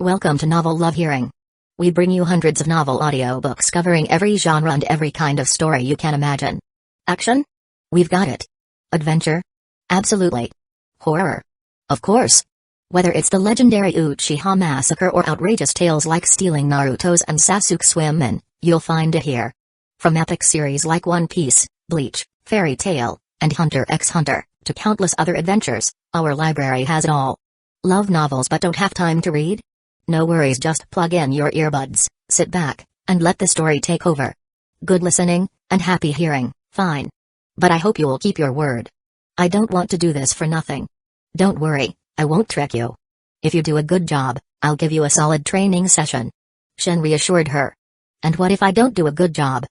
Welcome to Novel Love Hearing. We bring you hundreds of novel audiobooks covering every genre and every kind of story you can imagine. Action? We've got it. Adventure? Absolutely. Horror? Of course. Whether it's the legendary Uchiha massacre or outrageous tales like stealing Naruto's and Sasuke's women, you'll find it here. From epic series like One Piece, Bleach, Fairy Tail, and Hunter x Hunter, to countless other adventures, our library has it all. Love novels but don't have time to read? No worries, just plug in your earbuds, sit back, and let the story take over. Good listening, and happy hearing, fine. But I hope you'll keep your word. I don't want to do this for nothing. Don't worry, I won't trick you. If you do a good job, I'll give you a solid training session. Shin reassured her. And what if I don't do a good job?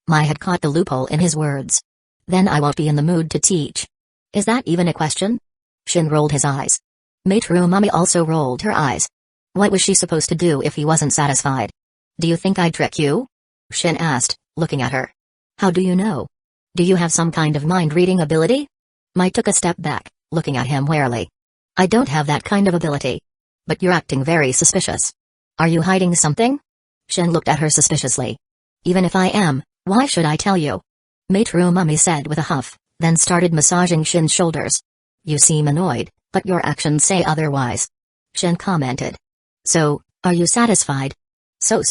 Mai had caught the loophole in his words. Then I won't be in the mood to teach. Is that even a question? Shin rolled his eyes. Maître Mummy also rolled her eyes. What was she supposed to do if he wasn't satisfied? Do you think I'd trick you? Shin asked, looking at her. How do you know? Do you have some kind of mind-reading ability? Mai took a step back, looking at him warily. I don't have that kind of ability. But you're acting very suspicious. Are you hiding something? Shin looked at her suspiciously. Even if I am, why should I tell you? Maître Mummy said with a huff, then started massaging Shin's shoulders. You seem annoyed, but your actions say otherwise. Shin commented. So, are you satisfied? So.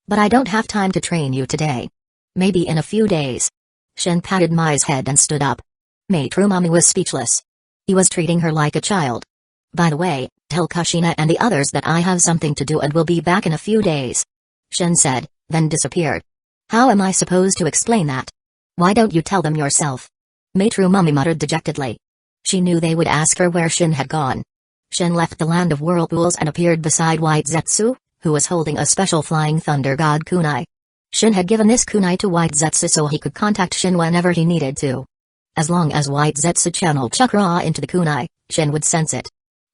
But I don't have time to train you today. Maybe in a few days. Shin patted Mai's head and stood up. Maître Mummy was speechless. He was treating her like a child. By the way, tell Kushina and the others that I have something to do and will be back in a few days. Shin said, then disappeared. How am I supposed to explain that? Why don't you tell them yourself? Maître Mummy muttered dejectedly. She knew they would ask her where Shin had gone. Shin left the land of whirlpools and appeared beside White Zetsu, who was holding a special flying thunder god kunai. Shin had given this kunai to White Zetsu so he could contact Shin whenever he needed to. As long as White Zetsu channeled chakra into the kunai, Shin would sense it.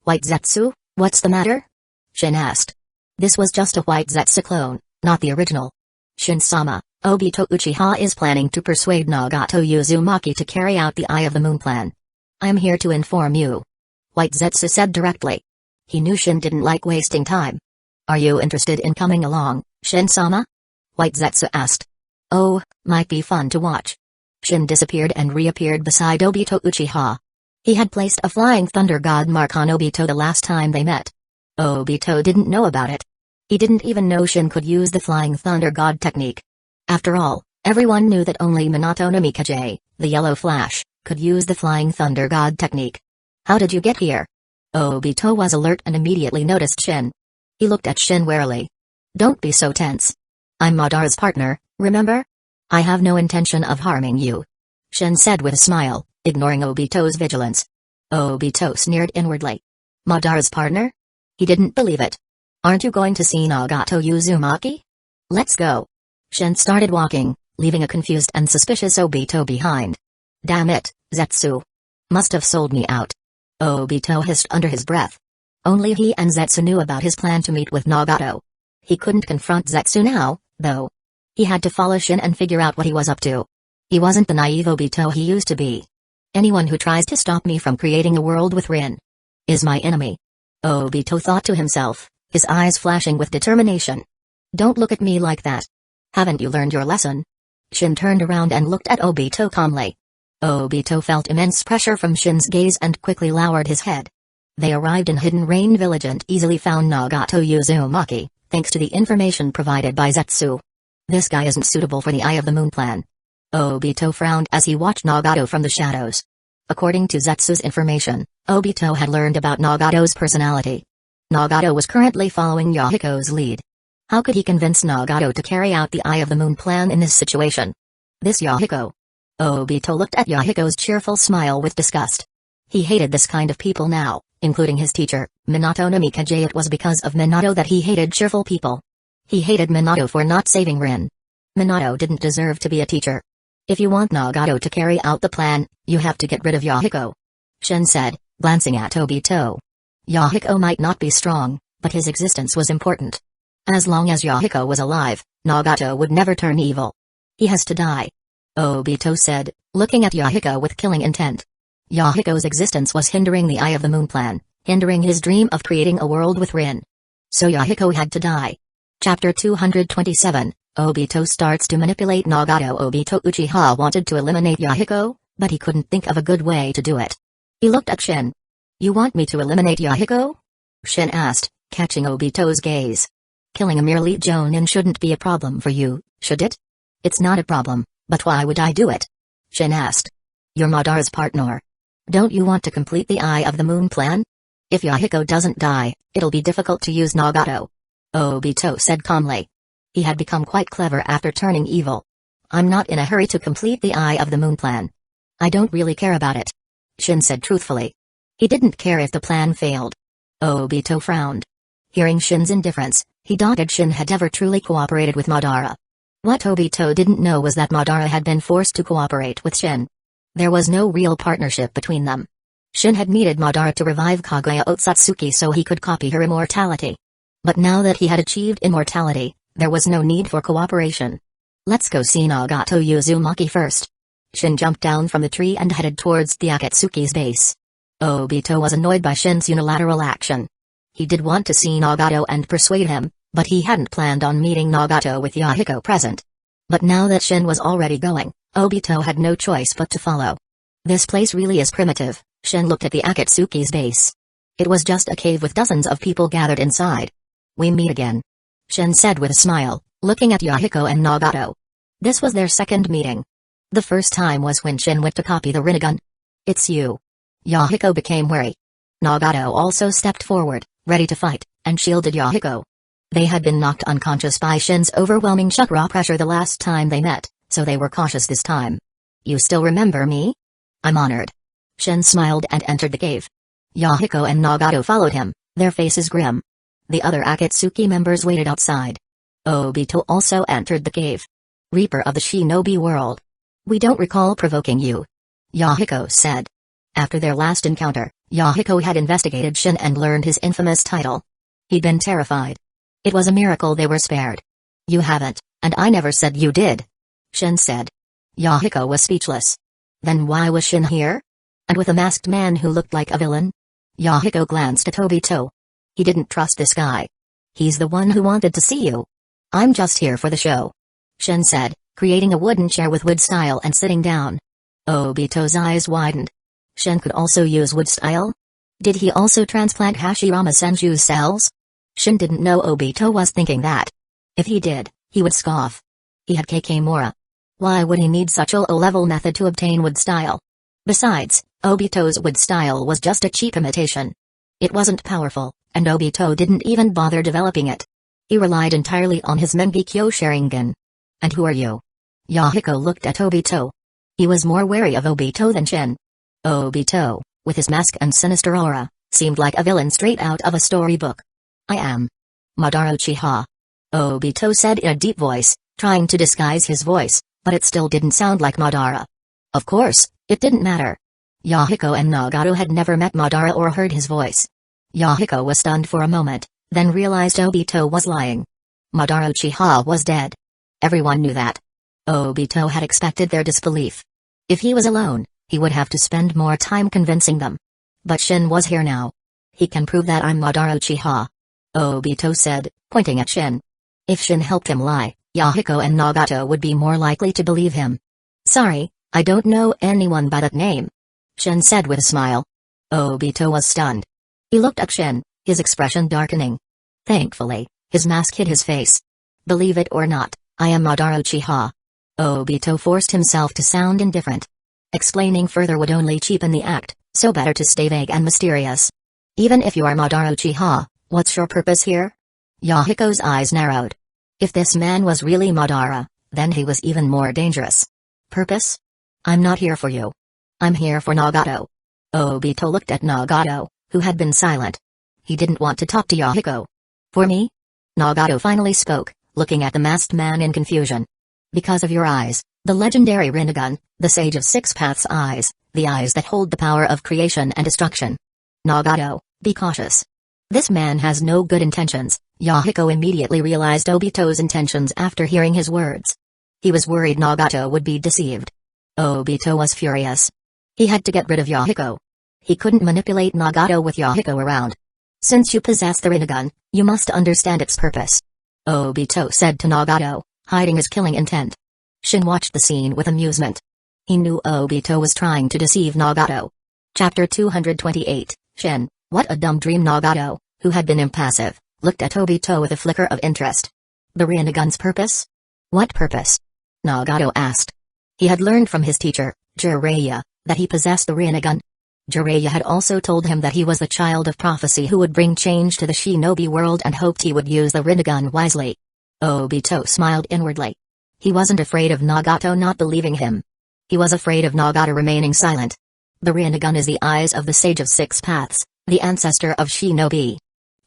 White Zetsu, what's the matter? Shin asked. This was just a White Zetsu clone, not the original. Shin-sama, Obito Uchiha is planning to persuade Nagato Uzumaki to carry out the Eye of the Moon plan. I am here to inform you. White Zetsu said directly. He knew Shin didn't like wasting time. Are you interested in coming along, Shin-sama? White Zetsu asked. Oh, might be fun to watch. Shin disappeared and reappeared beside Obito Uchiha. He had placed a flying thunder god mark on Obito the last time they met. Obito didn't know about it. He didn't even know Shin could use the flying thunder god technique. After all, everyone knew that only Minato no Mikaze, the yellow flash, could use the flying thunder god technique. How did you get here? Obito was alert and immediately noticed Shin. He looked at Shin warily. Don't be so tense. I'm Madar's partner, remember? I have no intention of harming you. Shin said with a smile, ignoring Obito's vigilance. Obito sneered inwardly. Madar's partner? He didn't believe it. Aren't you going to see Nagato Uzumaki? Let's go. Shin started walking, leaving a confused and suspicious Obito behind. Damn it, Zetsu. Must have sold me out. Obito hissed under his breath. Only he and Zetsu knew about his plan to meet with Nagato. He couldn't confront Zetsu now, though. He had to follow Shin and figure out what he was up to. He wasn't the naive Obito he used to be. Anyone who tries to stop me from creating a world with Rin is my enemy. Obito thought to himself, his eyes flashing with determination. Don't look at me like that. Haven't you learned your lesson? Shin turned around and looked at Obito calmly. Obito felt immense pressure from Shin's gaze and quickly lowered his head. They arrived in Hidden Rain Village and easily found Nagato Uzumaki, thanks to the information provided by Zetsu. This guy isn't suitable for the Eye of the Moon plan. Obito frowned as he watched Nagato from the shadows. According to Zetsu's information, Obito had learned about Nagato's personality. Nagato was currently following Yahiko's lead. How could he convince Nagato to carry out the Eye of the Moon plan in this situation? This Yahiko. Obito looked at Yahiko's cheerful smile with disgust. He hated this kind of people now, including his teacher, Minato no Mikaze. It was because of Minato that he hated cheerful people. He hated Minato for not saving Rin. Minato didn't deserve to be a teacher. If you want Nagato to carry out the plan, you have to get rid of Yahiko. Shin said, glancing at Obito. Yahiko might not be strong, but his existence was important. As long as Yahiko was alive, Nagato would never turn evil. He has to die. Obito said, looking at Yahiko with killing intent. Yahiko's existence was hindering the Eye of the Moon plan, hindering his dream of creating a world with Rin. So Yahiko had to die. Chapter 227, Obito starts to manipulate Nagato. Obito Uchiha wanted to eliminate Yahiko, but he couldn't think of a good way to do it. He looked at Shin. You want me to eliminate Yahiko? Shin asked, catching Obito's gaze. Killing a merely Jonin shouldn't be a problem for you, should it? It's not a problem, but why would I do it? Shin asked. You're Madara's partner. Don't you want to complete the Eye of the Moon plan? If Yahiko doesn't die, it'll be difficult to use Nagato. Obito said calmly. He had become quite clever after turning evil. I'm not in a hurry to complete the Eye of the Moon plan. I don't really care about it. Shin said truthfully. He didn't care if the plan failed. Obito frowned. Hearing Shin's indifference, he doubted Shin had ever truly cooperated with Madara. What Obito didn't know was that Madara had been forced to cooperate with Shin. There was no real partnership between them. Shin had needed Madara to revive Kaguya Otsutsuki so he could copy her immortality. But now that he had achieved immortality, there was no need for cooperation. Let's go see Nagato Uzumaki first. Shin jumped down from the tree and headed towards the Akatsuki's base. Obito was annoyed by Shin's unilateral action. He did want to see Nagato and persuade him, but he hadn't planned on meeting Nagato with Yahiko present. But now that Shin was already going, Obito had no choice but to follow. This place really is primitive. Shin looked at the Akatsuki's base. It was just a cave with dozens of people gathered inside. We meet again. Shin said with a smile, looking at Yahiko and Nagato. This was their second meeting. The first time was when Shin went to copy the Rinnegan. It's you. Yahiko became wary. Nagato also stepped forward, ready to fight, and shielded Yahiko. They had been knocked unconscious by Shin's overwhelming chakra pressure the last time they met, so they were cautious this time. You still remember me? I'm honored. Shin smiled and entered the cave. Yahiko and Nagato followed him, their faces grim. The other Akatsuki members waited outside. Obito also entered the cave. Reaper of the Shinobi world. We don't recall provoking you. Yahiko said. After their last encounter, Yahiko had investigated Shin and learned his infamous title. He'd been terrified. It was a miracle they were spared. You haven't, and I never said you did. Shin said. Yahiko was speechless. Then why was Shin here? And with a masked man who looked like a villain? Yahiko glanced at Obito. He didn't trust this guy. He's the one who wanted to see you. I'm just here for the show. Shin said, creating a wooden chair with wood style and sitting down. Obito's eyes widened. Shin could also use wood style? Did he also transplant Hashirama Senju's cells? Shin didn't know Obito was thinking that. If he did, he would scoff. He had Kikimura. Why would he need such a low-level method to obtain wood style? Besides, Obito's wood style was just a cheap imitation. It wasn't powerful, and Obito didn't even bother developing it. He relied entirely on his Mengekyo Sharingan. And who are you? Yahiko looked at Obito. He was more wary of Obito than Shin. Obito, with his mask and sinister aura, seemed like a villain straight out of a storybook. I am Madara Uchiha. Obito said in a deep voice, trying to disguise his voice, but it still didn't sound like Madara. Of course, it didn't matter. Yahiko and Nagato had never met Madara or heard his voice. Yahiko was stunned for a moment, then realized Obito was lying. Madara Uchiha was dead. Everyone knew that. Obito had expected their disbelief. If he was alone, he would have to spend more time convincing them. But Shin was here now. He can prove that I'm Madara Uchiha. Obito said, pointing at Shin. If Shin helped him lie, Yahiko and Nagato would be more likely to believe him. Sorry, I don't know anyone by that name. Shin said with a smile. Obito was stunned. He looked at Shin, his expression darkening. Thankfully, his mask hid his face. Believe it or not, I am Madara Uchiha. Obito forced himself to sound indifferent. Explaining further would only cheapen the act, so better to stay vague and mysterious. Even if you are Madara Uchiha, what's your purpose here? Yahiko's eyes narrowed. If this man was really Madara, then he was even more dangerous. Purpose? I'm not here for you. I'm here for Nagato. Obito looked at Nagato, who had been silent. He didn't want to talk to Yahiko. For me? Nagato finally spoke, looking at the masked man in confusion. Because of your eyes, the legendary Rinnegan, the Sage of Six Paths eyes, the eyes that hold the power of creation and destruction. Nagato, be cautious. This man has no good intentions. Yahiko immediately realized Obito's intentions after hearing his words. He was worried Nagato would be deceived. Obito was furious. He had to get rid of Yahiko. He couldn't manipulate Nagato with Yahiko around. Since you possess the Rinnegan, you must understand its purpose. Obito said to Nagato, hiding his killing intent. Shin watched the scene with amusement. He knew Obito was trying to deceive Nagato. Chapter 228, Shin, what a dumb dream. Nagato, who had been impassive, looked at Obito with a flicker of interest. The Rinnegan's purpose? What purpose? Nagato asked. He had learned from his teacher, Jiraiya, that he possessed the Rinnegan. Jiraiya had also told him that he was the child of prophecy who would bring change to the shinobi world and hoped he would use the Rinnegan wisely. Obito smiled inwardly. He wasn't afraid of Nagato not believing him. He was afraid of Nagato remaining silent. The Rinnegan is the eyes of the Sage of Six Paths, the ancestor of shinobi.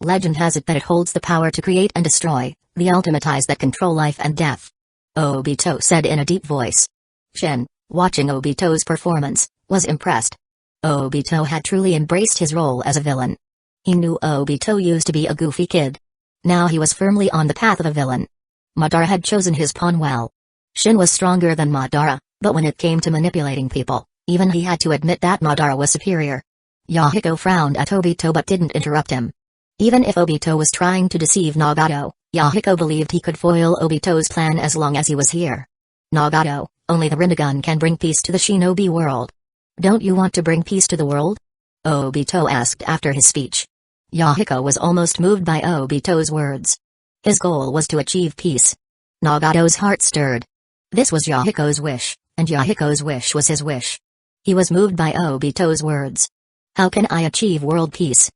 Legend has it that it holds the power to create and destroy, the ultimate eyes that control life and death. Obito said in a deep voice. Shin, watching Obito's performance, was impressed. Obito had truly embraced his role as a villain. He knew Obito used to be a goofy kid. Now he was firmly on the path of a villain. Madara had chosen his pawn well. Shin was stronger than Madara, but when it came to manipulating people, even he had to admit that Madara was superior. Yahiko frowned at Obito but didn't interrupt him. Even if Obito was trying to deceive Nagato, Yahiko believed he could foil Obito's plan as long as he was here. Nagato, only the Rinnegan can bring peace to the shinobi world. Don't you want to bring peace to the world? Obito asked after his speech. Yahiko was almost moved by Obito's words. His goal was to achieve peace. Nagato's heart stirred. This was Yahiko's wish, and Yahiko's wish was his wish. He was moved by Obito's words. How can I achieve world peace?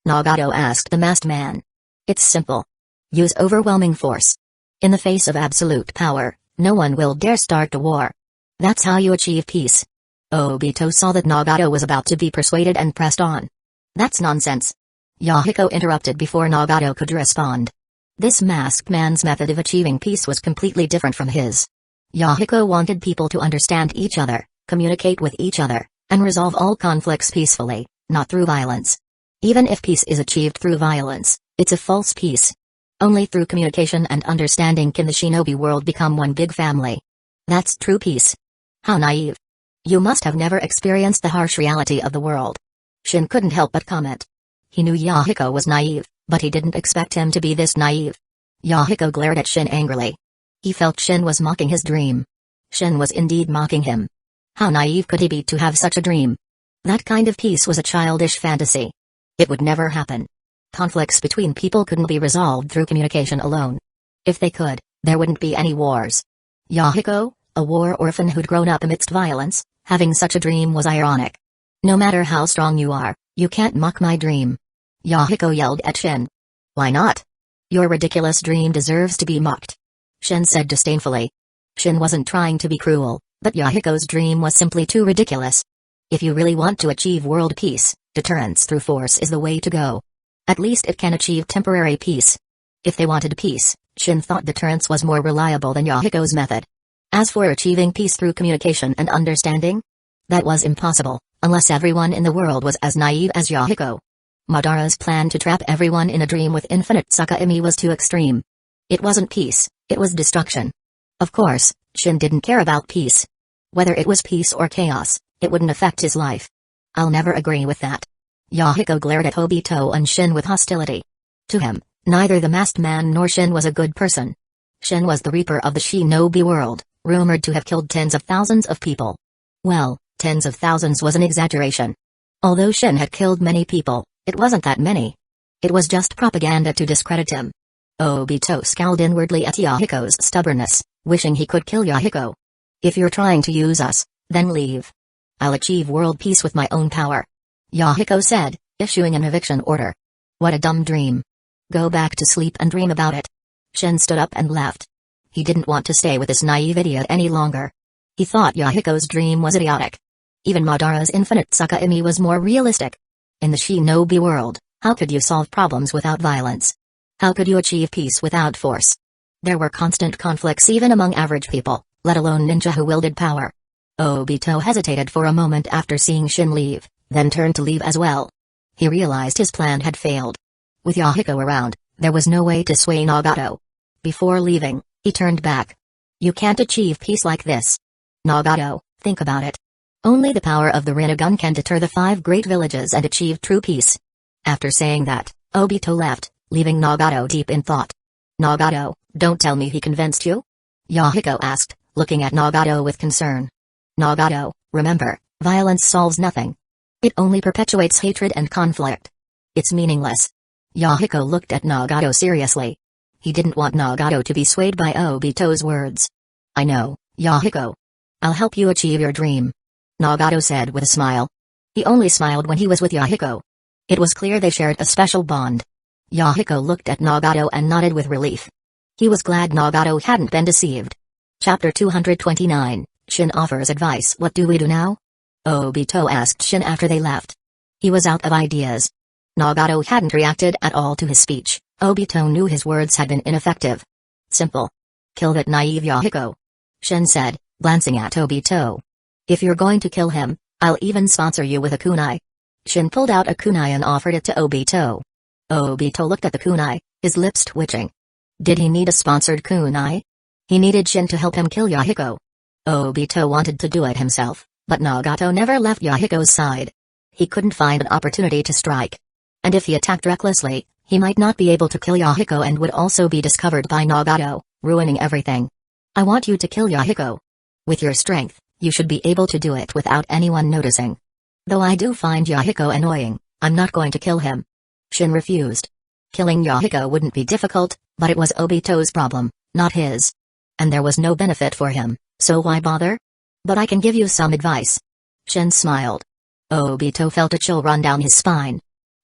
Nagato asked the masked man. It's simple. Use overwhelming force. In the face of absolute power, no one will dare start a war. That's how you achieve peace. Obito saw that Nagato was about to be persuaded and pressed on. That's nonsense. Yahiko interrupted before Nagato could respond. This masked man's method of achieving peace was completely different from his. Yahiko wanted people to understand each other, communicate with each other, and resolve all conflicts peacefully, not through violence. Even if peace is achieved through violence, it's a false peace. Only through communication and understanding can the shinobi world become one big family. That's true peace. How naive. You must have never experienced the harsh reality of the world. Shin couldn't help but comment. He knew Yahiko was naive, but he didn't expect him to be this naive. Yahiko glared at Shin angrily. He felt Shin was mocking his dream. Shin was indeed mocking him. How naive could he be to have such a dream? That kind of peace was a childish fantasy. It would never happen. Conflicts between people couldn't be resolved through communication alone. If they could, there wouldn't be any wars. Yahiko, a war orphan who'd grown up amidst violence, having such a dream was ironic. No matter how strong you are, you can't mock my dream. Yahiko yelled at Shin. Why not? Your ridiculous dream deserves to be mocked. Shin said disdainfully. Shin wasn't trying to be cruel, but Yahiko's dream was simply too ridiculous. If you really want to achieve world peace, deterrence through force is the way to go. At least it can achieve temporary peace. If they wanted peace, Shin thought deterrence was more reliable than Yahiko's method. As for achieving peace through communication and understanding, that was impossible, unless everyone in the world was as naive as Yahiko. Madara's plan to trap everyone in a dream with infinite Tsukimi was too extreme. It wasn't peace, it was destruction. Of course, Shin didn't care about peace. Whether it was peace or chaos, it wouldn't affect his life. I'll never agree with that. Yahiko glared at Obito and Shin with hostility. To him, neither the masked man nor Shin was a good person. Shin was the reaper of the shinobi world, rumored to have killed tens of thousands of people. Well, tens of thousands was an exaggeration. Although Shin had killed many people, it wasn't that many. It was just propaganda to discredit him. Obito scowled inwardly at Yahiko's stubbornness, wishing he could kill Yahiko. If you're trying to use us, then leave. I'll achieve world peace with my own power. Yahiko said, issuing an eviction order. What a dumb dream. Go back to sleep and dream about it. Shin stood up and left. He didn't want to stay with this naive idiot any longer. He thought Yahiko's dream was idiotic. Even Madara's infinite Tsukimi was more realistic. In the shinobi world, how could you solve problems without violence? How could you achieve peace without force? There were constant conflicts even among average people, let alone ninja who wielded power. Obito hesitated for a moment after seeing Shin leave, then turned to leave as well. He realized his plan had failed. With Yahiko around, there was no way to sway Nagato. Before leaving, he turned back. You can't achieve peace like this. Nagato, think about it. Only the power of the Rinnegan can deter the 5 great villages and achieve true peace. After saying that, Obito left, leaving Nagato deep in thought. Nagato, don't tell me he convinced you? Yahiko asked, looking at Nagato with concern. Nagato, remember, violence solves nothing. It only perpetuates hatred and conflict. It's meaningless. Yahiko looked at Nagato seriously. He didn't want Nagato to be swayed by Obito's words. I know, Yahiko. I'll help you achieve your dream. Nagato said with a smile. He only smiled when he was with Yahiko. It was clear they shared a special bond. Yahiko looked at Nagato and nodded with relief. He was glad Nagato hadn't been deceived. Chapter 229, Shin offers advice. What do we do now? Obito asked Shin after they left. He was out of ideas. Nagato hadn't reacted at all to his speech. Obito knew his words had been ineffective. Simple. Kill that naive Yahiko. Shin said, glancing at Obito. If you're going to kill him, I'll even sponsor you with a kunai. Shin pulled out a kunai and offered it to Obito. Obito looked at the kunai, his lips twitching. Did he need a sponsored kunai? He needed Shin to help him kill Yahiko. Obito wanted to do it himself, but Nagato never left Yahiko's side. He couldn't find an opportunity to strike. And if he attacked recklessly, he might not be able to kill Yahiko and would also be discovered by Nagato, ruining everything. I want you to kill Yahiko. With your strength, you should be able to do it without anyone noticing. Though I do find Yahiko annoying, I'm not going to kill him. Shin refused. Killing Yahiko wouldn't be difficult, but it was Obito's problem, not his. And there was no benefit for him, so why bother? But I can give you some advice. Shin smiled. Obito felt a chill run down his spine.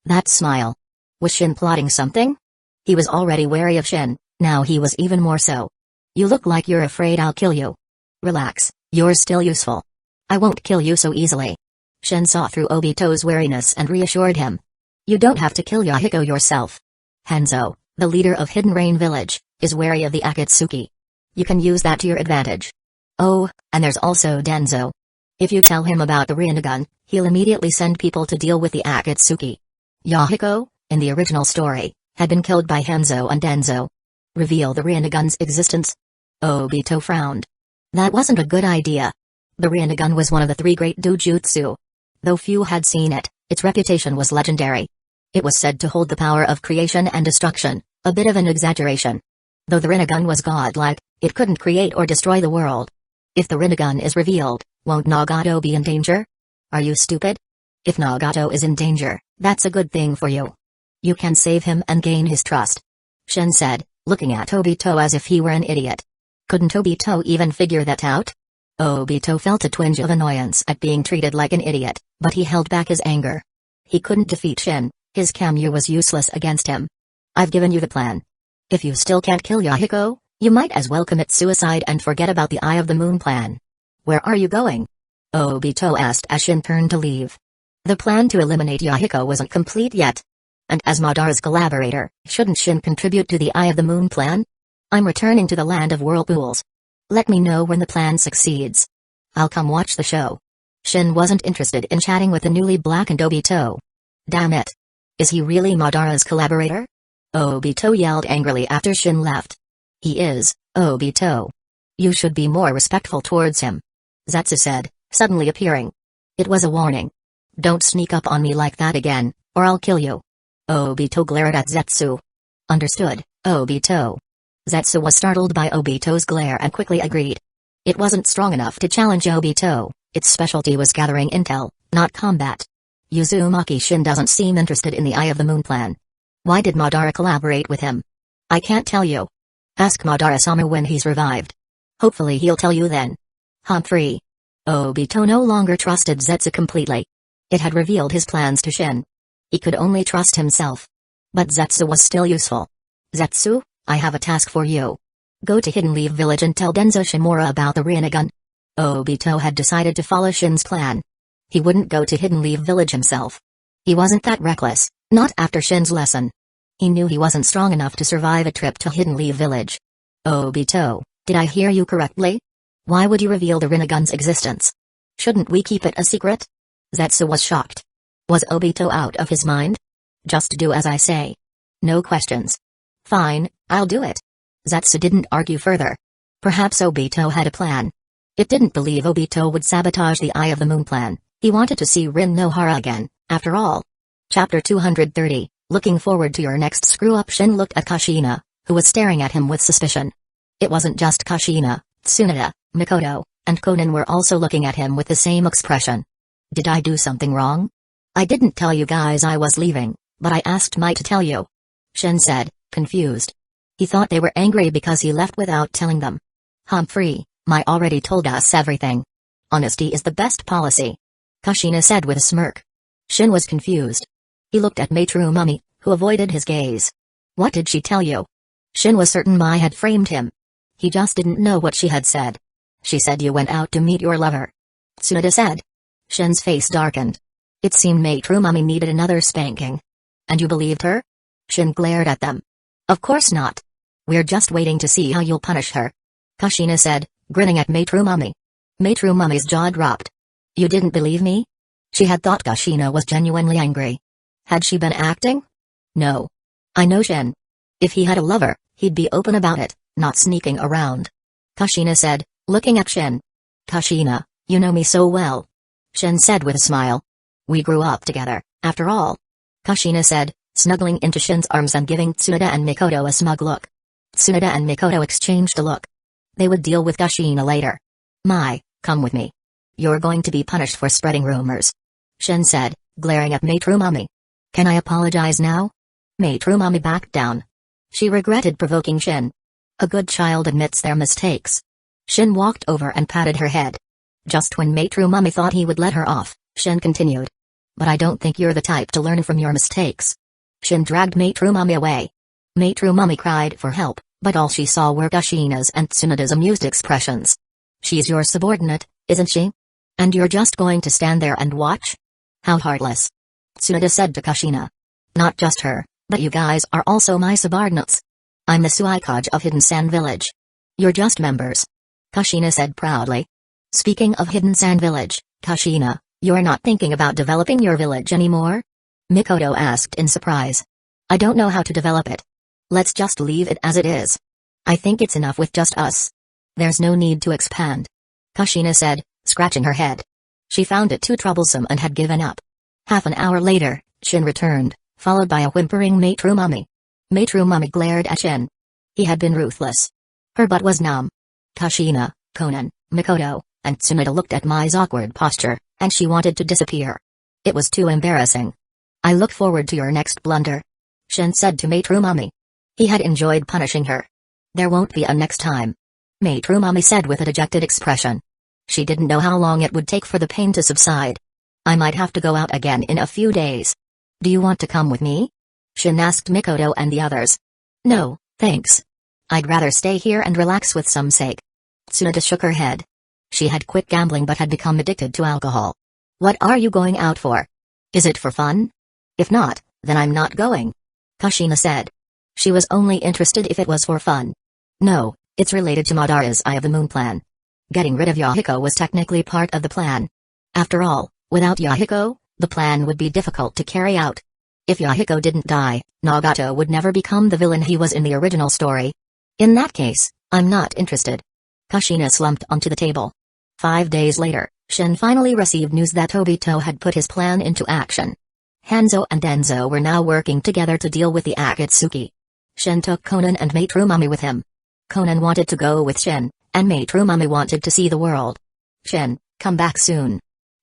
That smile. Was Shin plotting something? He was already wary of Shin, now he was even more so. You look like you're afraid I'll kill you. Relax, you're still useful. I won't kill you so easily. Shin saw through Obito's wariness and reassured him. You don't have to kill Yahiko yourself. Hanzo, the leader of Hidden Rain Village, is wary of the Akatsuki. You can use that to your advantage. Oh, and there's also Denzo. If you tell him about the Rinnegan, he'll immediately send people to deal with the Akatsuki. Yahiko, in the original story, had been killed by Hanzo and Denzo. Reveal the Rinnegan's existence? Obito frowned. That wasn't a good idea. The Rinnegan was one of the 3 great doujutsu. Though few had seen it, its reputation was legendary. It was said to hold the power of creation and destruction, a bit of an exaggeration. Though the Rinnegan was godlike, it couldn't create or destroy the world. If the Rinnegan is revealed, won't Nagato be in danger? Are you stupid? If Nagato is in danger, that's a good thing for you. You can save him and gain his trust. Shin said, looking at Obito as if he were an idiot. Couldn't Obito even figure that out? Obito felt a twinge of annoyance at being treated like an idiot, but he held back his anger. He couldn't defeat Shin, his Kamyu was useless against him. I've given you the plan. If you still can't kill Yahiko, you might as well commit suicide and forget about the Eye of the Moon plan. Where are you going? Obito asked as Shin turned to leave. The plan to eliminate Yahiko wasn't complete yet. And as Madara's collaborator, shouldn't Shin contribute to the Eye of the Moon plan? I'm returning to the land of whirlpools. Let me know when the plan succeeds. I'll come watch the show. Shin wasn't interested in chatting with the newly blackened Obito. Damn it. Is he really Madara's collaborator? Obito yelled angrily after Shin left. He is, Obito. You should be more respectful towards him. Zetsu said, suddenly appearing. It was a warning. Don't sneak up on me like that again, or I'll kill you. Obito glared at Zetsu. Understood, Obito. Zetsu was startled by Obito's glare and quickly agreed. It wasn't strong enough to challenge Obito, its specialty was gathering intel, not combat. Uzumaki Shin doesn't seem interested in the Eye of the Moon plan. Why did Madara collaborate with him? I can't tell you. Ask Madara-sama when he's revived. Hopefully he'll tell you then. Humphrey. Obito no longer trusted Zetsu completely. It had revealed his plans to Shin. He could only trust himself. But Zetsu was still useful. Zetsu, I have a task for you. Go to Hidden Leaf Village and tell Denzo Shimura about the Rinnegan. Obito had decided to follow Shin's plan. He wouldn't go to Hidden Leaf Village himself. He wasn't that reckless, not after Shin's lesson. He knew he wasn't strong enough to survive a trip to Hidden Leaf Village. Obito, did I hear you correctly? Why would you reveal the Rinnegan's existence? Shouldn't we keep it a secret? Zetsu was shocked. Was Obito out of his mind? Just do as I say. No questions. Fine, I'll do it. Zetsu didn't argue further. Perhaps Obito had a plan. It didn't believe Obito would sabotage the Eye of the Moon plan. He wanted to see Rin Nohara again, after all. Chapter 230, Looking forward to your next screw-up. Shin looked at Kushina, who was staring at him with suspicion. It wasn't just Kushina, Tsunade, Mikoto, and Conan were also looking at him with the same expression. Did I do something wrong? I didn't tell you guys I was leaving, but I asked Mai to tell you. Shin said, confused. He thought they were angry because he left without telling them. Humphrey, Mai already told us everything. Honesty is the best policy. Kushina said with a smirk. Shin was confused. He looked at Maitru Mummy, who avoided his gaze. What did she tell you? Shin was certain Mai had framed him. He just didn't know what she had said. She said you went out to meet your lover. Tsunade said. Shin's face darkened. It seemed Maitru Mummy needed another spanking. And you believed her? Shin glared at them. Of course not. We're just waiting to see how you'll punish her. Kushina said, grinning at Maitru Mummy. Maitru Mummy's jaw dropped. You didn't believe me? She had thought Kushina was genuinely angry. Had she been acting? No. I know Shin. If he had a lover, he'd be open about it, not sneaking around. Kushina said, looking at Shin. Kushina, you know me so well. Shin said with a smile. We grew up together, after all. Kushina said, snuggling into Shin's arms and giving Tsunade and Mikoto a smug look. Tsunade and Mikoto exchanged a look. They would deal with Kushina later. Mai, come with me. You're going to be punished for spreading rumors. Shin said, glaring at Maitru Mummy. Can I apologize now? Maitru Mummy backed down. She regretted provoking Shin. A good child admits their mistakes. Shin walked over and patted her head. Just when Maitru Mummy thought he would let her off, Shin continued. But I don't think you're the type to learn from your mistakes. Shin dragged Maitru Mummy away. Maitru Mummy cried for help, but all she saw were Kushina's and Tsunade's amused expressions. She's your subordinate, isn't she? And you're just going to stand there and watch? How heartless. Tsunade said to Kushina. Not just her, but you guys are also my subordinates. I'm the Suikage of Hidden Sand Village. You're just members. Kushina said proudly. Speaking of Hidden Sand Village, Kushina, you're not thinking about developing your village anymore? Mikoto asked in surprise. I don't know how to develop it. Let's just leave it as it is. I think it's enough with just us. There's no need to expand. Kushina said, scratching her head. She found it too troublesome and had given up. Half an hour later, Shin returned, followed by a whimpering Maitru Mummy. Maitru Mummy glared at Shin. He had been ruthless. Her butt was numb. Kushina, Conan, Mikoto, and Tsunade looked at Mai's awkward posture, and she wanted to disappear. It was too embarrassing. I look forward to your next blunder. Shin said to Maitru Mummy. He had enjoyed punishing her. There won't be a next time. Maitru Mummy said with a dejected expression. She didn't know how long it would take for the pain to subside. I might have to go out again in a few days. Do you want to come with me? Shin asked Mikoto and the others. No, thanks. I'd rather stay here and relax with some sake. Tsunade shook her head. She had quit gambling but had become addicted to alcohol. What are you going out for? Is it for fun? If not, then I'm not going. Kushina said. She was only interested if it was for fun. No, it's related to Madara's Eye of the Moon plan. Getting rid of Yahiko was technically part of the plan. After all, without Yahiko, the plan would be difficult to carry out. If Yahiko didn't die, Nagato would never become the villain he was in the original story. In that case, I'm not interested. Kushina slumped onto the table. 5 days later, Shin finally received news that Obito had put his plan into action. Hanzo and Denzo were now working together to deal with the Akatsuki. Shin took Conan and Maitru Mummy with him. Conan wanted to go with Shin, and Maitru Mummy wanted to see the world. Shin, come back soon.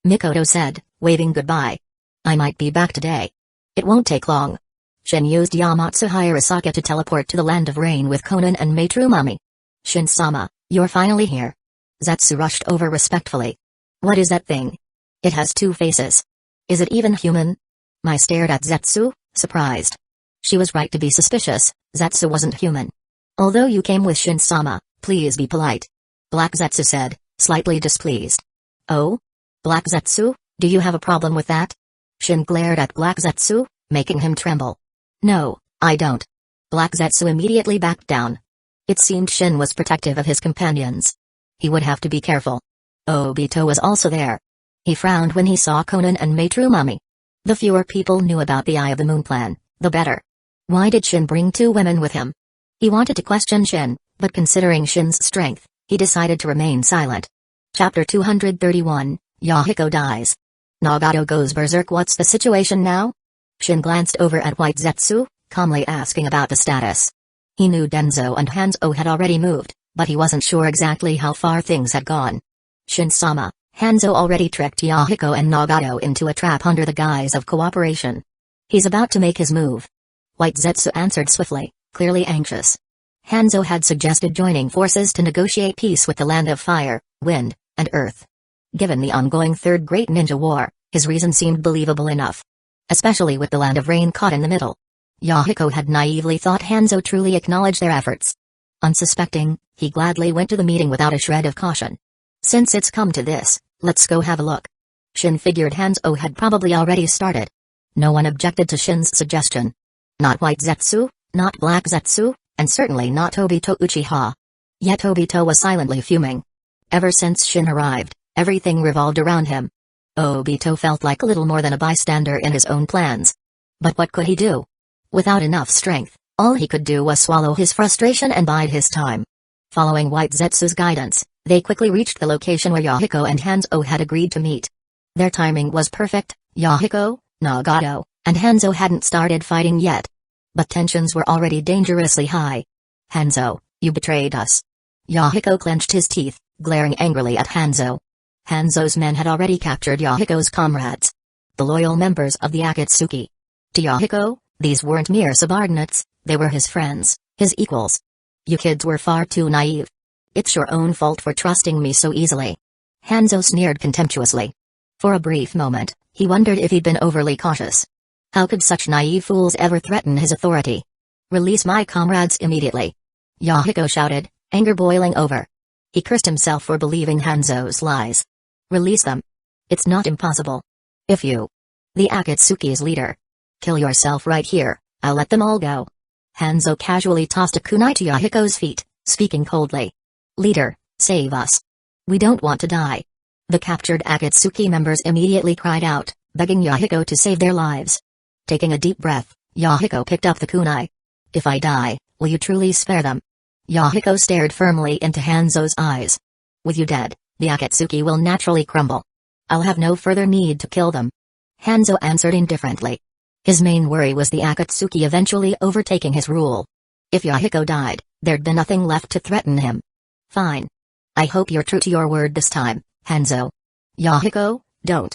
Mikoto said, waving goodbye. I might be back today. It won't take long. Shin used Yamatsu Hirasaka to teleport to the Land of Rain with Conan and Maitru Mummy. Shin-sama, you're finally here. Zetsu rushed over respectfully. What is that thing? It has 2 faces. Is it even human? Mai stared at Zetsu, surprised. She was right to be suspicious, Zetsu wasn't human. Although you came with Shin-sama, please be polite. Black Zetsu said, slightly displeased. Oh? Black Zetsu, do you have a problem with that? Shin glared at Black Zetsu, making him tremble. No, I don't. Black Zetsu immediately backed down. It seemed Shin was protective of his companions. He would have to be careful. Obito was also there. He frowned when he saw Conan and Maitru Mummy. The fewer people knew about the Eye of the Moon plan, the better. Why did Shin bring 2 women with him? He wanted to question Shin, but considering Shin's strength, he decided to remain silent. Chapter 231, Yahiko dies. Nagato goes berserk. What's the situation now? Shin glanced over at White Zetsu, calmly asking about the status. He knew Denzo and Hanzo had already moved, but he wasn't sure exactly how far things had gone. Shin-sama, Hanzo already tricked Yahiko and Nagato into a trap under the guise of cooperation. He's about to make his move. White Zetsu answered swiftly, clearly anxious. Hanzo had suggested joining forces to negotiate peace with the land of fire, wind, and earth. Given the ongoing Third Great Ninja War, his reason seemed believable enough. Especially with the land of rain caught in the middle. Yahiko had naively thought Hanzo truly acknowledged their efforts. Unsuspecting, he gladly went to the meeting without a shred of caution. Since it's come to this, let's go have a look. Shin figured Hanzo had probably already started. No one objected to Shin's suggestion. Not White Zetsu, not Black Zetsu, and certainly not Obito Uchiha. Yet Obito was silently fuming. Ever since Shin arrived, everything revolved around him. Obito felt like little more than a bystander in his own plans. But what could he do? Without enough strength, all he could do was swallow his frustration and bide his time. Following White Zetsu's guidance, they quickly reached the location where Yahiko and Hanzo had agreed to meet. Their timing was perfect. Yahiko, Nagato, and Hanzo hadn't started fighting yet. But tensions were already dangerously high. Hanzo, you betrayed us. Yahiko clenched his teeth, glaring angrily at Hanzo. Hanzo's men had already captured Yahiko's comrades. The loyal members of the Akatsuki. To Yahiko, these weren't mere subordinates, they were his friends, his equals. You kids were far too naive. It's your own fault for trusting me so easily. Hanzo sneered contemptuously. For a brief moment, he wondered if he'd been overly cautious. How could such naive fools ever threaten his authority? Release my comrades immediately. Yahiko shouted, anger boiling over. He cursed himself for believing Hanzo's lies. Release them. It's not impossible. If you, the Akatsuki's leader, kill yourself right here, I'll let them all go. Hanzo casually tossed a kunai to Yahiko's feet, speaking coldly. Leader, save us. We don't want to die. The captured Akatsuki members immediately cried out, begging Yahiko to save their lives. Taking a deep breath, Yahiko picked up the kunai. If I die, will you truly spare them? Yahiko stared firmly into Hanzo's eyes. With you dead, the Akatsuki will naturally crumble. I'll have no further need to kill them. Hanzo answered indifferently. His main worry was the Akatsuki eventually overtaking his rule. If Yahiko died, there'd be nothing left to threaten him. Fine. I hope you're true to your word this time, Hanzo. Yahiko, don't.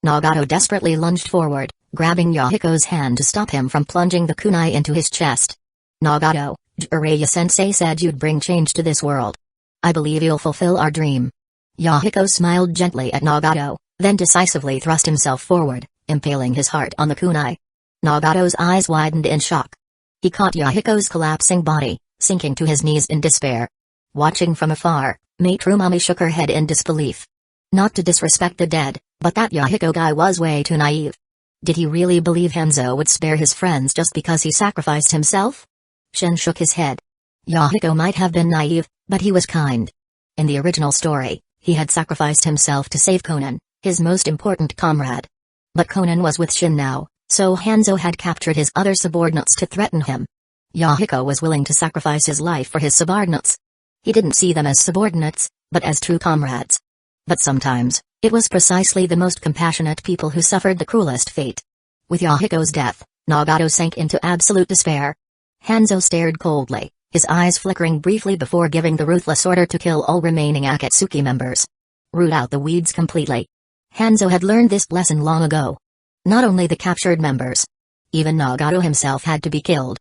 Nagato desperately lunged forward, grabbing Yahiko's hand to stop him from plunging the kunai into his chest. Nagato, Jiraiya-sensei said you'd bring change to this world. I believe you'll fulfill our dream. Yahiko smiled gently at Nagato, then decisively thrust himself forward, impaling his heart on the kunai. Nagato's eyes widened in shock. He caught Yahiko's collapsing body, sinking to his knees in despair. Watching from afar, Matrumami shook her head in disbelief. Not to disrespect the dead, but that Yahiko guy was way too naive. Did he really believe Hanzo would spare his friends just because he sacrificed himself? Shin shook his head. Yahiko might have been naive, but he was kind. In the original story, he had sacrificed himself to save Konan, his most important comrade. But Konan was with Shin now, so Hanzo had captured his other subordinates to threaten him. Yahiko was willing to sacrifice his life for his subordinates. He didn't see them as subordinates, but as true comrades. But sometimes, it was precisely the most compassionate people who suffered the cruelest fate. With Yahiko's death, Nagato sank into absolute despair. Hanzo stared coldly, his eyes flickering briefly before giving the ruthless order to kill all remaining Akatsuki members. Root out the weeds completely. Hanzo had learned this lesson long ago. Not only the captured members. Even Nagato himself had to be killed.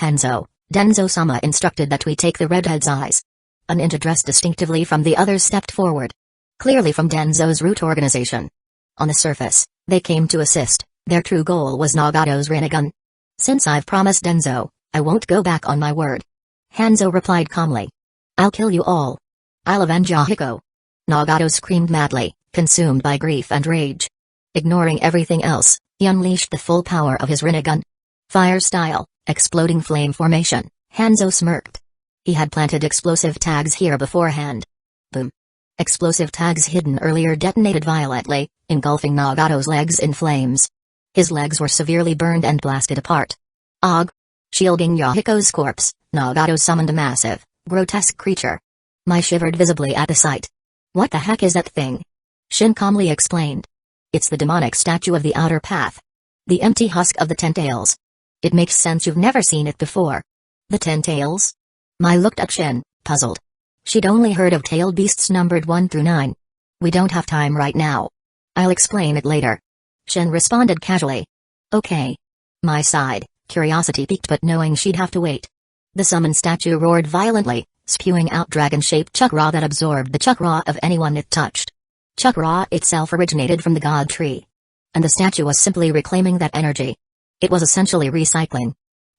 Hanzo, Denzo-sama instructed that we take the redhead's eyes. A ninja dressed distinctively from the others stepped forward. Clearly from Denzo's root organization. On the surface, they came to assist, their true goal was Nagato's Rinnegan. Since I've promised Denzo, I won't go back on my word. Hanzo replied calmly. I'll kill you all. I'll avenge Yahiko. Nagato screamed madly, consumed by grief and rage. Ignoring everything else, he unleashed the full power of his Rinnegan. Fire style, exploding flame formation, Hanzo smirked. He had planted explosive tags here beforehand. Boom. Explosive tags hidden earlier detonated violently, engulfing Nagato's legs in flames. His legs were severely burned and blasted apart. Og. Shielding Yahiko's corpse, Nagato summoned a massive, grotesque creature. Mai shivered visibly at the sight. What the heck is that thing? Shin calmly explained. It's the demonic statue of the outer path. The empty husk of the 10 tails. It makes sense you've never seen it before. The 10 tails? Mai looked at Shin, puzzled. She'd only heard of tailed beasts numbered 1 through 9. We don't have time right now. I'll explain it later. Shin responded casually. Okay. Mai sighed, curiosity piqued but knowing she'd have to wait. The summon statue roared violently, spewing out dragon-shaped chakra that absorbed the chakra of anyone it touched. Chakra itself originated from the god tree. And the statue was simply reclaiming that energy. It was essentially recycling.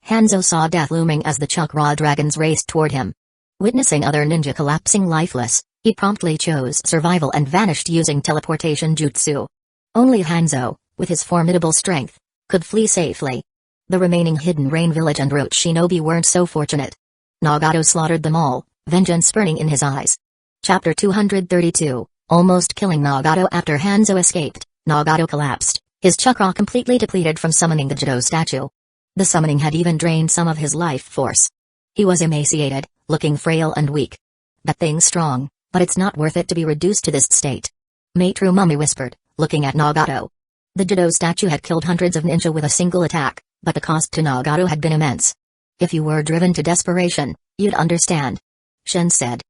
Hanzo saw death looming as the chakra dragons raced toward him. Witnessing other ninja collapsing lifeless, he promptly chose survival and vanished using teleportation jutsu. Only Hanzo, with his formidable strength, could flee safely. The remaining Hidden Rain Village and Root Shinobi weren't so fortunate. Nagato slaughtered them all, vengeance burning in his eyes. Chapter 232, almost killing Nagato. After Hanzo escaped, Nagato collapsed, his chakra completely depleted from summoning the Jido statue. The summoning had even drained some of his life force. He was emaciated, looking frail and weak. That thing's strong, but it's not worth it to be reduced to this state. Maitru Mummy whispered, looking at Nagato. The Jido statue had killed hundreds of ninja with a single attack, but the cost to Nagato had been immense. If you were driven to desperation, you'd understand. Shin said.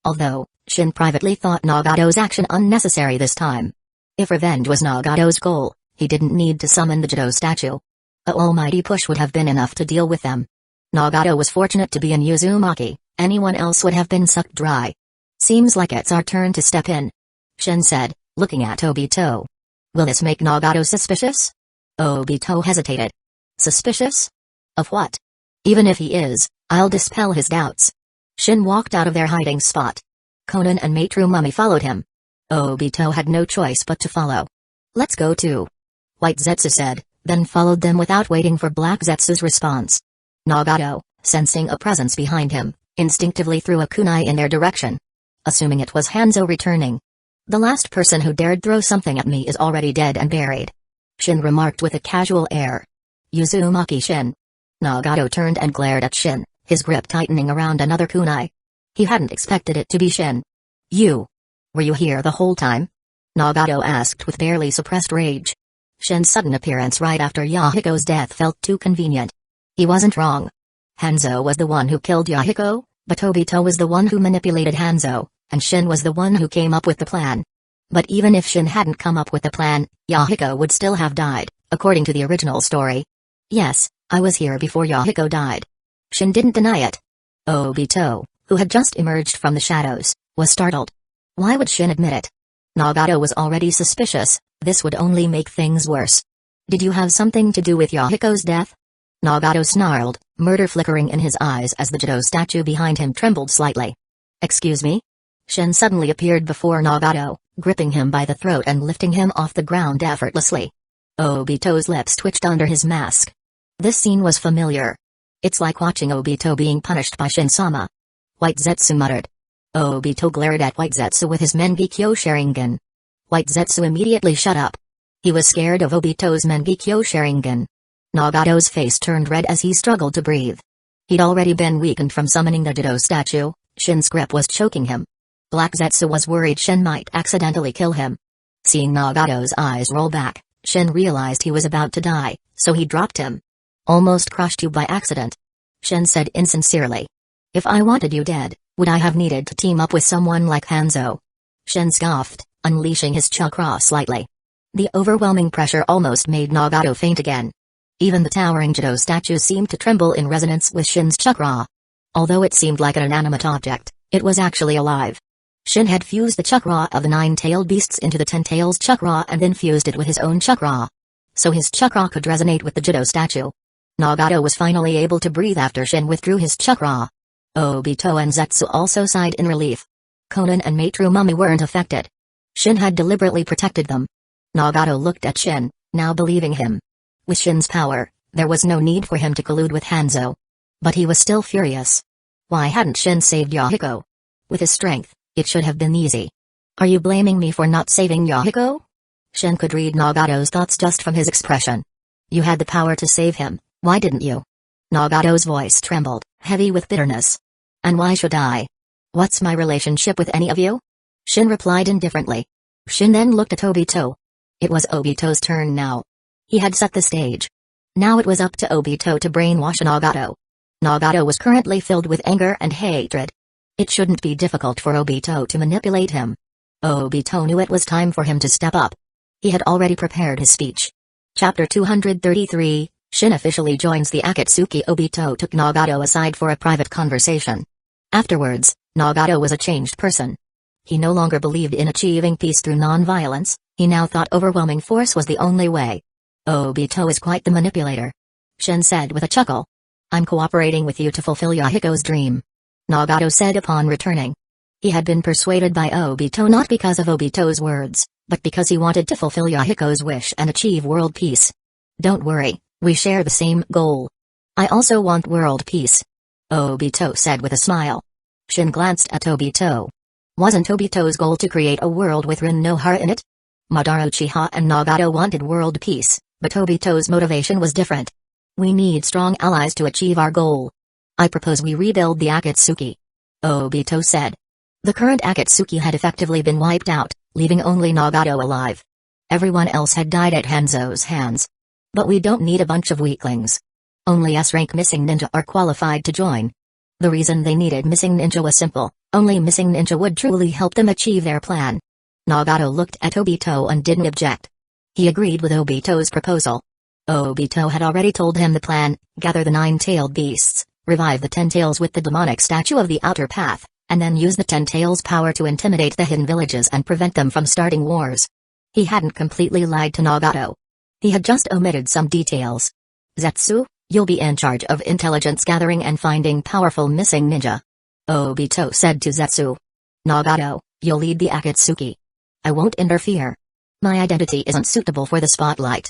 Although, Shin privately thought Nagato's action unnecessary this time. If revenge was Nagato's goal, he didn't need to summon the Jido statue. A almighty push would have been enough to deal with them. Nagato was fortunate to be in Uzumaki, anyone else would have been sucked dry. Seems like it's our turn to step in. Shin said, looking at Obito. Will this make Nagato suspicious? Obito hesitated. Suspicious? Of what? Even if he is, I'll dispel his doubts. Shin walked out of their hiding spot. Conan and Maitru Mummy followed him. Obito had no choice but to follow. Let's go too. White Zetsu said, then followed them without waiting for Black Zetsu's response. Nagato, sensing a presence behind him, instinctively threw a kunai in their direction. Assuming it was Hanzo returning. The last person who dared throw something at me is already dead and buried. Shin remarked with a casual air. Uzumaki Shin. Nagato turned and glared at Shin, his grip tightening around another kunai. He hadn't expected it to be Shin. You. Were you here the whole time? Nagato asked with barely suppressed rage. Shin's sudden appearance right after Yahiko's death felt too convenient. He wasn't wrong. Hanzo was the one who killed Yahiko, but Obito was the one who manipulated Hanzo, and Shin was the one who came up with the plan. But even if Shin hadn't come up with the plan, Yahiko would still have died, according to the original story. Yes, I was here before Yahiko died. Shin didn't deny it. Obito, who had just emerged from the shadows, was startled. Why would Shin admit it? Nagato was already suspicious, this would only make things worse. Did you have something to do with Yahiko's death? Nagato snarled, murder flickering in his eyes as the Jido statue behind him trembled slightly. Excuse me? Shin suddenly appeared before Nagato, gripping him by the throat and lifting him off the ground effortlessly. Obito's lips twitched under his mask. This scene was familiar. It's like watching Obito being punished by Shin-sama. White Zetsu muttered. Obito glared at White Zetsu with his Mengekyo Sharingan. White Zetsu immediately shut up. He was scared of Obito's Mengekyo Sharingan. Nagato's face turned red as he struggled to breathe. He'd already been weakened from summoning the Jido statue, Shin's grip was choking him. Black Zetsu was worried Shin might accidentally kill him. Seeing Nagato's eyes roll back, Shin realized he was about to die, so he dropped him. Almost crushed you by accident. Shin said insincerely. If I wanted you dead, would I have needed to team up with someone like Hanzo? Shin scoffed, unleashing his chakra slightly. The overwhelming pressure almost made Nagato faint again. Even the towering Jido statue seemed to tremble in resonance with Shin's chakra. Although it seemed like an inanimate object, it was actually alive. Shin had fused the chakra of the 9-tailed beasts into the 10 tails chakra and then fused it with his own chakra. So his chakra could resonate with the Jido statue. Nagato was finally able to breathe after Shin withdrew his chakra. Obito and Zetsu also sighed in relief. Conan and Maitru Mummy weren't affected. Shin had deliberately protected them. Nagato looked at Shin, now believing him. With Shin's power, there was no need for him to collude with Hanzo. But he was still furious. Why hadn't Shin saved Yahiko? With his strength, it should have been easy. Are you blaming me for not saving Yahiko? Shin could read Nagato's thoughts just from his expression. You had the power to save him, why didn't you? Nagato's voice trembled, heavy with bitterness. And why should I? What's my relationship with any of you? Shin replied indifferently. Shin then looked at Obito. It was Obito's turn now. He had set the stage. Now it was up to Obito to brainwash Nagato. Nagato was currently filled with anger and hatred. It shouldn't be difficult for Obito to manipulate him. Obito knew it was time for him to step up. He had already prepared his speech. Chapter 233, Shin officially joins the Akatsuki. Obito took Nagato aside for a private conversation. Afterwards, Nagato was a changed person. He no longer believed in achieving peace through non-violence, he now thought overwhelming force was the only way. Obito is quite the manipulator. Shin said with a chuckle. I'm cooperating with you to fulfill Yahiko's dream. Nagato said upon returning. He had been persuaded by Obito not because of Obito's words, but because he wanted to fulfill Yahiko's wish and achieve world peace. Don't worry, we share the same goal. I also want world peace. Obito said with a smile. Shin glanced at Obito. Wasn't Obito's goal to create a world with Rin no Hara in it? Madara Uchiha and Nagato wanted world peace, but Obito's motivation was different. We need strong allies to achieve our goal. I propose we rebuild the Akatsuki. Obito said. The current Akatsuki had effectively been wiped out, leaving only Nagato alive. Everyone else had died at Hanzo's hands. But we don't need a bunch of weaklings. Only S-rank missing ninja are qualified to join. The reason they needed missing ninja was simple, only missing ninja would truly help them achieve their plan. Nagato looked at Obito and didn't object. He agreed with Obito's proposal. Obito had already told him the plan: gather the 9-tailed beasts, revive the 10 tails with the demonic statue of the outer path, and then use the 10 tails' power to intimidate the hidden villages and prevent them from starting wars. He hadn't completely lied to Nagato. He had just omitted some details. Zetsu, you'll be in charge of intelligence gathering and finding powerful missing ninja. Obito said to Zetsu. Nagato, you'll lead the Akatsuki. I won't interfere. My identity isn't suitable for the spotlight.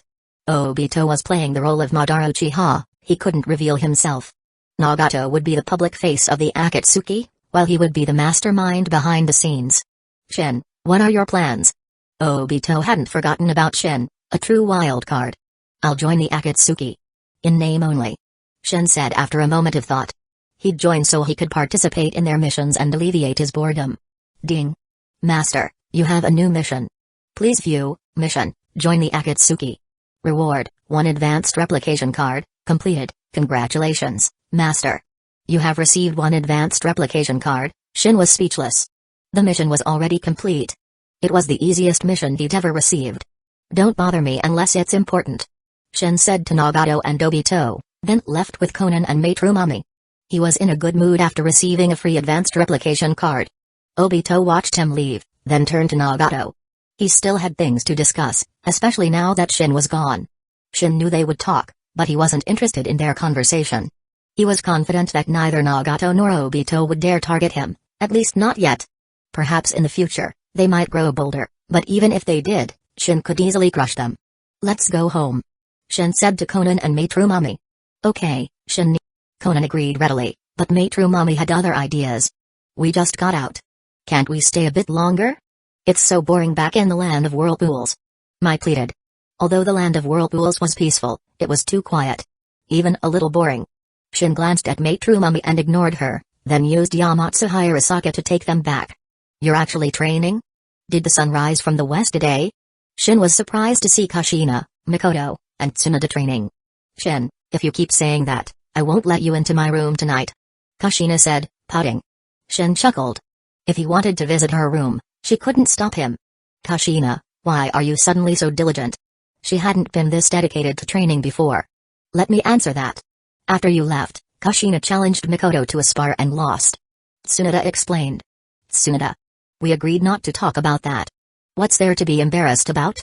Obito was playing the role of Madara Uchiha, he couldn't reveal himself. Nagato would be the public face of the Akatsuki, while he would be the mastermind behind the scenes. Shin, what are your plans? Obito hadn't forgotten about Shin, a true wild card. I'll join the Akatsuki. In name only. Shin said after a moment of thought. He'd join so he could participate in their missions and alleviate his boredom. Ding. Master, you have a new mission. Please view, mission, join the Akatsuki. Reward, 1 advanced replication card, completed, congratulations, Master. You have received 1 advanced replication card. Shin was speechless. The mission was already complete. It was the easiest mission he'd ever received. Don't bother me unless it's important. Shin said to Nagato and Obito, then left with Konan and Maître Mami. He was in a good mood after receiving a free advanced replication card. Obito watched him leave, then turned to Nagato. He still had things to discuss, especially now that Shin was gone. Shin knew they would talk, but he wasn't interested in their conversation. He was confident that neither Nagato nor Obito would dare target him, at least not yet. Perhaps in the future, they might grow bolder, but even if they did, Shin could easily crush them. Let's go home. Shin said to Konan and Maître Mami. Okay, Shin. Konan agreed readily, but Maître Mami had other ideas. We just got out. Can't we stay a bit longer? It's so boring back in the land of whirlpools. Mai pleaded. Although the land of whirlpools was peaceful, it was too quiet. Even a little boring. Shin glanced at Maître Mami and ignored her, then used Yamatsu Hirasaka to take them back. You're actually training? Did the sun rise from the west today? Shin was surprised to see Kushina, Mikoto, and Tsunade training. Shin, if you keep saying that, I won't let you into my room tonight. Kushina said, pouting. Shin chuckled. If he wanted to visit her room, she couldn't stop him. Kushina, why are you suddenly so diligent? She hadn't been this dedicated to training before. Let me answer that. After you left, Kushina challenged Mikoto to a spar and lost. Tsunade explained. Tsunade. We agreed not to talk about that. What's there to be embarrassed about?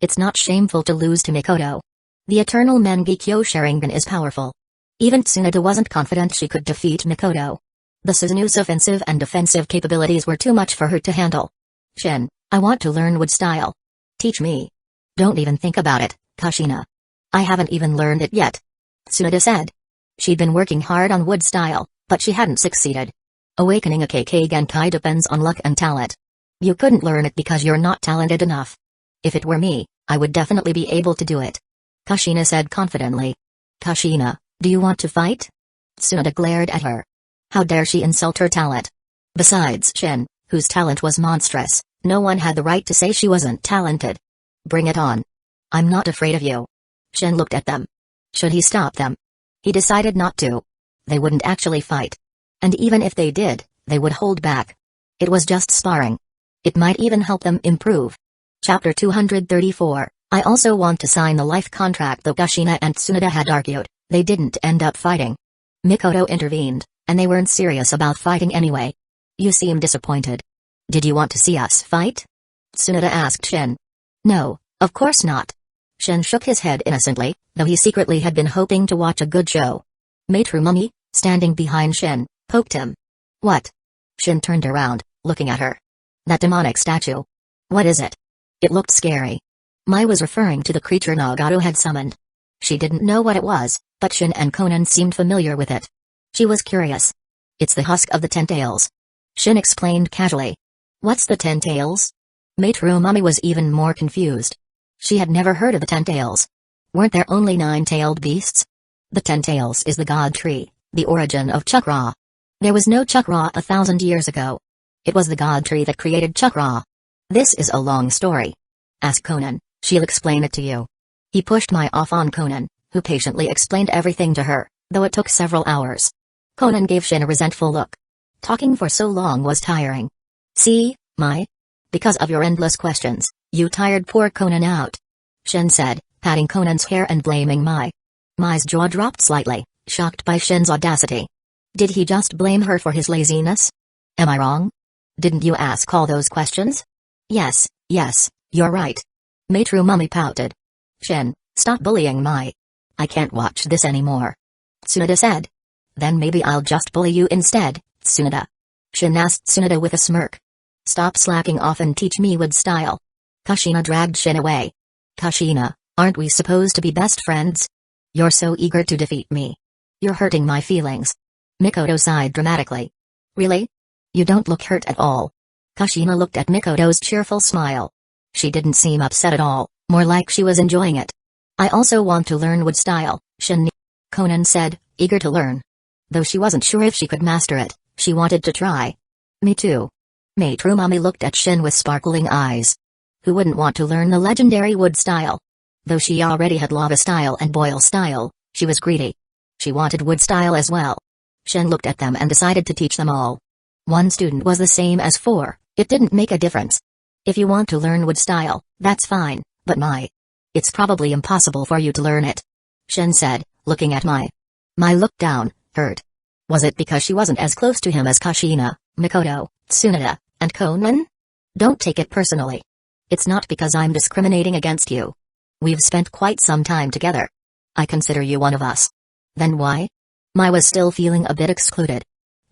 It's not shameful to lose to Mikoto. The Eternal Mangekyo Sharingan is powerful. Even Tsunade wasn't confident she could defeat Mikoto. The Suzunu's offensive and defensive capabilities were too much for her to handle. Shin, I want to learn wood style. Teach me. Don't even think about it, Kushina. I haven't even learned it yet. Tsunade said. She'd been working hard on wood style, but she hadn't succeeded. Awakening a KK Genkai depends on luck and talent. You couldn't learn it because you're not talented enough. If it were me, I would definitely be able to do it. Kushina said confidently. Kushina, do you want to fight? Tsunade glared at her. How dare she insult her talent? Besides Shin, whose talent was monstrous, no one had the right to say she wasn't talented. Bring it on. I'm not afraid of you. Shin looked at them. Should he stop them? He decided not to. They wouldn't actually fight. And even if they did, they would hold back. It was just sparring. It might even help them improve. Chapter 234. I also want to sign the life contract. Though Kushina and Tsunade had argued, they didn't end up fighting. Mikoto intervened, and they weren't serious about fighting anyway. You seem disappointed. Did you want to see us fight? Tsunade asked Shin. No, of course not. Shin shook his head innocently, though he secretly had been hoping to watch a good show. Maitre Mummy, standing behind Shin, poked him. What? Shin turned around, looking at her. That demonic statue. What is it? It looked scary. Mai was referring to the creature Nagato had summoned. She didn't know what it was, but Shin and Conan seemed familiar with it. She was curious. It's the husk of the Ten-Tails. Shin explained casually. What's the Ten-Tails? Maitre Mummy was even more confused. She had never heard of the Ten-Tails. Weren't there only 9-tailed beasts? The Ten-Tails is the god tree, the origin of Chakra. There was no Chakra 1,000 years ago. It was the god tree that created Chakra. This is a long story. Ask Conan, she'll explain it to you. He pushed Mai off on Conan, who patiently explained everything to her, though it took several hours. Conan gave Shin a resentful look. Talking for so long was tiring. See, Mai? Because of your endless questions, you tired poor Conan out. Shin said, patting Conan's hair and blaming Mai. Mai's jaw dropped slightly, shocked by Shin's audacity. Did he just blame her for his laziness? Am I wrong? Didn't you ask all those questions? Yes, you're right. Maitre Mummy pouted. Shin, stop bullying Mai. I can't watch this anymore. Tsunade said. Then maybe I'll just bully you instead, Tsunade. Shin asked Tsunade with a smirk. Stop slacking off and teach me wood style. Kushina dragged Shin away. Kushina, aren't we supposed to be best friends? You're so eager to defeat me. You're hurting my feelings. Mikoto sighed dramatically. Really? You don't look hurt at all. Kushina looked at Mikoto's cheerful smile. She didn't seem upset at all, more like she was enjoying it. I also want to learn wood style, Shin. Conan said, eager to learn. Though she wasn't sure if she could master it, she wanted to try. Me too. Maitre Mummy looked at Shin with sparkling eyes. Who wouldn't want to learn the legendary wood style? Though she already had lava style and boil style, she was greedy. She wanted wood style as well. Shin looked at them and decided to teach them all. One student was the same as 4, it didn't make a difference. If you want to learn wood style, that's fine, but Mai. It's probably impossible for you to learn it. Shin said, looking at Mai. Mai looked down, hurt. Was it because she wasn't as close to him as Kushina, Mikoto, Tsunade, and Conan? Don't take it personally. It's not because I'm discriminating against you. We've spent quite some time together. I consider you one of us. Then why? Mai was still feeling a bit excluded.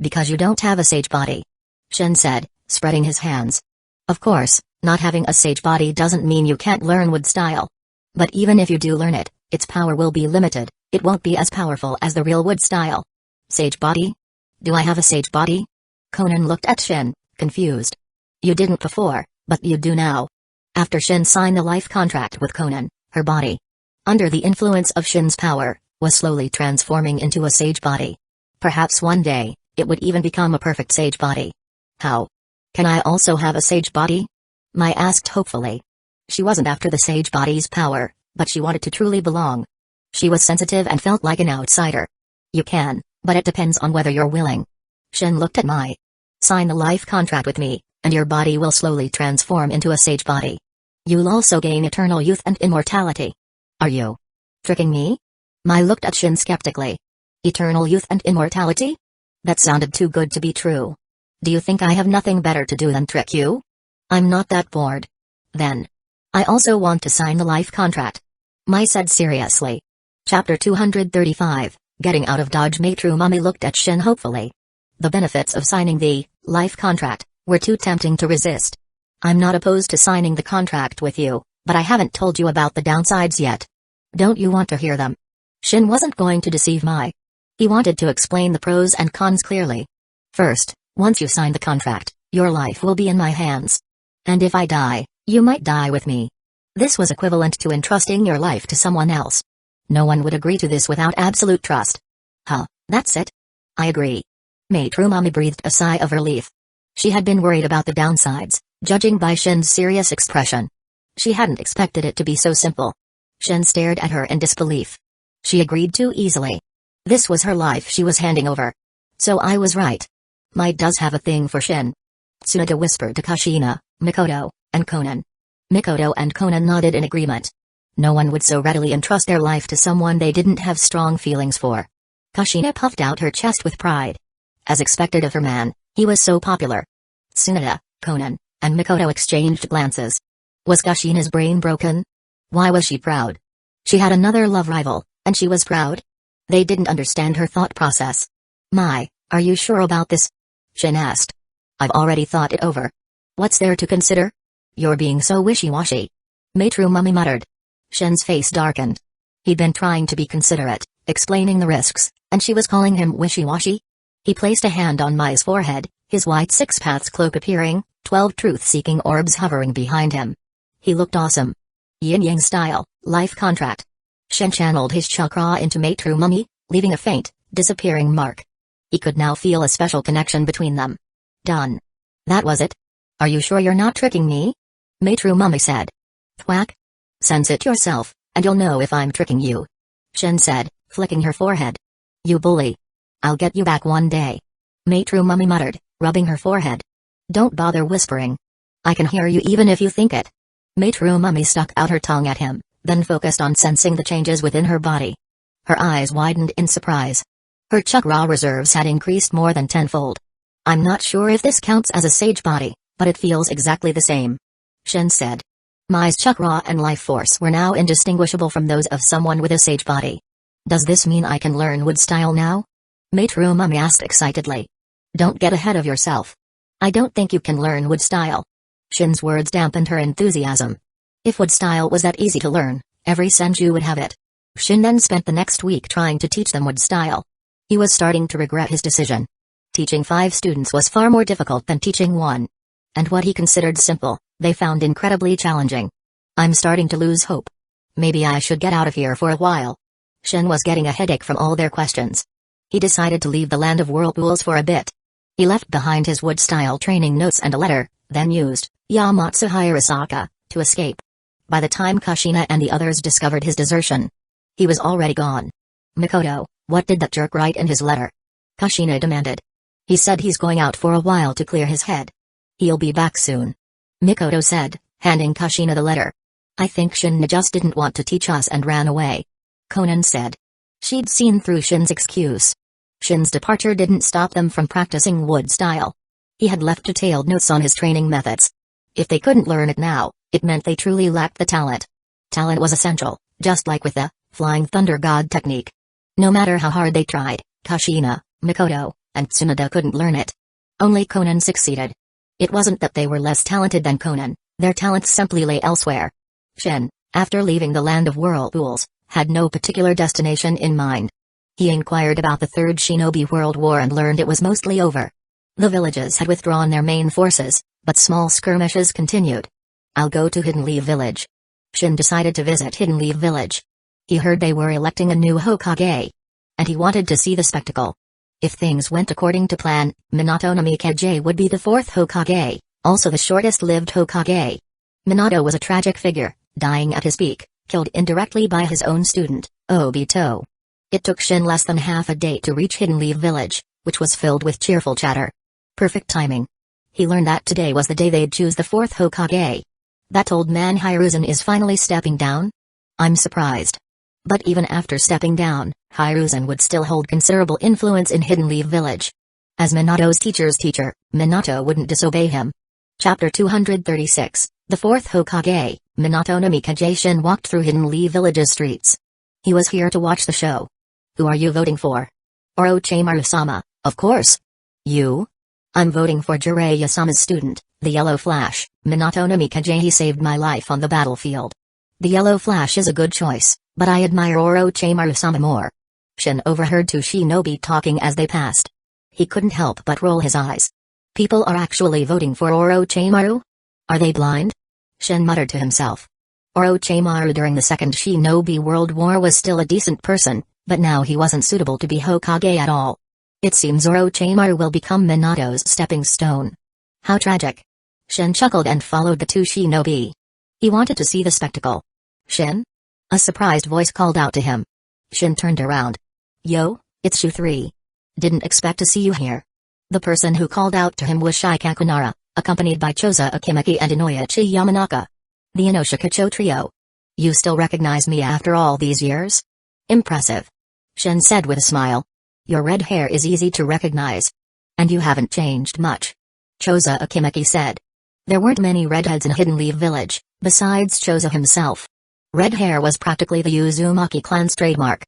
Because you don't have a sage body. Shin said, spreading his hands. Of course, not having a sage body doesn't mean you can't learn wood style. But even if you do learn it, its power will be limited, it won't be as powerful as the real wood style. Sage body? Do I have a sage body? Conan looked at Shin, confused. You didn't before, but you do now. After Shin signed the life contract with Conan, her body, under the influence of Shin's power, was slowly transforming into a sage body. Perhaps one day, it would even become a perfect sage body. How? Can I also have a sage body? Mai asked hopefully. She wasn't after the sage body's power, but she wanted to truly belong. She was sensitive and felt like an outsider. You can, but it depends on whether you're willing. Shin looked at Mai. Sign the life contract with me, and your body will slowly transform into a sage body. You'll also gain eternal youth and immortality. Are you tricking me? Mai looked at Shin skeptically. Eternal youth and immortality? That sounded too good to be true. Do you think I have nothing better to do than trick you? I'm not that bored. Then. I also want to sign the life contract. Mai said seriously. Chapter 235, Getting Out of Dodge. Maitre Mummy looked at Shin hopefully. The benefits of signing the life contract were too tempting to resist. I'm not opposed to signing the contract with you, but I haven't told you about the downsides yet. Don't you want to hear them? Shin wasn't going to deceive Mai. He wanted to explain the pros and cons clearly. First, once you sign the contract, your life will be in my hands. And if I die, you might die with me. This was equivalent to entrusting your life to someone else. No one would agree to this without absolute trust. Huh, that's it? I agree. Maitre Mummy breathed a sigh of relief. She had been worried about the downsides, judging by Shin's serious expression. She hadn't expected it to be so simple. Shin stared at her in disbelief. She agreed too easily. This was her life she was handing over. So I was right. Might does have a thing for Shin. Tsunade whispered to Kushina, Mikoto, and Konan. Mikoto and Konan nodded in agreement. No one would so readily entrust their life to someone they didn't have strong feelings for. Kushina puffed out her chest with pride. As expected of her man, he was so popular. Tsunade, Konan, and Mikoto exchanged glances. Was Kushina's brain broken? Why was she proud? She had another love rival, and she was proud? They didn't understand her thought process. My, are you sure about this? Shin asked. I've already thought it over. What's there to consider? You're being so wishy-washy. Matru Mummy muttered. Shin's face darkened. He'd been trying to be considerate, explaining the risks, and she was calling him wishy-washy? He placed a hand on Mai's forehead, his white Six Paths cloak appearing, 12 truth-seeking orbs hovering behind him. He looked awesome. Yin-yang style, life contract. Shin channeled his chakra into Matru Mummy, leaving a faint, disappearing mark. He could now feel a special connection between them. Done. That was it? Are you sure you're not tricking me? Matru Mummy said. Thwack. Sense it yourself, and you'll know if I'm tricking you. Shin said, flicking her forehead. You bully. I'll get you back one day. Matru Mummy muttered, rubbing her forehead. Don't bother whispering. I can hear you even if you think it. Matru Mummy stuck out her tongue at him, then focused on sensing the changes within her body. Her eyes widened in surprise. Her chakra reserves had increased more than tenfold. I'm not sure if this counts as a sage body, but it feels exactly the same. Shin said. Mai's chakra and life force were now indistinguishable from those of someone with a sage body. Does this mean I can learn wood style now? Matru Mummy asked excitedly. Don't get ahead of yourself. I don't think you can learn wood style. Shin's words dampened her enthusiasm. If wood style was that easy to learn, every senju would have it. Shin then spent the next week trying to teach them wood style. He was starting to regret his decision. Teaching 5 students was far more difficult than teaching 1. And what he considered simple, they found incredibly challenging. I'm starting to lose hope. Maybe I should get out of here for a while. Shin was getting a headache from all their questions. He decided to leave the land of whirlpools for a bit. He left behind his wood-style training notes and a letter, then used Yamatsu Hirasaka to escape. By the time Kushina and the others discovered his desertion, he was already gone. Mikoto, what did that jerk write in his letter? Kushina demanded. He said he's going out for a while to clear his head. He'll be back soon. Mikoto said, handing Kushina the letter. I think Shin just didn't want to teach us and ran away. Konan said. She'd seen through Shin's excuse. Shin's departure didn't stop them from practicing wood style. He had left detailed notes on his training methods. If they couldn't learn it now, it meant they truly lacked the talent. Talent was essential, just like with the Flying Thunder God technique. No matter how hard they tried, Kushina, Mikoto, and Tsunade couldn't learn it. Only Konan succeeded. It wasn't that they were less talented than Konan, their talents simply lay elsewhere. Shin, after leaving the land of whirlpools, had no particular destination in mind. He inquired about the Third Shinobi World War and learned it was mostly over. The villages had withdrawn their main forces, but small skirmishes continued. I'll go to Hidden Leaf Village. Shin decided to visit Hidden Leaf Village. He heard they were electing a new Hokage. And he wanted to see the spectacle. If things went according to plan, Minato no Mikaze would be the 4th Hokage, also the shortest-lived Hokage. Minato was a tragic figure, dying at his peak, killed indirectly by his own student, Obito. It took Shin less than half a day to reach Hidden Leaf Village, which was filled with cheerful chatter. Perfect timing. He learned that today was the day they'd choose the 4th Hokage. That old man Hiruzen is finally stepping down? I'm surprised. But even after stepping down, Hiruzen would still hold considerable influence in Hidden Leaf Village. As Minato's teacher's teacher, Minato wouldn't disobey him. Chapter 236, The 4th Hokage, Minato no Mikaze. Shin walked through Hidden Leaf Village's streets. He was here to watch the show. Who are you voting for? Orochimaru-sama, of course. You? I'm voting for Jiraiya-sama's student, the Yellow Flash, Minato no Mikaze. He saved my life on the battlefield. The Yellow Flash is a good choice, but I admire Orochimaru-sama more. Shin overheard 2 shinobi talking as they passed. He couldn't help but roll his eyes. People are actually voting for Orochimaru? Are they blind? Shin muttered to himself. Orochimaru during the Second Shinobi World War was still a decent person, but now he wasn't suitable to be Hokage at all. It seems Orochimaru will become Minato's stepping stone. How tragic. Shin chuckled and followed the 2 shinobi. He wanted to see the spectacle. Shin? A surprised voice called out to him. Shin turned around. Yo, it's Shu 3. Didn't expect to see you here. The person who called out to him was Shikaku Nara, accompanied by Choza Akimaki and Inoyachi Yamanaka. The Inoshikacho trio. You still recognize me after all these years? Impressive. Shin said with a smile. Your red hair is easy to recognize. And you haven't changed much. Choza Akimaki said. There weren't many redheads in Hidden Leaf Village, besides Choza himself. Red hair was practically the Uzumaki clan's trademark.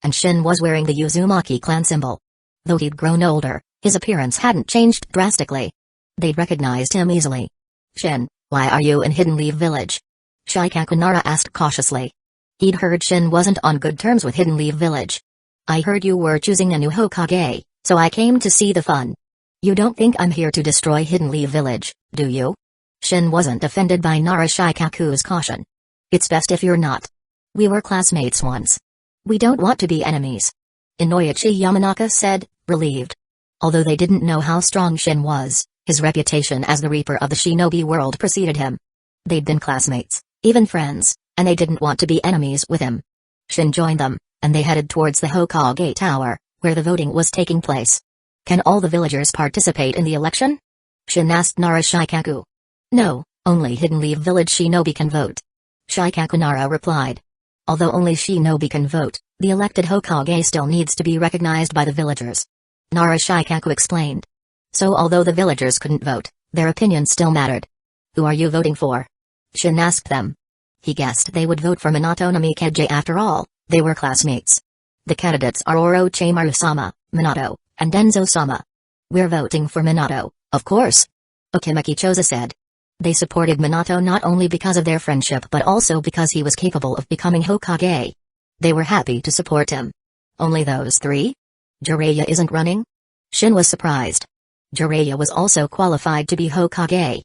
And Shin was wearing the Uzumaki clan symbol. Though he'd grown older, his appearance hadn't changed drastically. They'd recognized him easily. Shin, why are you in Hidden Leaf Village? Shikaku Nara asked cautiously. He'd heard Shin wasn't on good terms with Hidden Leaf Village. I heard you were choosing a new Hokage, so I came to see the fun. You don't think I'm here to destroy Hidden Leaf Village, do you? Shin wasn't offended by Nara Shikaku's caution. It's best if you're not. We were classmates once. We don't want to be enemies. Inoyachi Yamanaka said, relieved. Although they didn't know how strong Shin was, his reputation as the Reaper of the Shinobi world preceded him. They'd been classmates, even friends, and they didn't want to be enemies with him. Shin joined them, and they headed towards the Hokage Tower, where the voting was taking place. Can all the villagers participate in the election? Shin asked Nara Shikaku. No, only Hidden Leaf Village Shinobi can vote. Shikaku Nara replied. Although only Shinobi can vote, the elected Hokage still needs to be recognized by the villagers. Nara Shikaku explained. So although the villagers couldn't vote, their opinion still mattered. Who are you voting for? Shin asked them. He guessed they would vote for Minato Namikaze after all, they were classmates. The candidates are Orochimaru-sama, Minato, and Denzo-sama. We're voting for Minato, of course. Akimaki Choza said. They supported Minato not only because of their friendship but also because he was capable of becoming Hokage. They were happy to support him. Only those three? Jiraiya isn't running? Shin was surprised. Jiraiya was also qualified to be Hokage.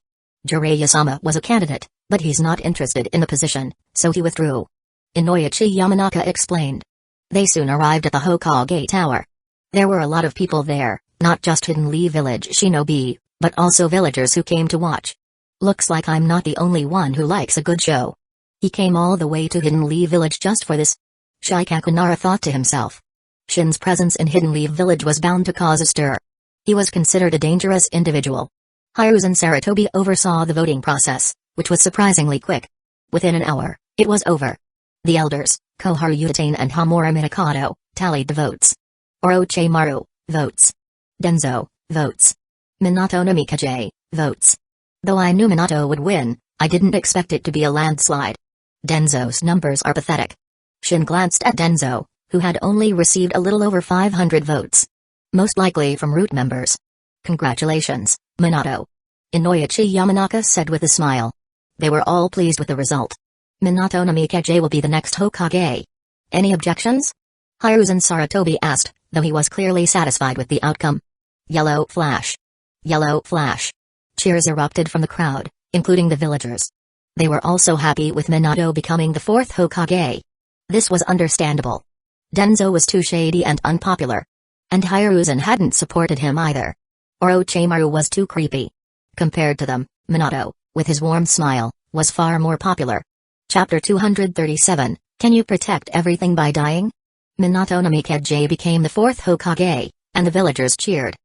Jiraiya-sama was a candidate, but he's not interested in the position, so he withdrew. Inoyachi Yamanaka explained. They soon arrived at the Hokage Tower. There were a lot of people there, not just Hidden Leaf Village Shinobi, but also villagers who came to watch. Looks like I'm not the only one who likes a good show. He came all the way to Hidden Leaf Village just for this. Shikaku Nara thought to himself. Shin's presence in Hidden Leaf Village was bound to cause a stir. He was considered a dangerous individual. Hiruzen Sarutobi oversaw the voting process, which was surprisingly quick. Within an hour, it was over. The elders, Koharu Utatane and Hamura Minakato, tallied the votes. Orochimaru, votes. Denzo, votes. Minato Namikaze, votes. Though I knew Minato would win, I didn't expect it to be a landslide. Denzo's numbers are pathetic. Shin glanced at Denzo, who had only received a little over 500 votes. Most likely from root members. Congratulations, Minato. Inoyachi Yamanaka said with a smile. They were all pleased with the result. Minato Namikaze will be the next Hokage. Any objections? Hiruzen Sarutobi asked, though he was clearly satisfied with the outcome. Yellow flash. Yellow flash. Cheers erupted from the crowd, including the villagers. They were also happy with Minato becoming the fourth Hokage. This was understandable. Denzo was too shady and unpopular. And Hiruzen hadn't supported him either. Orochimaru was too creepy. Compared to them, Minato, with his warm smile, was far more popular. Chapter 237, Can you protect everything by dying? Minato Namikaze became the fourth Hokage, and the villagers cheered.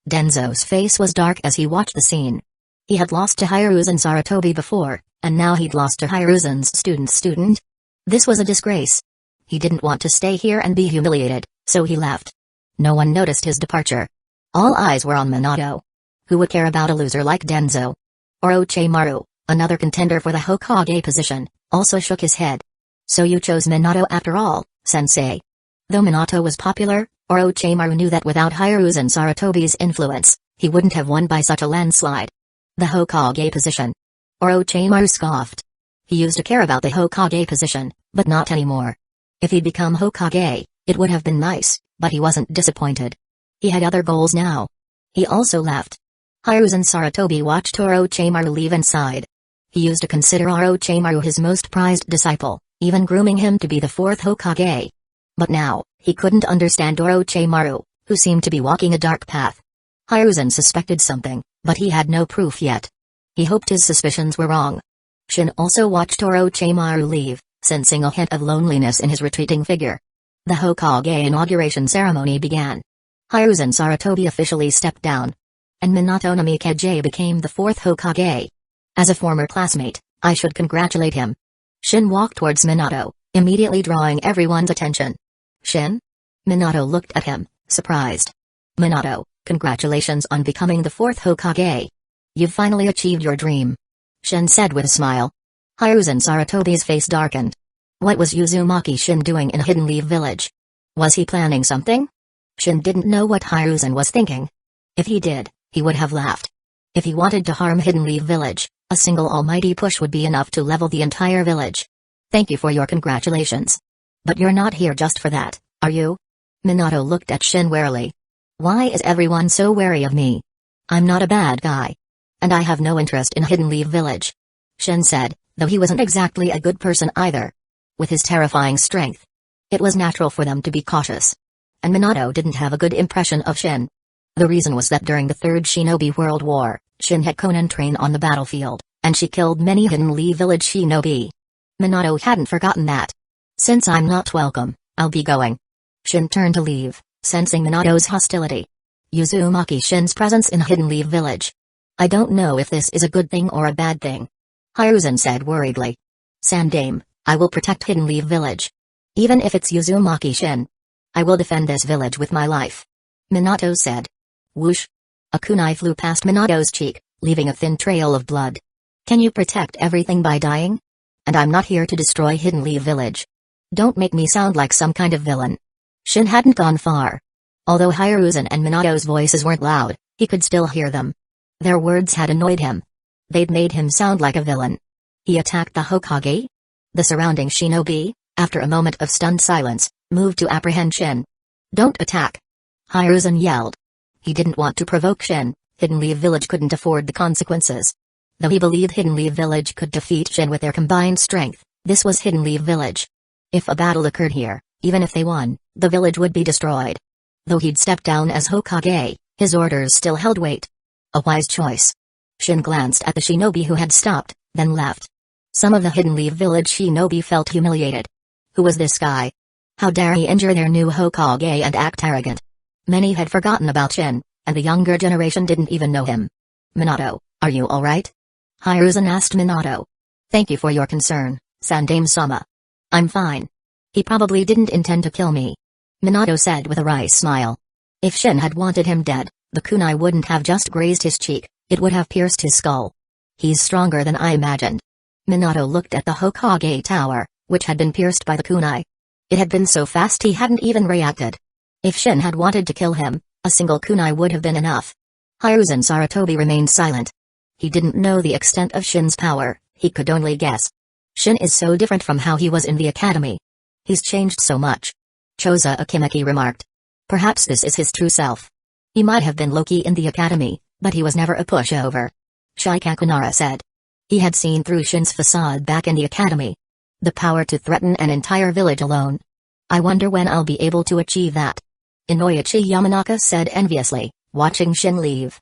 Denzo's face was dark as he watched the scene. He had lost to Hiruzen Sarutobi before, and now he'd lost to Hiruzen's student. This was a disgrace. He didn't want to stay here and be humiliated, so he left. No one noticed his departure. All eyes were on Minato. Who would care about a loser like Denzo? Orochimaru, another contender for the Hokage position, also shook his head. So you chose Minato after all, sensei. Though Minato was popular, Orochimaru knew that without Hiruzen Sarutobi's influence, he wouldn't have won by such a landslide. The Hokage position. Orochimaru scoffed. He used to care about the Hokage position, but not anymore. If he'd become Hokage, it would have been nice, but he wasn't disappointed. He had other goals now. He also left. Hiruzen Sarutobi watched Orochimaru leave and sighed. He used to consider Orochimaru his most prized disciple, even grooming him to be the fourth Hokage. But now, he couldn't understand Orochimaru, who seemed to be walking a dark path. Hiruzen suspected something, but he had no proof yet. He hoped his suspicions were wrong. Shin also watched Orochimaru leave, sensing a hint of loneliness in his retreating figure. The Hokage inauguration ceremony began. Hiruzen Sarutobi officially stepped down, and Minato Namikaze became the fourth Hokage. As a former classmate, I should congratulate him. Shin walked towards Minato, immediately drawing everyone's attention. Shin? Minato looked at him, surprised. Minato, congratulations on becoming the fourth Hokage. You've finally achieved your dream. Shin said with a smile. Hiruzen Sarutobi's face darkened. What was Uzumaki Shin doing in Hidden Leaf Village? Was he planning something? Shin didn't know what Hiruzen was thinking. If he did, he would have laughed. If he wanted to harm Hidden Leaf Village, a single almighty push would be enough to level the entire village. Thank you for your congratulations. But you're not here just for that, are you? Minato looked at Shin warily. Why is everyone so wary of me? I'm not a bad guy. And I have no interest in Hidden Leaf Village. Shin said, though he wasn't exactly a good person either. With his terrifying strength, it was natural for them to be cautious. And Minato didn't have a good impression of Shin. The reason was that during the Third Shinobi World War, Shin had Konan train on the battlefield, and she killed many Hidden Leaf Village shinobi. Minato hadn't forgotten that. Since I'm not welcome, I'll be going. Shin turned to leave, sensing Minato's hostility. Uzumaki Shin's presence in Hidden Leaf Village. I don't know if this is a good thing or a bad thing. Hiruzen said worriedly. Sandame, I will protect Hidden Leaf Village. Even if it's Uzumaki Shin. I will defend this village with my life. Minato said. Whoosh. A kunai flew past Minato's cheek, leaving a thin trail of blood. Can you protect everything by dying? And I'm not here to destroy Hidden Leaf Village. Don't make me sound like some kind of villain. Shin hadn't gone far. Although Hiruzen and Minato's voices weren't loud, he could still hear them. Their words had annoyed him. They'd made him sound like a villain. He attacked the Hokage? The surrounding shinobi, after a moment of stunned silence, moved to apprehend Shin. Don't attack! Hiruzen yelled. He didn't want to provoke Shin. Hidden Leaf Village couldn't afford the consequences. Though he believed Hidden Leaf Village could defeat Shin with their combined strength, this was Hidden Leaf Village. If a battle occurred here, even if they won, the village would be destroyed. Though he'd stepped down as Hokage, his orders still held weight. A wise choice. Shin glanced at the shinobi who had stopped, then left. Some of the Hidden Leaf Village shinobi felt humiliated. Who was this guy? How dare he injure their new Hokage and act arrogant? Many had forgotten about Shin, and the younger generation didn't even know him. Minato, are you alright? Hiruzen asked Minato. Thank you for your concern, Sandame-sama. I'm fine. He probably didn't intend to kill me. Minato said with a wry smile. If Shin had wanted him dead, the kunai wouldn't have just grazed his cheek, it would have pierced his skull. He's stronger than I imagined. Minato looked at the Hokage tower, which had been pierced by the kunai. It had been so fast he hadn't even reacted. If Shin had wanted to kill him, a single kunai would have been enough. Hiruzen Sarutobi remained silent. He didn't know the extent of Shin's power, he could only guess. Shin is so different from how he was in the academy. He's changed so much. Choza Akimeki remarked. Perhaps this is his true self. He might have been Loki in the academy, but he was never a pushover. Shikakunara said. He had seen through Shin's facade back in the academy. The power to threaten an entire village alone. I wonder when I'll be able to achieve that. Inoichi Yamanaka said enviously, watching Shin leave.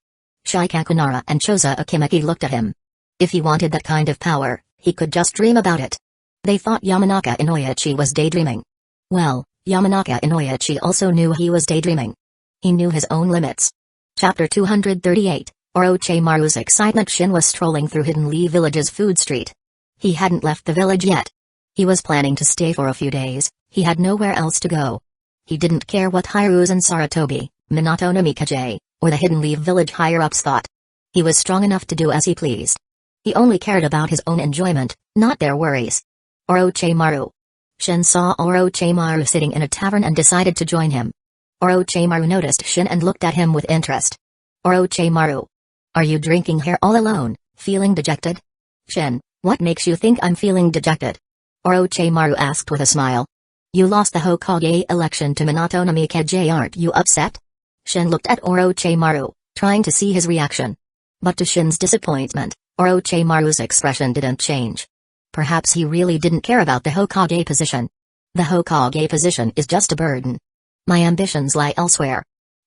Shikakunara and Choza Akimeki looked at him. If he wanted that kind of power, he could just dream about it. They thought Yamanaka Inoichi was daydreaming. Well, Yamanaka Inoichi also knew he was daydreaming. He knew his own limits. Chapter 238, Orochimaru's excitement. Shin was strolling through Hidden Leaf Village's food street. He hadn't left the village yet. He was planning to stay for a few days, he had nowhere else to go. He didn't care what Hiruzen Sarutobi, Minato Namikaze, or the Hidden Leaf Village higher-ups thought. He was strong enough to do as he pleased. He only cared about his own enjoyment, not their worries. Orochimaru. Shin saw Orochimaru sitting in a tavern and decided to join him. Orochimaru noticed Shin and looked at him with interest. Orochimaru. Are you drinking here all alone, feeling dejected? Shin, what makes you think I'm feeling dejected? Orochimaru asked with a smile. You lost the Hokage election to Minato Namikaze, aren't you upset? Shin looked at Orochimaru, trying to see his reaction. But to Shin's disappointment, Orochimaru's expression didn't change. Perhaps he really didn't care about the Hokage position. The Hokage position is just a burden. My ambitions lie elsewhere.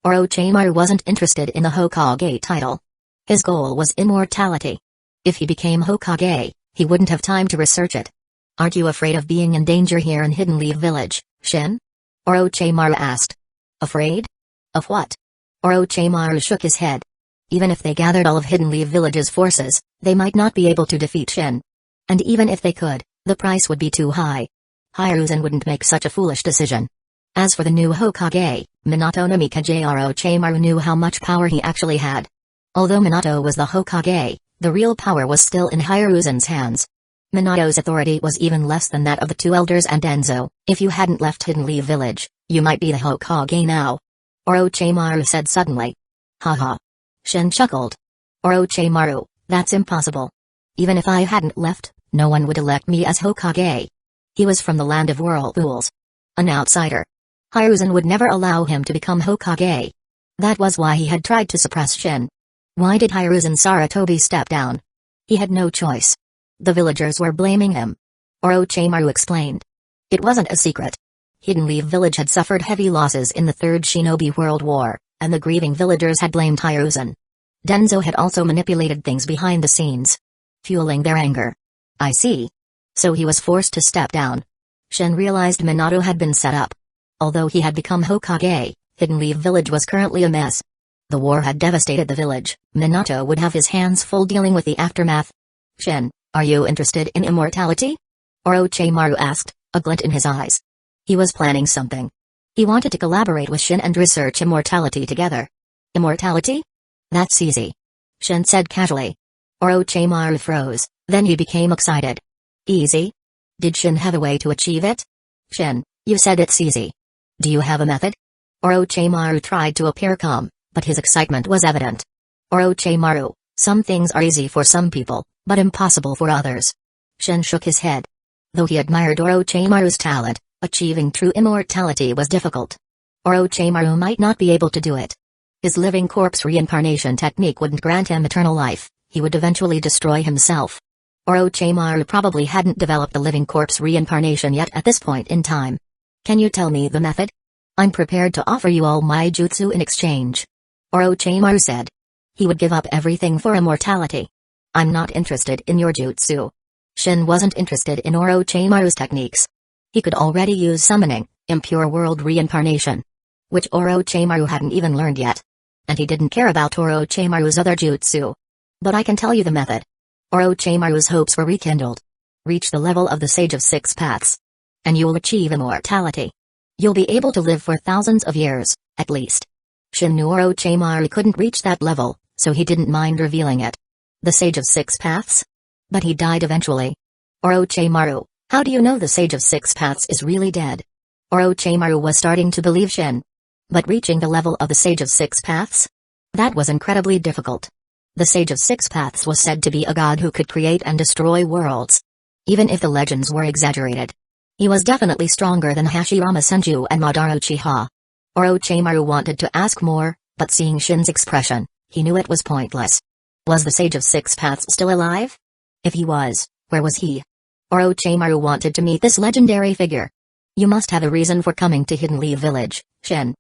Orochimaru wasn't interested in the Hokage title. His goal was immortality. If he became Hokage, he wouldn't have time to research it. Aren't you afraid of being in danger here in Hidden Leaf Village, Shin? Orochimaru asked. Afraid? Of what? Orochimaru shook his head. Even if they gathered all of Hidden Leaf Village's forces, they might not be able to defeat Shin. And even if they could, the price would be too high. Hiruzen wouldn't make such a foolish decision. As for the new Hokage, Minato Namikaze, Orochimaru knew how much power he actually had. Although Minato was the Hokage, the real power was still in Hiruzen's hands. Minato's authority was even less than that of the two elders and Denzo. If you hadn't left Hidden Leaf Village, you might be the Hokage now. Orochimaru said suddenly. Haha. Shin chuckled. Orochimaru, that's impossible. Even if I hadn't left, no one would elect me as Hokage. He was from the land of whirlpools. An outsider. Hiruzen would never allow him to become Hokage. That was why he had tried to suppress Shin. Why did Hiruzen Sarutobi step down? He had no choice. The villagers were blaming him. Orochimaru explained. It wasn't a secret. Hidden Leaf Village had suffered heavy losses in the Third Shinobi World War, and the grieving villagers had blamed Hiruzen. Denzo had also manipulated things behind the scenes, fueling their anger. I see. So he was forced to step down. Shin realized Minato had been set up. Although he had become Hokage, Hidden Leaf Village was currently a mess. The war had devastated the village. Minato would have his hands full dealing with the aftermath. Shin, are you interested in immortality? Orochimaru asked, a glint in his eyes. He was planning something. He wanted to collaborate with Shin and research immortality together. Immortality? That's easy. Shin said casually. Orochimaru froze, then he became excited. Easy? Did Shin have a way to achieve it? Shin, you said it's easy. Do you have a method? Orochimaru tried to appear calm, but his excitement was evident. Orochimaru, some things are easy for some people, but impossible for others. Shin shook his head. Though he admired Orochimaru's talent, achieving true immortality was difficult. Orochimaru might not be able to do it. His living corpse reincarnation technique wouldn't grant him eternal life, he would eventually destroy himself. Orochimaru probably hadn't developed the living corpse reincarnation yet at this point in time. Can you tell me the method? I'm prepared to offer you all my jutsu in exchange. Orochimaru said. He would give up everything for immortality. I'm not interested in your jutsu. Shin wasn't interested in Orochimaru's techniques. He could already use summoning, impure world reincarnation, which Orochimaru hadn't even learned yet. And he didn't care about Orochimaru's other jutsu. But I can tell you the method. Orochimaru's hopes were rekindled. Reach the level of the Sage of Six Paths. And you'll achieve immortality. You'll be able to live for thousands of years, at least. Shin knew Orochimaru couldn't reach that level, so he didn't mind revealing it. The Sage of Six Paths? But he died eventually. Orochimaru, how do you know the Sage of Six Paths is really dead? Orochimaru was starting to believe Shin. But reaching the level of the Sage of Six Paths? That was incredibly difficult. The Sage of Six Paths was said to be a god who could create and destroy worlds. Even if the legends were exaggerated. He was definitely stronger than Hashirama Senju and Madara Uchiha. Orochimaru wanted to ask more, but seeing Shin's expression, he knew it was pointless. Was the Sage of Six Paths still alive? If he was, where was he? Orochimaru wanted to meet this legendary figure. You must have a reason for coming to Hidden Leaf Village, Shin.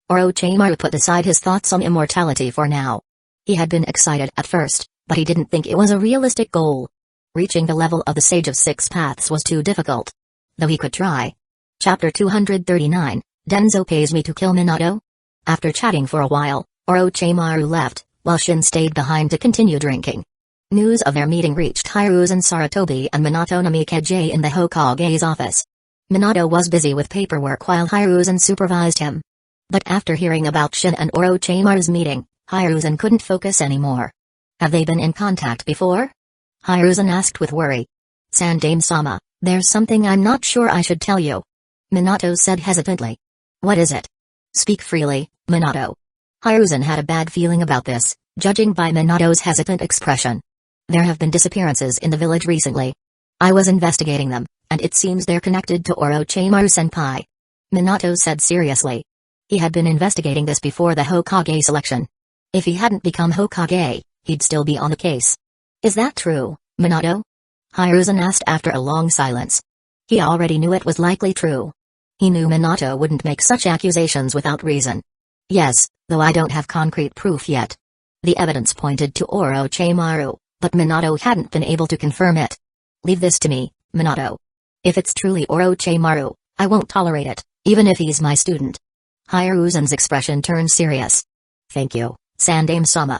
Orochimaru put aside his thoughts on immortality for now. He had been excited at first, but he didn't think it was a realistic goal. Reaching the level of the Sage of Six Paths was too difficult. Though he could try. Chapter 239, Denzo pays me to kill Minato? After chatting for a while, Orochimaru left, while Shin stayed behind to continue drinking. News of their meeting reached Hiruzen Sarutobi and Minato Namikaze in the Hokage's office. Minato was busy with paperwork while Hiruzen supervised him. But after hearing about Shin and Orochimaru's meeting, Hiruzen couldn't focus anymore. Have they been in contact before? Hiruzen asked with worry. Sandame-sama, there's something I'm not sure I should tell you. Minato said hesitantly. What is it? Speak freely, Minato. Hiruzen had a bad feeling about this, judging by Minato's hesitant expression. There have been disappearances in the village recently. I was investigating them, and it seems they're connected to Orochimaru-senpai. Minato said seriously. He had been investigating this before the Hokage selection. If he hadn't become Hokage, he'd still be on the case. Is that true, Minato? Hiruzen asked after a long silence. He already knew it was likely true. He knew Minato wouldn't make such accusations without reason. Yes, though I don't have concrete proof yet. The evidence pointed to Orochimaru, but Minato hadn't been able to confirm it. Leave this to me, Minato. If it's truly Orochimaru, I won't tolerate it, even if he's my student. Hiruzen's expression turned serious. Thank you, Sandaime-sama.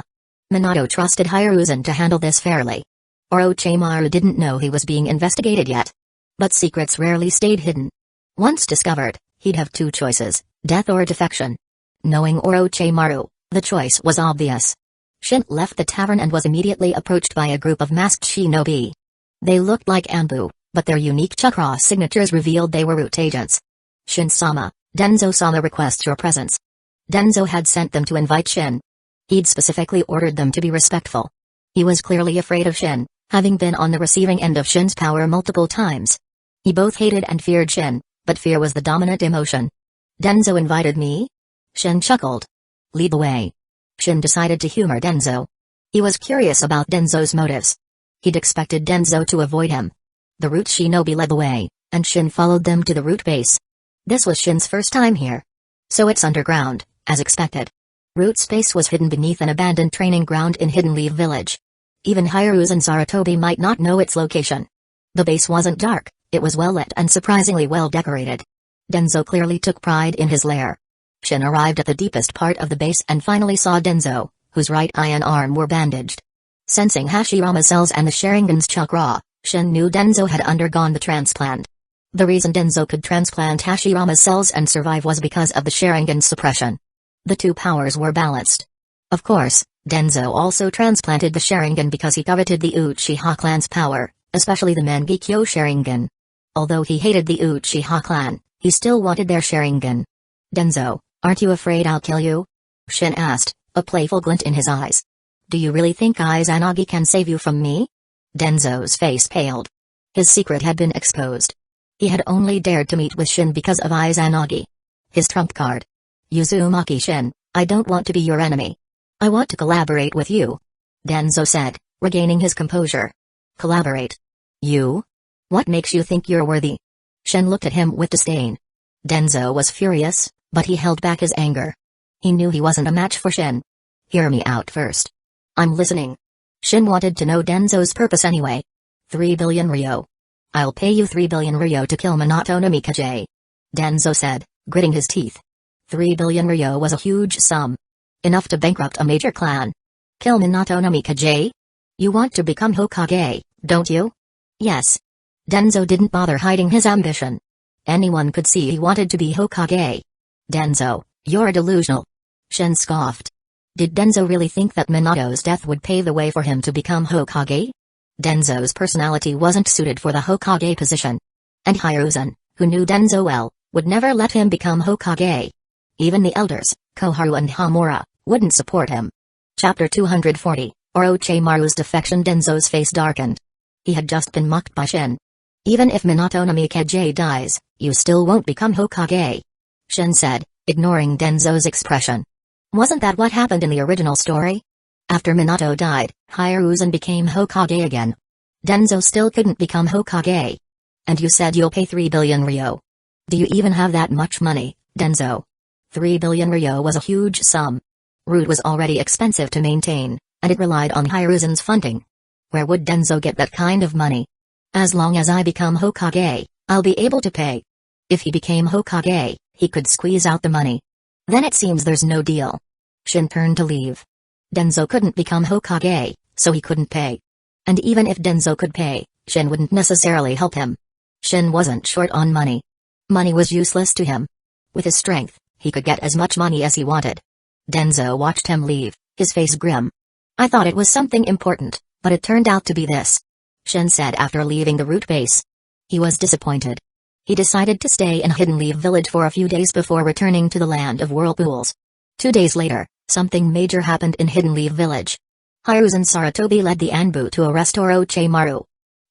Minato trusted Hiruzen to handle this fairly. Orochimaru didn't know he was being investigated yet. But secrets rarely stayed hidden. Once discovered, he'd have two choices, death or defection. Knowing Orochimaru, the choice was obvious. Shin left the tavern and was immediately approached by a group of masked shinobi. They looked like Anbu, but their unique chakra signatures revealed they were root agents. Shin-sama, Denzo-sama requests your presence. Denzo had sent them to invite Shin. He'd specifically ordered them to be respectful. He was clearly afraid of Shin, having been on the receiving end of Shin's power multiple times. He both hated and feared Shin, but fear was the dominant emotion. Denzo invited me? Shin chuckled. Lead the way. Shin decided to humor Denzo. He was curious about Denzo's motives. He'd expected Denzo to avoid him. The root shinobi led the way, and Shin followed them to the root base. This was Shin's first time here. So it's underground, as expected. Root's base was hidden beneath an abandoned training ground in Hidden Leaf Village. Even Hiruzen Sarutobi might not know its location. The base wasn't dark, it was well lit and surprisingly well decorated. Denzo clearly took pride in his lair. Shin arrived at the deepest part of the base and finally saw Denzo, whose right eye and arm were bandaged. Sensing Hashirama cells and the Sharingan's chakra, Shin knew Denzo had undergone the transplant. The reason Denzo could transplant Hashirama cells and survive was because of the Sharingan's suppression. The two powers were balanced. Of course, Denzo also transplanted the Sharingan because he coveted the Uchiha clan's power, especially the Mangekyo Sharingan. Although he hated the Uchiha clan, he still wanted their Sharingan. Denzo, aren't you afraid I'll kill you? Shin asked, a playful glint in his eyes. Do you really think Izanagi can save you from me? Denzo's face paled. His secret had been exposed. He had only dared to meet with Shin because of Izanagi. His trump card. Uzumaki Shin, I don't want to be your enemy. I want to collaborate with you. Denzo said, regaining his composure. Collaborate? You? What makes you think you're worthy? Shin looked at him with disdain. Denzo was furious, but he held back his anger. He knew he wasn't a match for Shin. Hear me out first. I'm listening. Shin wanted to know Denzo's purpose anyway. 3 billion ryo. I'll pay you 3 billion ryo to kill Minato no Mikaze. Denzo said, gritting his teeth. 3 billion ryo was a huge sum. Enough to bankrupt a major clan. Kill Minato no Mikaze? You want to become Hokage, don't you? Yes. Denzo didn't bother hiding his ambition. Anyone could see he wanted to be Hokage. Denzo, you're delusional. Shin scoffed. Did Denzo really think that Minato's death would pave the way for him to become Hokage? Denzo's personality wasn't suited for the Hokage position. And Hiruzen, who knew Denzo well, would never let him become Hokage. Even the elders, Koharu and Hamura, wouldn't support him. Chapter 240, Orochimaru's defection. Denzo's face darkened. He had just been mocked by Shin. Even if Minato no Mikaze dies, you still won't become Hokage. Shin said, ignoring Denzo's expression. Wasn't that what happened in the original story? After Minato died, Hiruzen became Hokage again. Denzo still couldn't become Hokage. And you said you'll pay 3 billion ryo. Do you even have that much money, Denzo? 3 billion ryo was a huge sum. Root was already expensive to maintain, and it relied on Hiruzen's funding. Where would Denzo get that kind of money? As long as I become Hokage, I'll be able to pay. If he became Hokage, he could squeeze out the money. Then it seems there's no deal. Shin turned to leave. Denzo couldn't become Hokage, so he couldn't pay. And even if Denzo could pay, Shin wouldn't necessarily help him. Shin wasn't short on money. Money was useless to him. With his strength, he could get as much money as he wanted. Denzo watched him leave, his face grim. I thought it was something important, but it turned out to be this. Shin said after leaving the root base. He was disappointed. He decided to stay in Hidden Leaf Village for a few days before returning to the Land of Whirlpools. 2 days later, something major happened in Hidden Leaf Village. Hiruzen Sarutobi led the Anbu to arrest Orochimaru.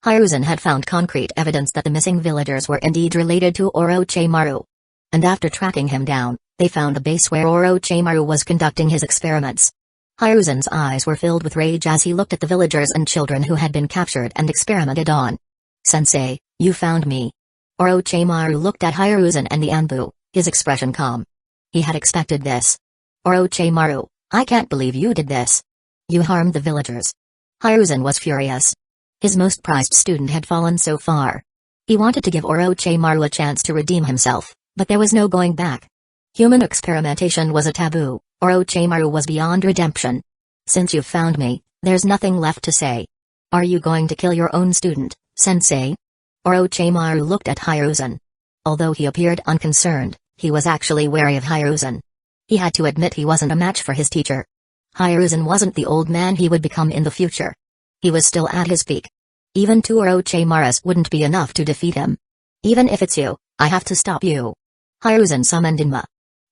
Hiruzen had found concrete evidence that the missing villagers were indeed related to Orochimaru. And after tracking him down, they found the base where Orochimaru was conducting his experiments. Hiruzen's eyes were filled with rage as he looked at the villagers and children who had been captured and experimented on. Sensei, you found me. Orochimaru looked at Hiruzen and the Anbu, his expression calm. He had expected this. Orochimaru, I can't believe you did this. You harmed the villagers. Hiruzen was furious. His most prized student had fallen so far. He wanted to give Orochimaru a chance to redeem himself, but there was no going back. Human experimentation was a taboo. Orochimaru was beyond redemption. Since you've found me, there's nothing left to say. Are you going to kill your own student, sensei? Orochimaru looked at Hiruzen. Although he appeared unconcerned, he was actually wary of Hiruzen. He had to admit he wasn't a match for his teacher. Hiruzen wasn't the old man he would become in the future. He was still at his peak. Even two Orochimaras wouldn't be enough to defeat him. Even if it's you, I have to stop you. Hiruzen summoned Inma.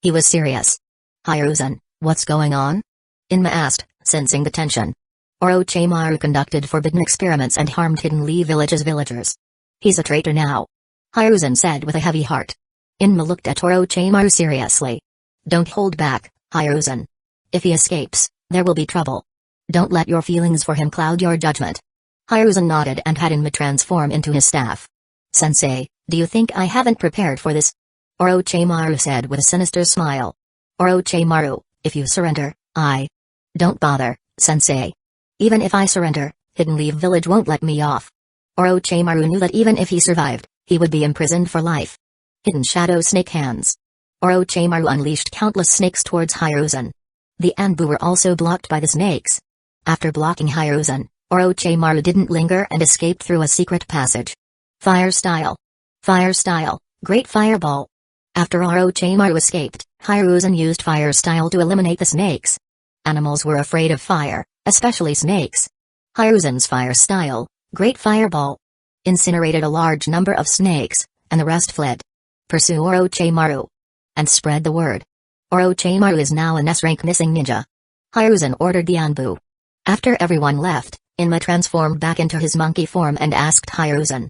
He was serious. Hiruzen, what's going on? Inma asked, sensing the tension. Orochimaru conducted forbidden experiments and harmed Hidden Leaf Village's villagers. He's a traitor now. Hiruzen said with a heavy heart. Inma looked at Orochimaru seriously. Don't hold back, Hiruzen. If he escapes, there will be trouble. Don't let your feelings for him cloud your judgment. Hiruzen nodded and had Inma transform into his staff. Sensei, do you think I haven't prepared for this? Orochimaru said with a sinister smile. Orochimaru, if you surrender, Don't bother, sensei. Even if I surrender, Hidden Leaf Village won't let me off. Orochimaru knew that even if he survived, he would be imprisoned for life. Hidden Shadow Snake Hands. Orochimaru unleashed countless snakes towards Hiruzen. The Anbu were also blocked by the snakes. After blocking Hiruzen, Orochimaru didn't linger and escaped through a secret passage. Fire Style. Fire Style, Great Fireball. After Orochimaru escaped, Hiruzen used Fire Style to eliminate the snakes. Animals were afraid of fire, especially snakes. Hiruzen's Fire Style, Great Fireball, incinerated a large number of snakes, and the rest fled. Pursue Orochimaru. And spread the word. Orochimaru is now an S-rank missing ninja. Hiruzen ordered the Anbu. After everyone left, Inma transformed back into his monkey form and asked Hiruzen.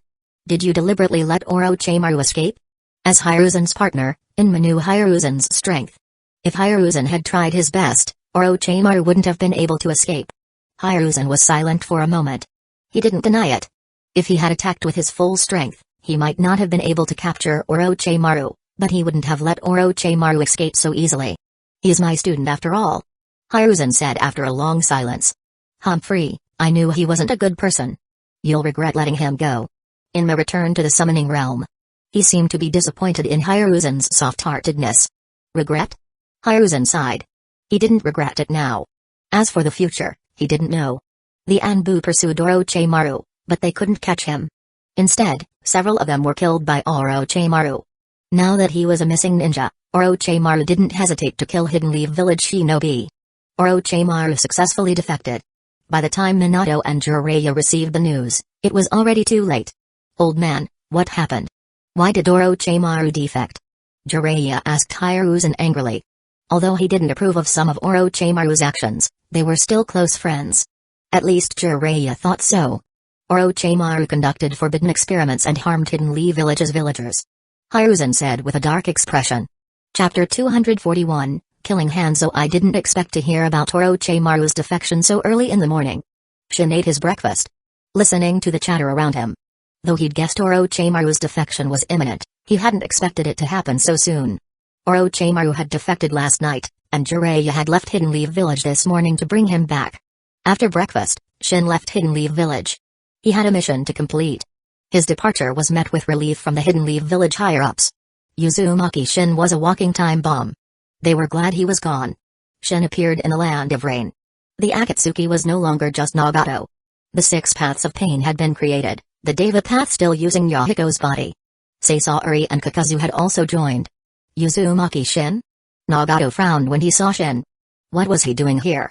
Did you deliberately let Orochimaru escape? As Hiruzen's partner, Inma knew Hiruzen's strength. If Hiruzen had tried his best, Orochimaru wouldn't have been able to escape. Hiruzen was silent for a moment. He didn't deny it. If he had attacked with his full strength, he might not have been able to capture Orochimaru, but he wouldn't have let Orochimaru escape so easily. He's my student after all. Hiruzen said after a long silence. Humphrey, I knew he wasn't a good person. You'll regret letting him go. Inma returned to the summoning realm. He seemed to be disappointed in Hiruzen's soft-heartedness. Regret? Hiruzen sighed. He didn't regret it now. As for the future, he didn't know. The Anbu pursued Orochimaru, but they couldn't catch him. Instead, several of them were killed by Orochimaru. Now that he was a missing ninja, Orochimaru didn't hesitate to kill Hidden Leaf Village shinobi. Orochimaru successfully defected. By the time Minato and Jiraiya received the news, it was already too late. Old man, what happened? Why did Orochimaru defect? Jiraiya asked Hiruzen angrily. Although he didn't approve of some of Orochimaru's actions, they were still close friends. At least Jiraiya thought so. Orochimaru conducted forbidden experiments and harmed Hidden Leaf Village's villagers. Hiruzen said with a dark expression. Chapter 241, Killing Hanzo. I didn't expect to hear about Orochimaru's defection so early in the morning. Shin ate his breakfast, listening to the chatter around him. Though he'd guessed Orochimaru's defection was imminent, he hadn't expected it to happen so soon. Orochimaru had defected last night, and Jiraiya had left Hidden Leaf Village this morning to bring him back. After breakfast, Shin left Hidden Leaf Village. He had a mission to complete. His departure was met with relief from the Hidden Leaf Village higher-ups. Uzumaki Shin was a walking time bomb. They were glad he was gone. Shin appeared in the land of rain. The Akatsuki was no longer just Nagato. The 6 paths of pain had been created, the Deva path still using Yahiko's body. Sasori and Kakazu had also joined. Uzumaki Shin? Nagato frowned when he saw Shin. What was he doing here?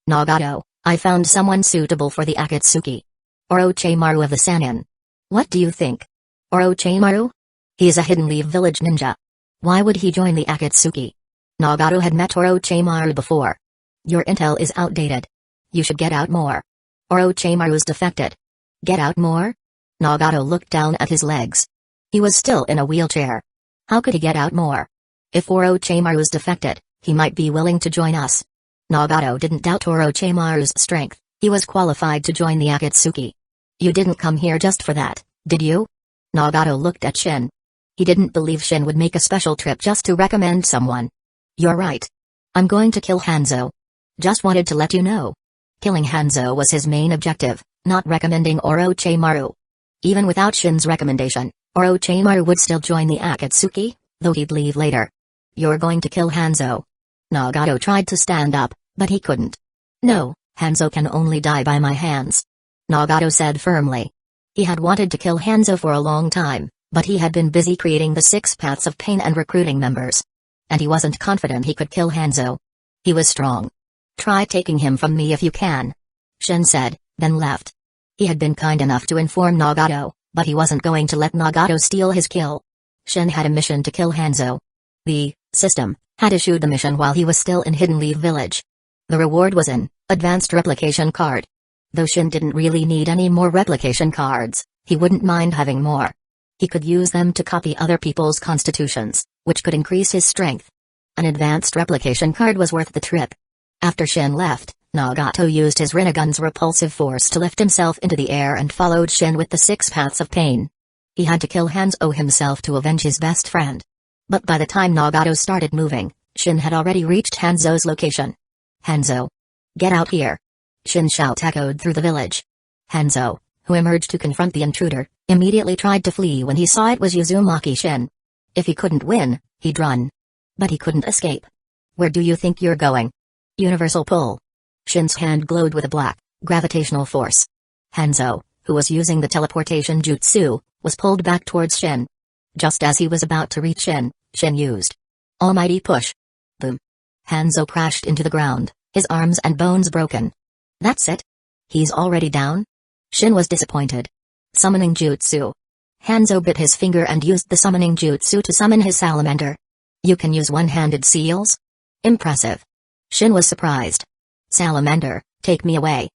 Nagato, I found someone suitable for the Akatsuki. Orochimaru of the Sannin. What do you think? Orochimaru? He's a Hidden Leaf Village ninja. Why would he join the Akatsuki? Nagato had met Orochimaru before. Your intel is outdated. You should get out more. Orochimaru's defected. Get out more? Nagato looked down at his legs. He was still in a wheelchair. How could he get out more? If Orochimaru's defected, he might be willing to join us. Nagato didn't doubt Orochimaru's strength. He was qualified to join the Akatsuki. You didn't come here just for that, did you? Nagato looked at Shin. He didn't believe Shin would make a special trip just to recommend someone. You're right. I'm going to kill Hanzo. Just wanted to let you know. Killing Hanzo was his main objective, not recommending Orochimaru. Even without Shin's recommendation, Orochimaru would still join the Akatsuki, though he'd leave later. You're going to kill Hanzo. Nagato tried to stand up, but he couldn't. No, Hanzo can only die by my hands. Nagato said firmly. He had wanted to kill Hanzo for a long time, but he had been busy creating the 6 paths of pain and recruiting members. And he wasn't confident he could kill Hanzo. He was strong. Try taking him from me if you can. Shin said, then left. He had been kind enough to inform Nagato, but he wasn't going to let Nagato steal his kill. Shin had a mission to kill Hanzo. The system had issued the mission while he was still in Hidden Leaf Village. The reward was an advanced replication card. Though Shin didn't really need any more replication cards, he wouldn't mind having more. He could use them to copy other people's constitutions, which could increase his strength. An advanced replication card was worth the trip. After Shin left, Nagato used his Rinnegan's repulsive force to lift himself into the air and followed Shin with the 6 paths of pain. He had to kill Hanzo himself to avenge his best friend. But by the time Nagato started moving, Shin had already reached Hanzo's location. Hanzo! Get out here! Shin's shout echoed through the village. Hanzo, who emerged to confront the intruder, immediately tried to flee when he saw it was Uzumaki Shin. If he couldn't win, he'd run. But he couldn't escape. Where do you think you're going? Universal pull. Shin's hand glowed with a black, gravitational force. Hanzo, who was using the teleportation jutsu, was pulled back towards Shin. Just as he was about to reach Shin, Shin used almighty push. Boom. Hanzo crashed into the ground, his arms and bones broken. That's it? He's already down? Shin was disappointed. Summoning jutsu. Hanzo bit his finger and used the summoning jutsu to summon his salamander. You can use one-handed seals? Impressive. Shin was surprised. Salamander, take me away.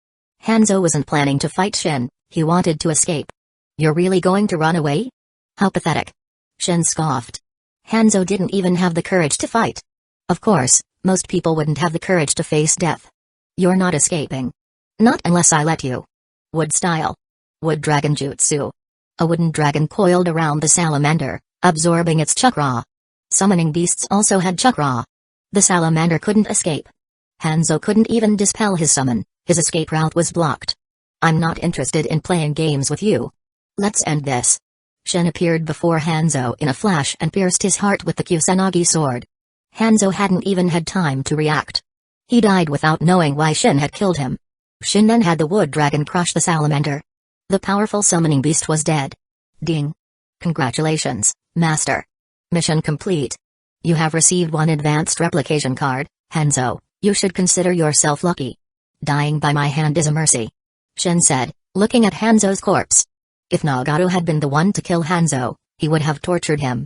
Hanzo wasn't planning to fight Shin, he wanted to escape. You're really going to run away? How pathetic. Shin scoffed. Hanzo didn't even have the courage to fight. Of course, most people wouldn't have the courage to face death. You're not escaping. Not unless I let you. Wood style. Wood dragon jutsu. A wooden dragon coiled around the salamander, absorbing its chakra. Summoning beasts also had chakra. The salamander couldn't escape. Hanzo couldn't even dispel his summon, his escape route was blocked. I'm not interested in playing games with you. Let's end this. Shin appeared before Hanzo in a flash and pierced his heart with the Kusanagi sword. Hanzo hadn't even had time to react. He died without knowing why Shin had killed him. Shin then had the wood dragon crush the salamander. The powerful summoning beast was dead. Ding. Congratulations, Master. Mission complete. You have received 1 advanced replication card, Hanzo. You should consider yourself lucky. Dying by my hand is a mercy. Shin said, looking at Hanzo's corpse. If Nagato had been the one to kill Hanzo, he would have tortured him.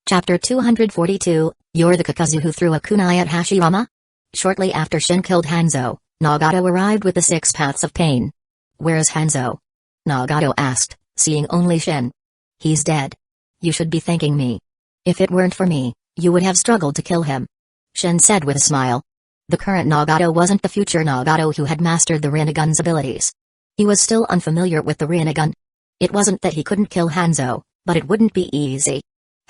Chapter 242, You're the Kakazu who threw a kunai at Hashirama? Shortly after Shin killed Hanzo, Nagato arrived with the 6 paths of pain. Where's Hanzo? Nagato asked, seeing only Shin. He's dead. You should be thanking me. If it weren't for me, you would have struggled to kill him. Shin said with a smile. The current Nagato wasn't the future Nagato who had mastered the Rinnegan's abilities. He was still unfamiliar with the Rinnegan. It wasn't that he couldn't kill Hanzo, but it wouldn't be easy.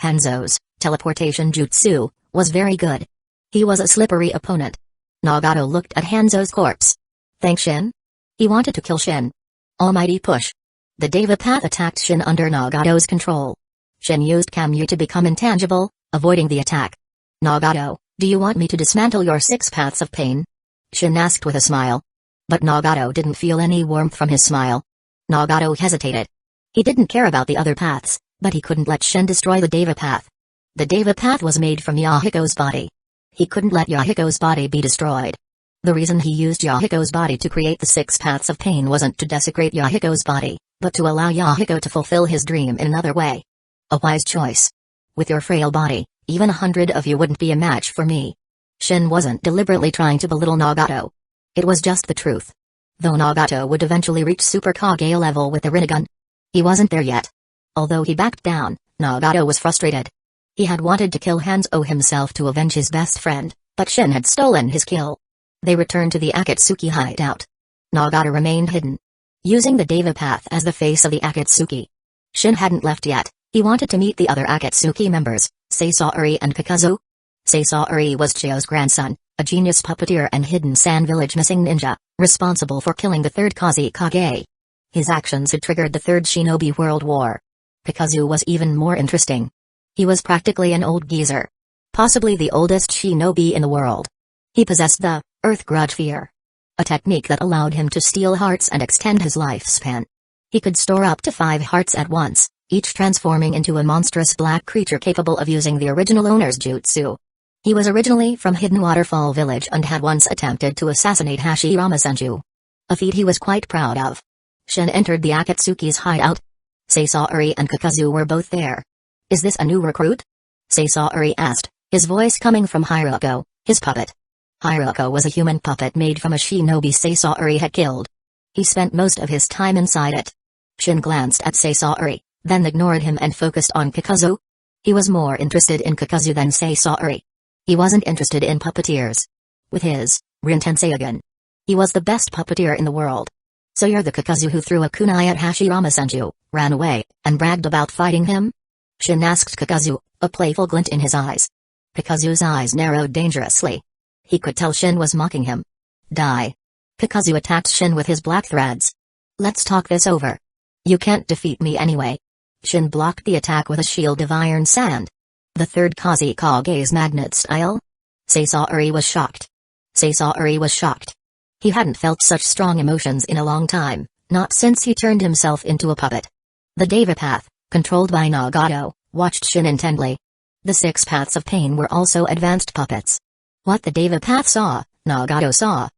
Hanzo's teleportation jutsu was very good. He was a slippery opponent. Nagato looked at Hanzo's corpse. Thank Shin? He wanted to kill Shin. Almighty push. The Deva Path attacked Shin under Nagato's control. Shin used Kamyu to become intangible, avoiding the attack. Nagato, do you want me to dismantle your 6 paths of pain? Shin asked with a smile. But Nagato didn't feel any warmth from his smile. Nagato hesitated. He didn't care about the other paths, but he couldn't let Shin destroy the Deva Path. The Deva Path was made from Yahiko's body. He couldn't let Yahiko's body be destroyed. The reason he used Yahiko's body to create the 6 paths of pain wasn't to desecrate Yahiko's body, but to allow Yahiko to fulfill his dream in another way. A wise choice. With your frail body, even 100 of you wouldn't be a match for me. Shin wasn't deliberately trying to belittle Nagato. It was just the truth. Though Nagato would eventually reach Super Kage level with the Rinnegan, he wasn't there yet. Although he backed down, Nagato was frustrated. He had wanted to kill Hanzo himself to avenge his best friend, but Shin had stolen his kill. They returned to the Akatsuki hideout. Nagato remained hidden, using the Deva Path as the face of the Akatsuki. Shin hadn't left yet. He wanted to meet the other Akatsuki members, Sasori and Kakazu. Sasori was Chio's grandson, a genius puppeteer and hidden Sand Village missing ninja, responsible for killing the 3rd Kaze Kage. His actions had triggered the 3rd Shinobi World War. Kakazu was even more interesting. He was practically an old geezer. Possibly the oldest shinobi in the world. He possessed the Earth Grudge Fear, a technique that allowed him to steal hearts and extend his lifespan. He could store up to 5 hearts at once, each transforming into a monstrous black creature capable of using the original owner's jutsu. He was originally from Hidden Waterfall Village and had once attempted to assassinate Hashirama Senju, a feat he was quite proud of. Shin entered the Akatsuki's hideout. Sasori and Kakazu were both there. "Is this a new recruit?" Sasori asked, his voice coming from Hiruko, his puppet. Hiruko was a human puppet made from a shinobi Sasori had killed. He spent most of his time inside it. Shin glanced at Sasori, then ignored him and focused on Kakazu. He was more interested in Kakazu than Sasori. He wasn't interested in puppeteers. With his Rintenseigen, he was the best puppeteer in the world. "So you're the Kakazu who threw a kunai at Hashirama Senju, ran away, and bragged about fighting him?" Shin asked Kakazu, a playful glint in his eyes. Kakazu's eyes narrowed dangerously. He could tell Shin was mocking him. "Die." Kakazu attacked Shin with his black threads. "Let's talk this over. You can't defeat me anyway." Shin blocked the attack with a shield of iron sand. The third Kazekage's magnet style? Sasori was shocked. He hadn't felt such strong emotions in a long time, not since he turned himself into a puppet. The Deva Path, controlled by Nagato, watched Shin intently. The 6 paths of pain were also advanced puppets. What the Deva Path saw, Nagato saw.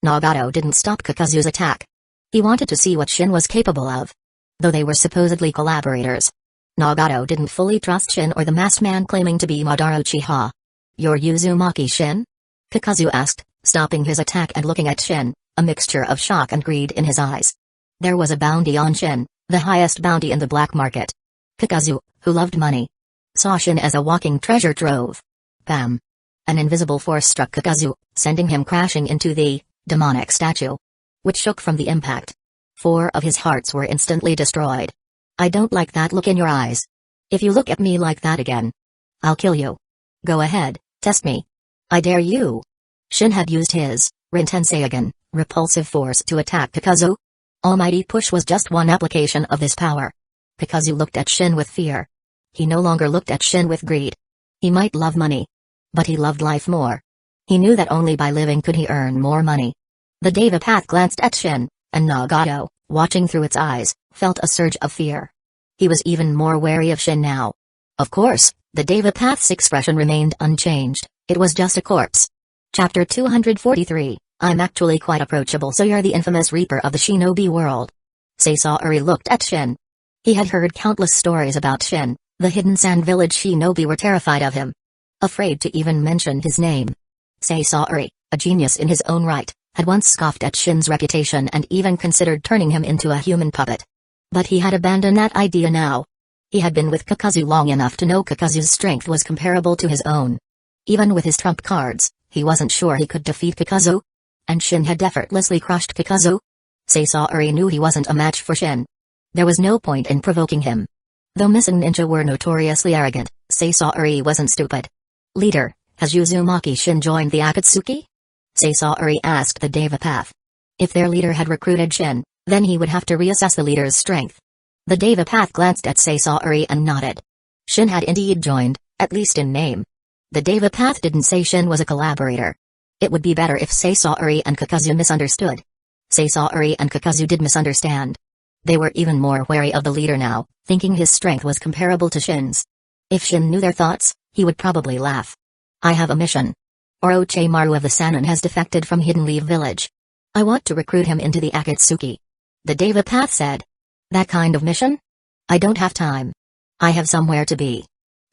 Nagato didn't stop Kakazu's attack. He wanted to see what Shin was capable of. Though they were supposedly collaborators, Nagato didn't fully trust Shin or the masked man claiming to be Madara Uchiha. "You're Uzumaki Shin?" Kakazu asked, stopping his attack and looking at Shin, a mixture of shock and greed in his eyes. There was a bounty on Shin, the highest bounty in the black market. Kakazu, who loved money, saw Shin as a walking treasure trove. Bam! An invisible force struck Kakazu, sending him crashing into the demonic statue, which shook from the impact. 4 of his hearts were instantly destroyed. "I don't like that look in your eyes. If you look at me like that again, I'll kill you. Go ahead, test me. I dare you." Shin had used his Rintenseigen, repulsive force, to attack Kakazu. Almighty Push was just one application of this power. Kakazu looked at Shin with fear. He no longer looked at Shin with greed. He might love money, but he loved life more. He knew that only by living could he earn more money. The Deva Path glanced at Shin, and Nagato, watching through its eyes, felt a surge of fear. He was even more wary of Shin now. Of course, the Deva Path's expression remained unchanged. It was just a corpse. Chapter 243, "I'm actually quite approachable, so you're the infamous Reaper of the Shinobi world." Sasori looked at Shin. He had heard countless stories about Shin. The Hidden Sand Village Shinobi were terrified of him, afraid to even mention his name. Sasori, a genius in his own right, had once scoffed at Shin's reputation and even considered turning him into a human puppet. But he had abandoned that idea now. He had been with Kakazu long enough to know Kakazu's strength was comparable to his own. Even with his trump cards, he wasn't sure he could defeat Kakazu. And Shin had effortlessly crushed Kakazu. Sasori knew he wasn't a match for Shin. There was no point in provoking him. Though missing ninja were notoriously arrogant, Sasori wasn't stupid. "Leader, has Uzumaki Shin joined the Akatsuki?" Sasori asked the Deva Path. If their leader had recruited Shin, then he would have to reassess the leader's strength. The Deva Path glanced at Sasori and nodded. Shin had indeed joined, at least in name. The Deva Path didn't say Shin was a collaborator. It would be better if Sasori and Kakazu misunderstood. Sasori and Kakazu did misunderstand. They were even more wary of the leader now, thinking his strength was comparable to Shin's. If Shin knew their thoughts, he would probably laugh. "I have a mission. Orochimaru of the Sannin has defected from Hidden Leaf Village. I want to recruit him into the Akatsuki." The Deva Path said. "That kind of mission? I don't have time. I have somewhere to be,"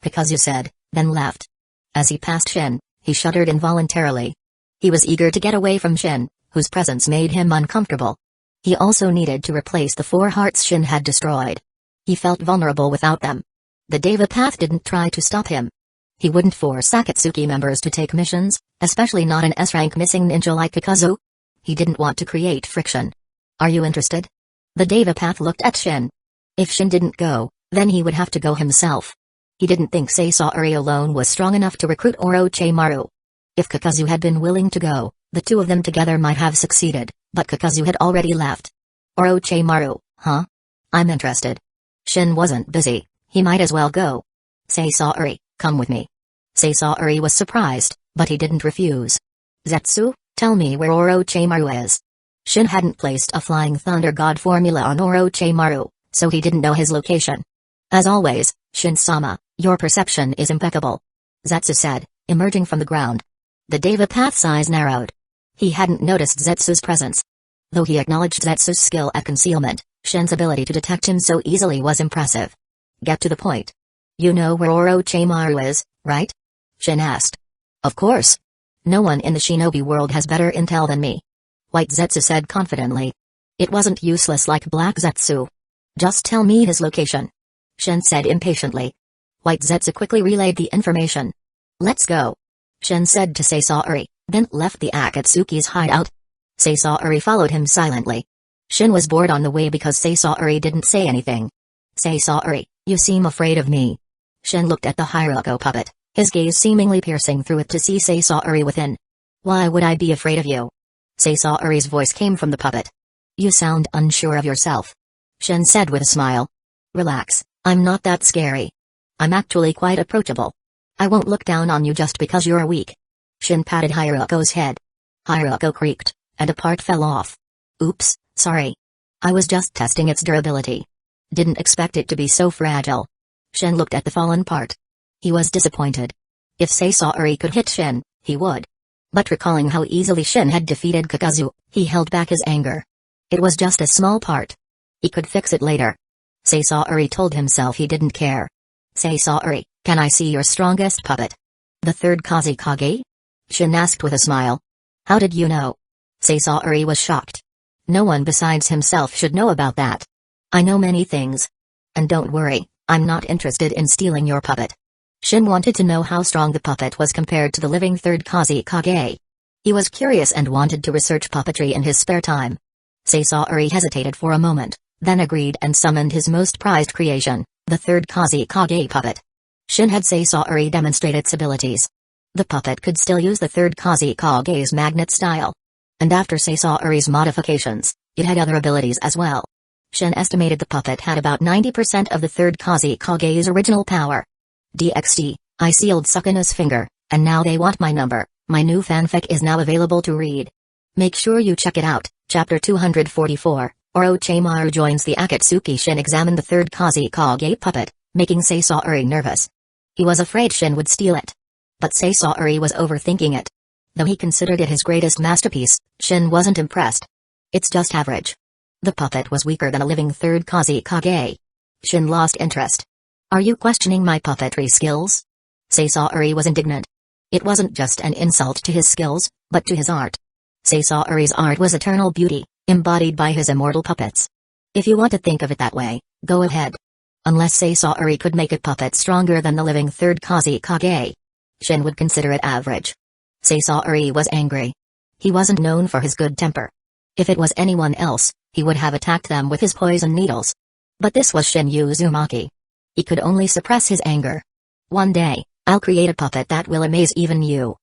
Kakazu said, then left. As he passed Shin, he shuddered involuntarily. He was eager to get away from Shin, whose presence made him uncomfortable. He also needed to replace the 4 hearts Shin had destroyed. He felt vulnerable without them. The Deva Path didn't try to stop him. He wouldn't force Akatsuki members to take missions, especially not an S-rank missing ninja like Kakazu. He didn't want to create friction. "Are you interested?" The Deva Path looked at Shin. If Shin didn't go, then he would have to go himself. He didn't think Sasori alone was strong enough to recruit Orochimaru. If Kakazu had been willing to go, the 2 of them together might have succeeded, but Kakazu had already left. "Orochimaru, huh? I'm interested." Shin wasn't busy, He might as well go. Saisari, come with me. Saisari was surprised, but he didn't refuse. Zetsu, tell me where Orochimaru is. Shin hadn't placed a Flying Thunder God formula on Orochimaru, so he didn't know his location. As always, Shin-sama, your perception is impeccable. Zetsu said, emerging from the ground. The Deva Path's eyes narrowed. He hadn't noticed Zetsu's presence. Though he acknowledged Zetsu's skill at concealment, Shin's ability to detect him so easily was impressive. Get to the point. You know where Orochimaru is, right? Shin asked. Of course. No one in the shinobi world has better intel than me. White Zetsu said confidently. It wasn't useless like Black Zetsu. Just tell me his location. Shin said impatiently. White Zetsu quickly relayed the information. Let's go. Shin said to Saisari, then left the Akatsuki's hideout. Saisari followed him silently. Shin was bored on the way because Saisari didn't say anything. Saisari, you seem afraid of me. Shin looked at the Hiroko puppet, his gaze seemingly piercing through it to see Saisari within. Why would I be afraid of you? Saisari's voice came from the puppet. You sound unsure of yourself. Shin said with a smile. Relax, I'm not that scary. I'm actually quite approachable. I won't look down on you just because you're weak. Shin patted Hiroko's head. Hiroko creaked, and a part fell off. Oops, sorry. I was just testing its durability. Didn't expect it to be so fragile. Shin looked at the fallen part. He was disappointed. If Saisari could hit Shin, he would. But recalling how easily Shin had defeated Kakazu, he held back his anger. It was just a small part. He could fix it later. Saisari told himself he didn't care. Saisari, can I see your strongest puppet? The third Kazekage? Shin asked with a smile. How did you know? Saisari was shocked. No one besides himself should know about that. I know many things. And don't worry, I'm not interested in stealing your puppet. Shin wanted to know how strong the puppet was compared to the living third Kazekage. He was curious and wanted to research puppetry in his spare time. Saisari hesitated for a moment, then agreed and summoned his most prized creation, the third Kazekage puppet. Shin had Saisari demonstrate its abilities. The puppet could still use the third Kazekage's magnet style. And after Saisari's modifications, it had other abilities as well. Shin estimated the puppet had about 90% of the third Kazekage's original power. DXD, I sealed Sukino's finger, and now they want my number. My new fanfic is now available to read. Make sure you check it out. Chapter 244, Orochimaru joins the Akatsuki. Shin examined the third Kazekage puppet, making Saisari nervous. He was afraid Shin would steal it. But Saisari was overthinking it. Though he considered it his greatest masterpiece, Shin wasn't impressed. It's just average. The puppet was weaker than a living third Kazekage. Shin lost interest. Are you questioning my puppetry skills? Saisari was indignant. It wasn't just an insult to his skills, but to his art. Saisari's art was eternal beauty, embodied by his immortal puppets. If you want to think of it that way, go ahead. Unless Saisari could make a puppet stronger than the living third Kazekage, Shin would consider it average. Saisari was angry. He wasn't known for his good temper. If it was anyone else, he would have attacked them with his poison needles. But this was Shin Uzumaki. He could only suppress his anger. One day, I'll create a puppet that will amaze even you.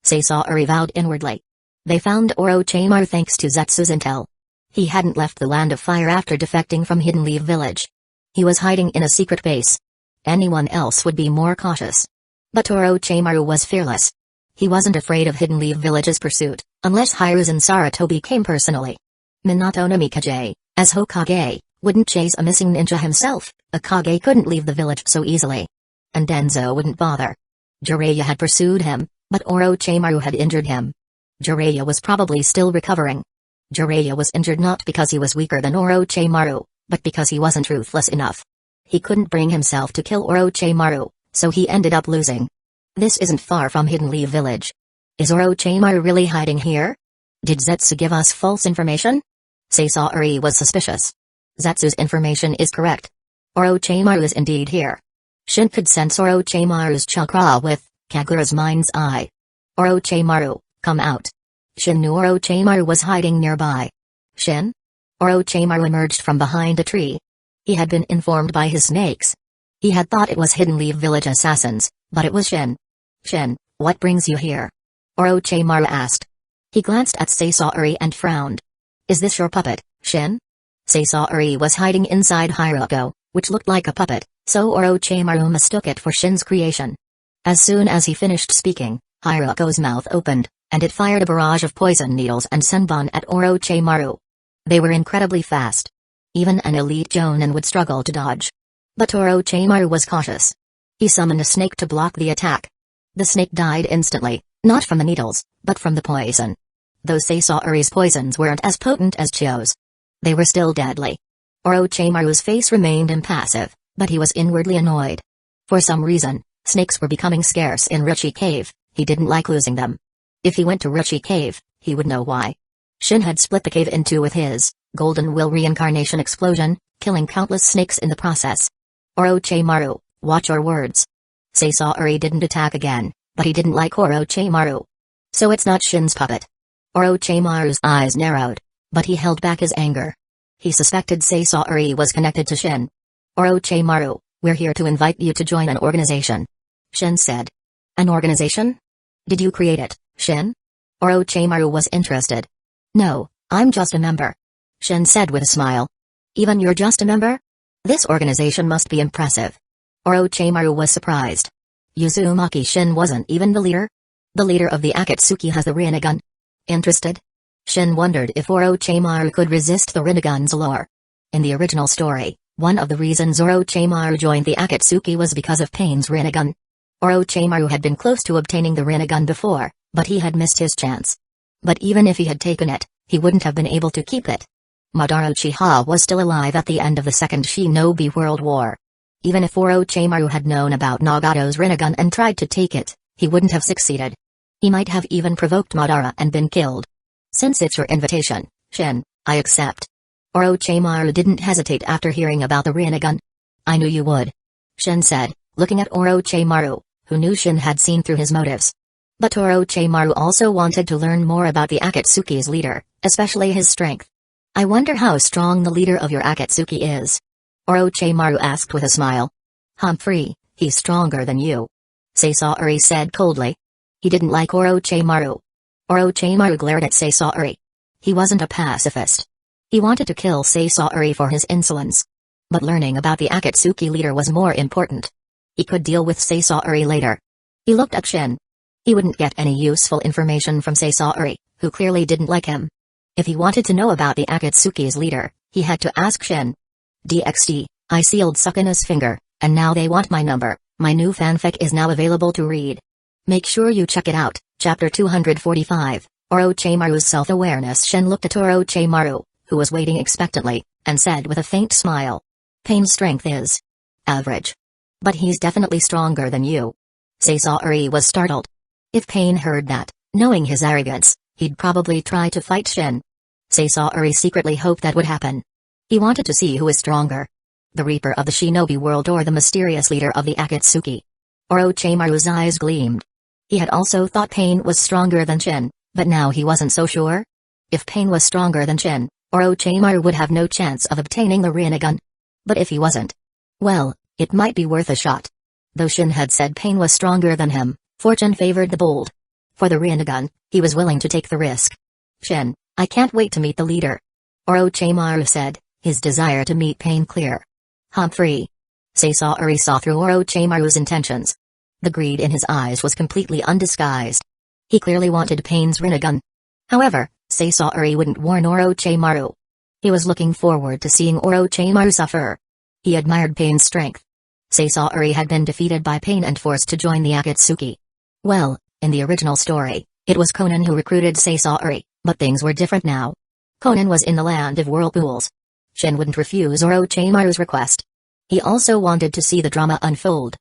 Saisari vowed inwardly. They found Orochimaru thanks to Zetsu's intel. He hadn't left the Land of Fire after defecting from Hidden Leaf Village. He was hiding in a secret base. Anyone else would be more cautious. But Orochimaru was fearless. He wasn't afraid of Hidden Leaf Village's pursuit, unless Hiruzen Sarutobi came personally. Minato Namikaze, as Hokage, wouldn't chase a missing ninja himself. A Kage couldn't leave the village so easily. And Denzo wouldn't bother. Jiraiya had pursued him, but Orochimaru had injured him. Jiraiya was probably still recovering. Jiraiya was injured not because he was weaker than Orochimaru, but because he wasn't ruthless enough. He couldn't bring himself to kill Orochimaru, so he ended up losing. This isn't far from Hidden Leaf Village. Is Orochimaru really hiding here? Did Zetsu give us false information? Saisari was suspicious. Zetsu's information is correct. Orochimaru is indeed here. Shin could sense Orochimaru's chakra with Kagura's mind's eye. Orochimaru, come out. Shin knew Orochimaru was hiding nearby. Shin? Orochimaru emerged from behind a tree. He had been informed by his snakes. He had thought it was Hidden Leaf Village assassins, but it was Shin. Shin, what brings you here? Orochimaru asked. He glanced at Saisari and frowned. Is this your puppet, Shin? Saisari was hiding inside Hiroko, which looked like a puppet, So Orochimaru mistook it for Shin's creation. As soon as he finished speaking, Hiruko's mouth opened, and it fired a barrage of poison needles and senbon at Orochimaru. They were incredibly fast. Even an elite Jonin would struggle to dodge. But Orochimaru was cautious. He summoned a snake to block the attack. The snake died instantly, not from the needles, but from the poison. Though Sasori's poisons weren't as potent as Chio's, they were still deadly. Orochimaru's face remained impassive, but he was inwardly annoyed. For some reason, snakes were becoming scarce in Ruchi Cave. He didn't like losing them. If he went to Ruchi Cave, he would know why. Shin had split the cave in two with his Golden Will reincarnation explosion, killing countless snakes in the process. Orochimaru, watch your words. Sasori didn't attack again, but he didn't like Orochimaru. So it's not Shin's puppet. Orochimaru's eyes narrowed, but he held back his anger. He suspected Sasori was connected to Shin. Orochimaru, we're here to invite you to join an organization. Shin said. An organization? Did you create it, Shin? Orochimaru was interested. No, I'm just a member. Shin said with a smile. Even you're just a member? This organization must be impressive. Orochimaru was surprised. Uzumaki Shin wasn't even the leader? The leader of the Akatsuki has the Rinnegan. Interested? Shin wondered if Orochimaru could resist the Rinnegan's allure. In the original story, one of the reasons Orochimaru joined the Akatsuki was because of Pain's Rinnegan. Orochimaru had been close to obtaining the Rinnegan before, but he had missed his chance. But even if he had taken it, he wouldn't have been able to keep it. Madara Uchiha was still alive at the end of the Second Shinobi World War. Even if Orochimaru had known about Nagato's Rinnegan and tried to take it, he wouldn't have succeeded. He might have even provoked Madara and been killed. Since it's your invitation, Shin, I accept. Orochimaru didn't hesitate after hearing about the Rinnegan. I knew you would. Shin said, looking at Orochimaru, who knew Shin had seen through his motives. But Orochimaru also wanted to learn more about the Akatsuki's leader, especially his strength. I wonder how strong the leader of your Akatsuki is. Orochimaru asked with a smile. Humphrey, he's stronger than you. Sasori said coldly. He didn't like Orochimaru. Orochimaru glared at Sasori. He wasn't a pacifist. He wanted to kill Sasori for his insolence. But learning about the Akatsuki leader was more important. He could deal with Sasori later. He looked at Shin. He wouldn't get any useful information from Sasori, who clearly didn't like him. If he wanted to know about the Akatsuki's leader, he had to ask Shin. DXD, I sealed Sukino's finger, and now they want my number. My new fanfic is now available to read. Make sure you check it out. Chapter 245, Orochimaru's self-awareness. Shin looked at Orochimaru, who was waiting expectantly, and said with a faint smile. Pain's strength is average. But he's definitely stronger than you. Sasori was startled. If Pain heard that, knowing his arrogance, he'd probably try to fight Shin. Sasori secretly hoped that would happen. He wanted to see who was stronger. The Reaper of the Shinobi world or the mysterious leader of the Akatsuki. Orochimaru's eyes gleamed. He had also thought Pain was stronger than Shin, but now he wasn't so sure. If Pain was stronger than Shin, Orochimaru would have no chance of obtaining the Rinnegan. But if he wasn't, well, it might be worth a shot. Though Shin had said Pain was stronger than him, fortune favored the bold. For the Rinnegan, he was willing to take the risk. Shin, I can't wait to meet the leader. Orochimaru said, his desire to meet Pain clear. Humphrey. Sasori saw through Orochimaru's intentions. The greed in his eyes was completely undisguised. He clearly wanted Pain's Rinnegan. However, Sasori wouldn't warn Orochimaru. He was looking forward to seeing Orochimaru suffer. He admired Pain's strength. Sasori had been defeated by Pain and forced to join the Akatsuki. Well, in the original story, it was Conan who recruited Sasori, but things were different now. Conan was in the land of whirlpools. Shin wouldn't refuse Orochimaru's request. He also wanted to see the drama unfold.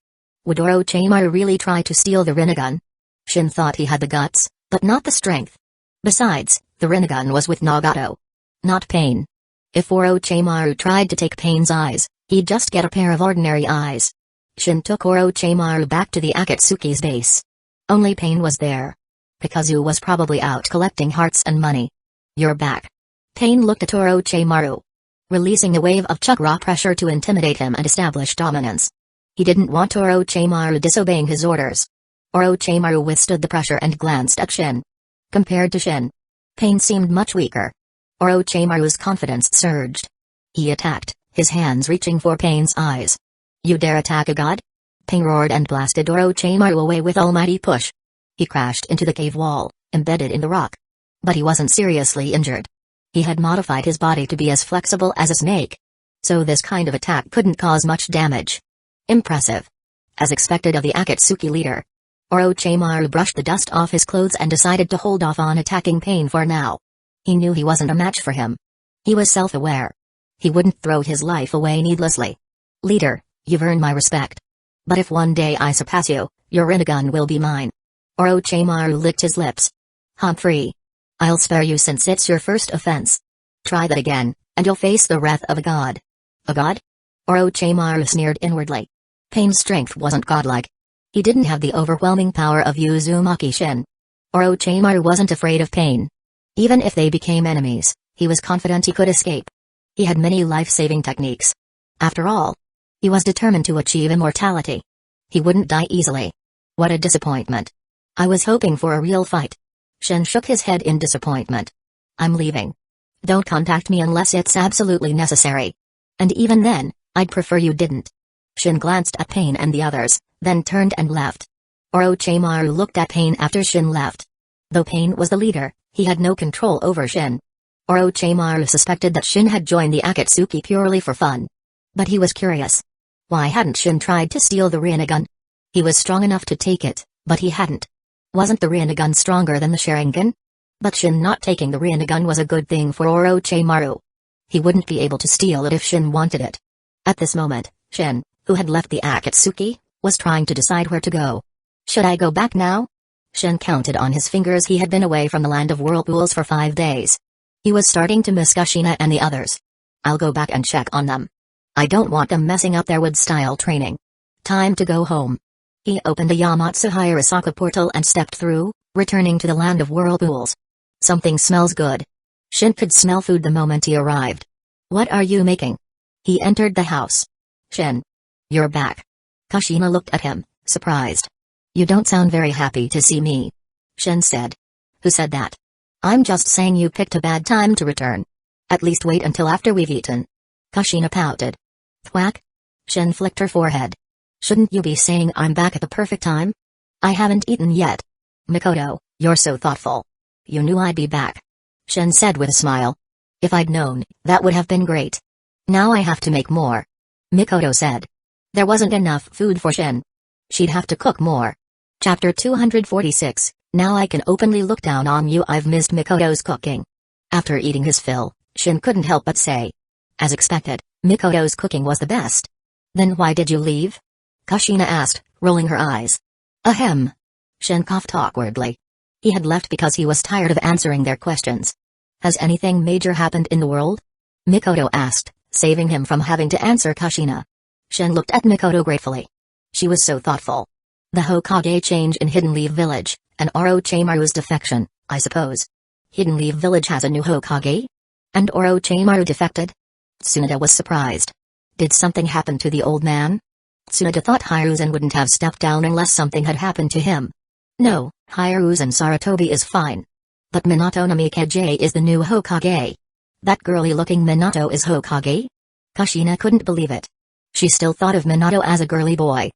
Would Orochimaru really try to steal the Rinnegan? Shin thought he had the guts, but not the strength. Besides, the Rinnegan was with Nagato. Not Pain. If Orochimaru tried to take Pain's eyes, he'd just get a pair of ordinary eyes. Shin took Orochimaru back to the Akatsuki's base. Only Pain was there. Pikazu was probably out collecting hearts and money. You're back. Pain looked at Orochimaru, releasing a wave of chakra pressure to intimidate him and establish dominance. He didn't want Orochimaru disobeying his orders. Orochimaru withstood the pressure and glanced at Shin. Compared to Shin, Pain seemed much weaker. Orochimaru's confidence surged. He attacked, his hands reaching for Pain's eyes. You dare attack a god? Pain roared and blasted Orochimaru away with almighty push. He crashed into the cave wall, embedded in the rock. But he wasn't seriously injured. He had modified his body to be as flexible as a snake. So this kind of attack couldn't cause much damage. Impressive. As expected of the Akatsuki leader, Orochimaru brushed the dust off his clothes and decided to hold off on attacking Pain for now. He knew he wasn't a match for him. He was self-aware. He wouldn't throw his life away needlessly. Leader, you've earned my respect. But if one day I surpass you, your Rinnegan will be mine. Orochimaru licked his lips. Humphrey. I'll spare you since it's your first offense. Try that again, and you'll face the wrath of a god. A god? Orochimaru sneered inwardly. Pain's strength wasn't godlike. He didn't have the overwhelming power of Uzumaki Shin. Orochimaru wasn't afraid of Pain. Even if they became enemies, he was confident he could escape. He had many life-saving techniques. After all, he was determined to achieve immortality. He wouldn't die easily. What a disappointment. I was hoping for a real fight. Shin shook his head in disappointment. I'm leaving. Don't contact me unless it's absolutely necessary. And even then, I'd prefer you didn't. Shin glanced at Pain and the others, then turned and left. Orochimaru looked at Pain after Shin left. Though Pain was the leader, he had no control over Shin. Orochimaru suspected that Shin had joined the Akatsuki purely for fun. But he was curious. Why hadn't Shin tried to steal the Rinnegan? He was strong enough to take it, but he hadn't. Wasn't the Rinnegan stronger than the Sharingan? But Shin not taking the Rinnegan was a good thing for Orochimaru. He wouldn't be able to steal it if Shin wanted it. At this moment, Shin, who had left the Akatsuki, was trying to decide where to go. Should I go back now? Shin counted on his fingers he had been away from the land of whirlpools for 5 days. He was starting to miss Kushina and the others. I'll go back and check on them. I don't want them messing up their wood-style training. Time to go home. He opened the Yamatsu Hirasaka portal and stepped through, returning to the land of whirlpools. Something smells good. Shin could smell food the moment he arrived. What are you making? He entered the house. Shin. You're back. Kushina looked at him, surprised. You don't sound very happy to see me. Shin said. Who said that? I'm just saying you picked a bad time to return. At least wait until after we've eaten. Kushina pouted. Thwack? Shin flicked her forehead. Shouldn't you be saying I'm back at the perfect time? I haven't eaten yet. Mikoto, you're so thoughtful. You knew I'd be back. Shin said with a smile. If I'd known, that would have been great. Now I have to make more. Mikoto said. There wasn't enough food for Shin. She'd have to cook more. Chapter 246, Now I can openly look down on you. I've missed Mikoto's cooking. After eating his fill, Shin couldn't help but say. As expected, Mikoto's cooking was the best. Then why did you leave? Kushina asked, rolling her eyes. Ahem. Shin coughed awkwardly. He had left because he was tired of answering their questions. Has anything major happened in the world? Mikoto asked, saving him from having to answer Kushina. Shin looked at Mikoto gratefully. She was so thoughtful. The Hokage change in Hidden Leaf Village, and Orochimaru's defection, I suppose. Hidden Leaf Village has a new Hokage? And Orochimaru defected? Tsunade was surprised. Did something happen to the old man? Tsunade thought Hiruzen wouldn't have stepped down unless something had happened to him. No, Hiruzen Sarutobi is fine. But Minato Namikaze is the new Hokage. That girly-looking Minato is Hokage? Kushina couldn't believe it. She still thought of Minato as a girly boy.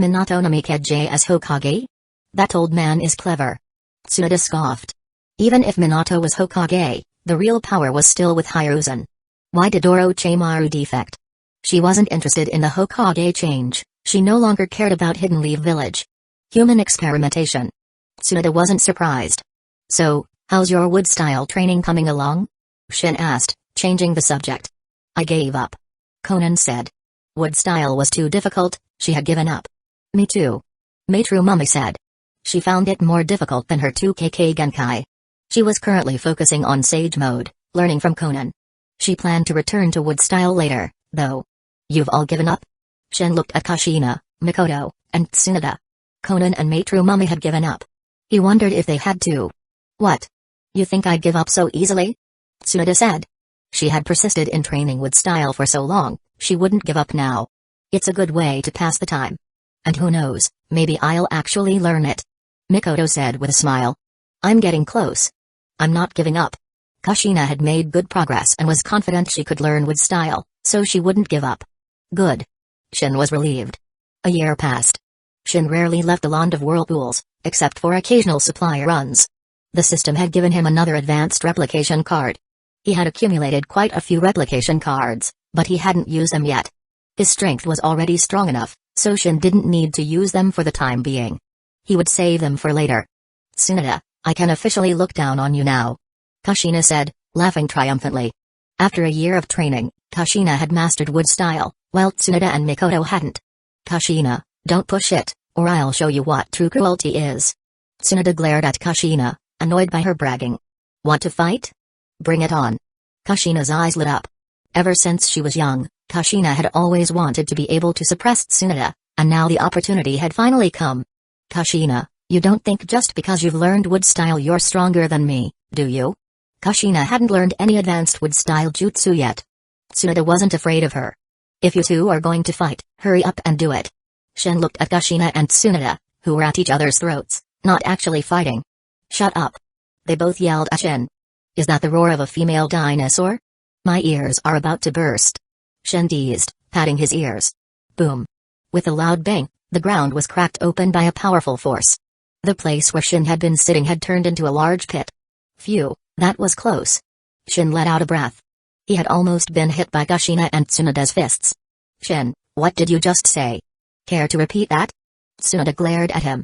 Minato Namikaze as Hokage? That old man is clever. Tsunade scoffed. Even if Minato was Hokage, the real power was still with Hiruzen. Why did Orochimaru defect? She wasn't interested in the Hokage change, she no longer cared about Hidden Leaf Village. Human experimentation. Tsunade wasn't surprised. So, how's your wood-style training coming along? Shin asked, changing the subject. I gave up. Conan said. Wood-style was too difficult, she had given up. Me too. Maitru Mummy said. She found it more difficult than her 2KK Genkai. She was currently focusing on Sage Mode, learning from Conan. She planned to return to wood-style later, though. You've all given up? Shin looked at Kushina, Mikoto, and Tsunade. Conan and Maitru Mummy had given up. He wondered if they had too. What? You think I'd give up so easily? Tsunade said. She had persisted in training wood-style for so long, she wouldn't give up now. It's a good way to pass the time. And who knows, maybe I'll actually learn it. Mikoto said with a smile. I'm getting close. I'm not giving up. Kushina had made good progress and was confident she could learn wood-style, so she wouldn't give up. Good. Shin was relieved. A year passed. Shin rarely left the land of whirlpools, except for occasional supply runs. The system had given him another advanced replication card. He had accumulated quite a few replication cards, but he hadn't used them yet. His strength was already strong enough, so Shin didn't need to use them for the time being. He would save them for later. "Tsunade, I can officially look down on you now," Kushina said, laughing triumphantly. After a year of training, Kushina had mastered wood style, while Tsunade and Mikoto hadn't. "Kushina, don't push it, or I'll show you what true cruelty is." Tsunade glared at Kushina, annoyed by her bragging. "Want to fight? Bring it on." Kushina's eyes lit up. Ever since she was young, Kushina had always wanted to be able to suppress Tsunade, and now the opportunity had finally come. "Kushina, you don't think just because you've learned wood style you're stronger than me, do you?" Kushina hadn't learned any advanced wood style jutsu yet. Tsunade wasn't afraid of her. "If you two are going to fight, hurry up and do it." Shin looked at Kushina and Tsunade, who were at each other's throats, not actually fighting. "Shut up!" they both yelled at Shin. "Is that the roar of a female dinosaur? My ears are about to burst." Shin teased, patting his ears. Boom. With a loud bang, the ground was cracked open by a powerful force. The place where Shin had been sitting had turned into a large pit. Phew, that was close. Shin let out a breath. He had almost been hit by Kushina and Tsunade's fists. "Shin, what did you just say? Care to repeat that?" Tsunade glared at him.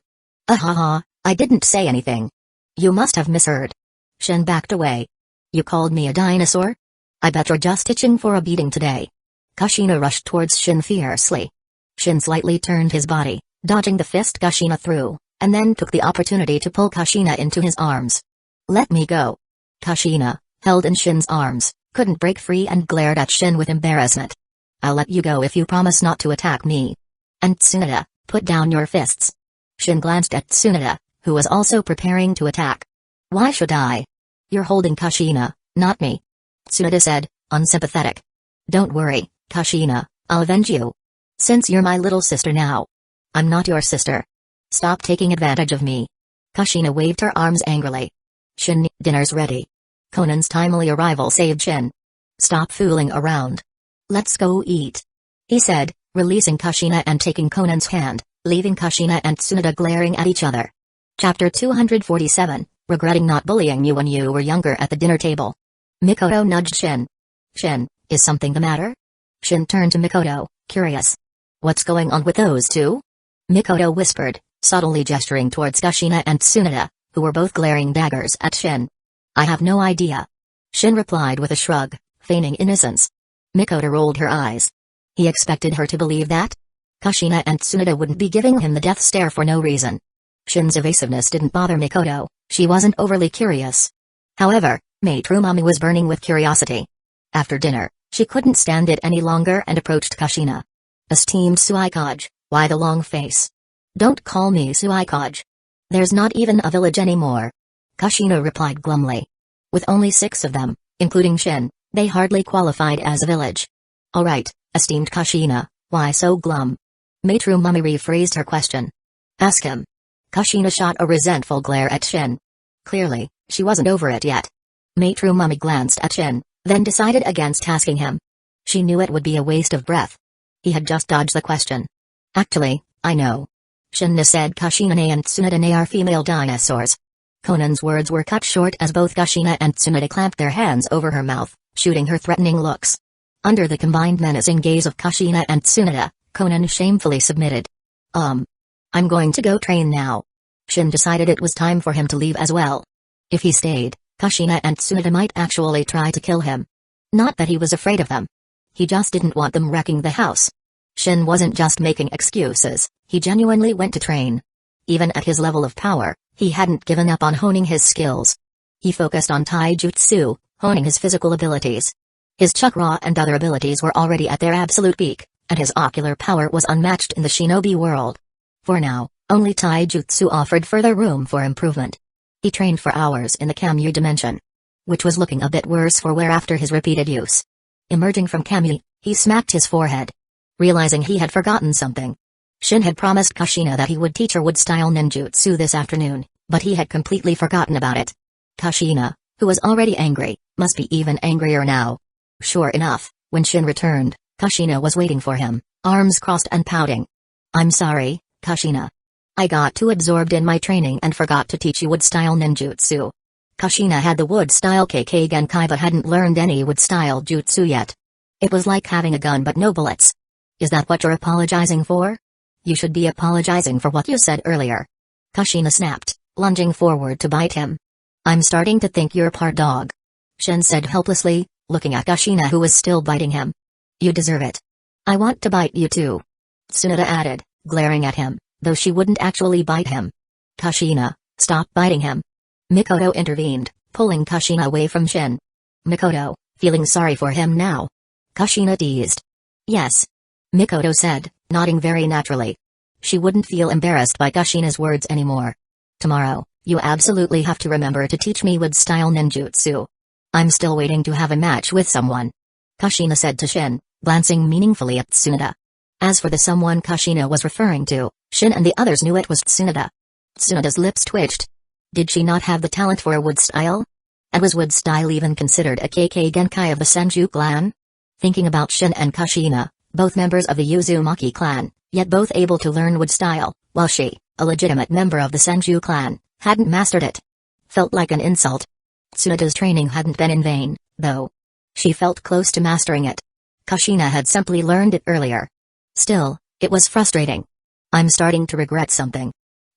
"Ahaha, I didn't say anything. You must have misheard." Shin backed away. "You called me a dinosaur? I bet you're just itching for a beating today." Kushina rushed towards Shin fiercely. Shin slightly turned his body, dodging the fist Kushina threw, and then took the opportunity to pull Kushina into his arms. "Let me go." Kushina, held in Shin's arms, couldn't break free and glared at Shin with embarrassment. "I'll let you go if you promise not to attack me." "And Tsunade, put down your fists." Shin glanced at Tsunade, who was also preparing to attack. "Why should I? You're holding Kushina, not me," Tsunade said, unsympathetic. "Don't worry, Kushina, I'll avenge you. Since you're my little sister now." "I'm not your sister. Stop taking advantage of me." Kushina waved her arms angrily. "Shin, dinner's ready." Conan's timely arrival saved Shin. "Stop fooling around. Let's go eat," he said, releasing Kushina and taking Conan's hand, leaving Kushina and Tsunade glaring at each other. Chapter 247, Regretting Not Bullying You When You Were Younger at the Dinner Table. Mikoto nudged Shin. "Shin, is something the matter?" Shin turned to Mikoto, curious. "What's going on with those two?" Mikoto whispered, subtly gesturing towards Kushina and Tsunade, who were both glaring daggers at Shin. "I have no idea." Shin replied with a shrug, feigning innocence. Mikoto rolled her eyes. He expected her to believe that Kushina and Tsunade wouldn't be giving him the death stare for no reason. Shin's evasiveness didn't bother Mikoto, she wasn't overly curious. However, Matrumami was burning with curiosity. After dinner, she couldn't stand it any longer and approached Kushina. "Esteemed Suikage, why the long face?" "Don't call me Suikage. There's not even a village anymore," Kushina replied glumly. With only 6 of them, including Shin, they hardly qualified as a village. "Alright, esteemed Kushina, why so glum?" Matrumami rephrased her question. "Ask him." Kushina shot a resentful glare at Shin. Clearly, she wasn't over it yet. Matrumami glanced at Shin, then decided against asking him. She knew it would be a waste of breath. He had just dodged the question. "Actually, I know." Shin said Kushina and Tsunade are female dinosaurs. Conan's words were cut short as both Kushina and Tsunade clamped their hands over her mouth, shooting her threatening looks. Under the combined menacing gaze of Kushina and Tsunade, Conan shamefully submitted. I'm going to go train now." Shin decided it was time for him to leave as well. If he stayed, Kushina and Tsunade might actually try to kill him. Not that he was afraid of them. He just didn't want them wrecking the house. Shin wasn't just making excuses, he genuinely went to train. Even at his level of power, he hadn't given up on honing his skills. He focused on taijutsu, honing his physical abilities. His chakra and other abilities were already at their absolute peak, and his ocular power was unmatched in the shinobi world. For now, only taijutsu offered further room for improvement. He trained for hours in the Kamui dimension, which was looking a bit worse for wear after his repeated use. Emerging from Kamui, he smacked his forehead. Realizing he had forgotten something. Shin had promised Kushina that he would teach her wood-style ninjutsu this afternoon, but he had completely forgotten about it. Kushina, who was already angry, must be even angrier now. Sure enough, when Shin returned, Kushina was waiting for him, arms crossed and pouting. I'm sorry, Kushina. I got too absorbed in my training and forgot to teach you wood-style ninjutsu. Kushina had the wood-style KK Genkai but hadn't learned any wood-style jutsu yet. It was like having a gun but no bullets. Is that what you're apologizing for? You should be apologizing for what you said earlier. Kushina snapped, lunging forward to bite him. I'm starting to think you're part dog. Shin said helplessly, looking at Kushina who was still biting him. You deserve it. I want to bite you too. Tsunade added, glaring at him, though she wouldn't actually bite him. Kushina, stop biting him. Mikoto intervened, pulling Kushina away from Shin. Mikoto, feeling sorry for him now. Kushina teased. Yes. Mikoto said, nodding very naturally. She wouldn't feel embarrassed by Kushina's words anymore. Tomorrow, you absolutely have to remember to teach me wood-style ninjutsu. I'm still waiting to have a match with someone. Kushina said to Shin, glancing meaningfully at Tsunade. As for the someone Kushina was referring to, Shin and the others knew it was Tsunade. Tsunade's lips twitched. Did she not have the talent for wood style? And was wood style even considered a KK Genkai of the Senju clan? Thinking about Shin and Kushina, both members of the Uzumaki clan, yet both able to learn wood style, while she, a legitimate member of the Senju clan, hadn't mastered it. Felt like an insult. Tsunade's training hadn't been in vain, though. She felt close to mastering it. Kushina had simply learned it earlier. Still, it was frustrating. I'm starting to regret something.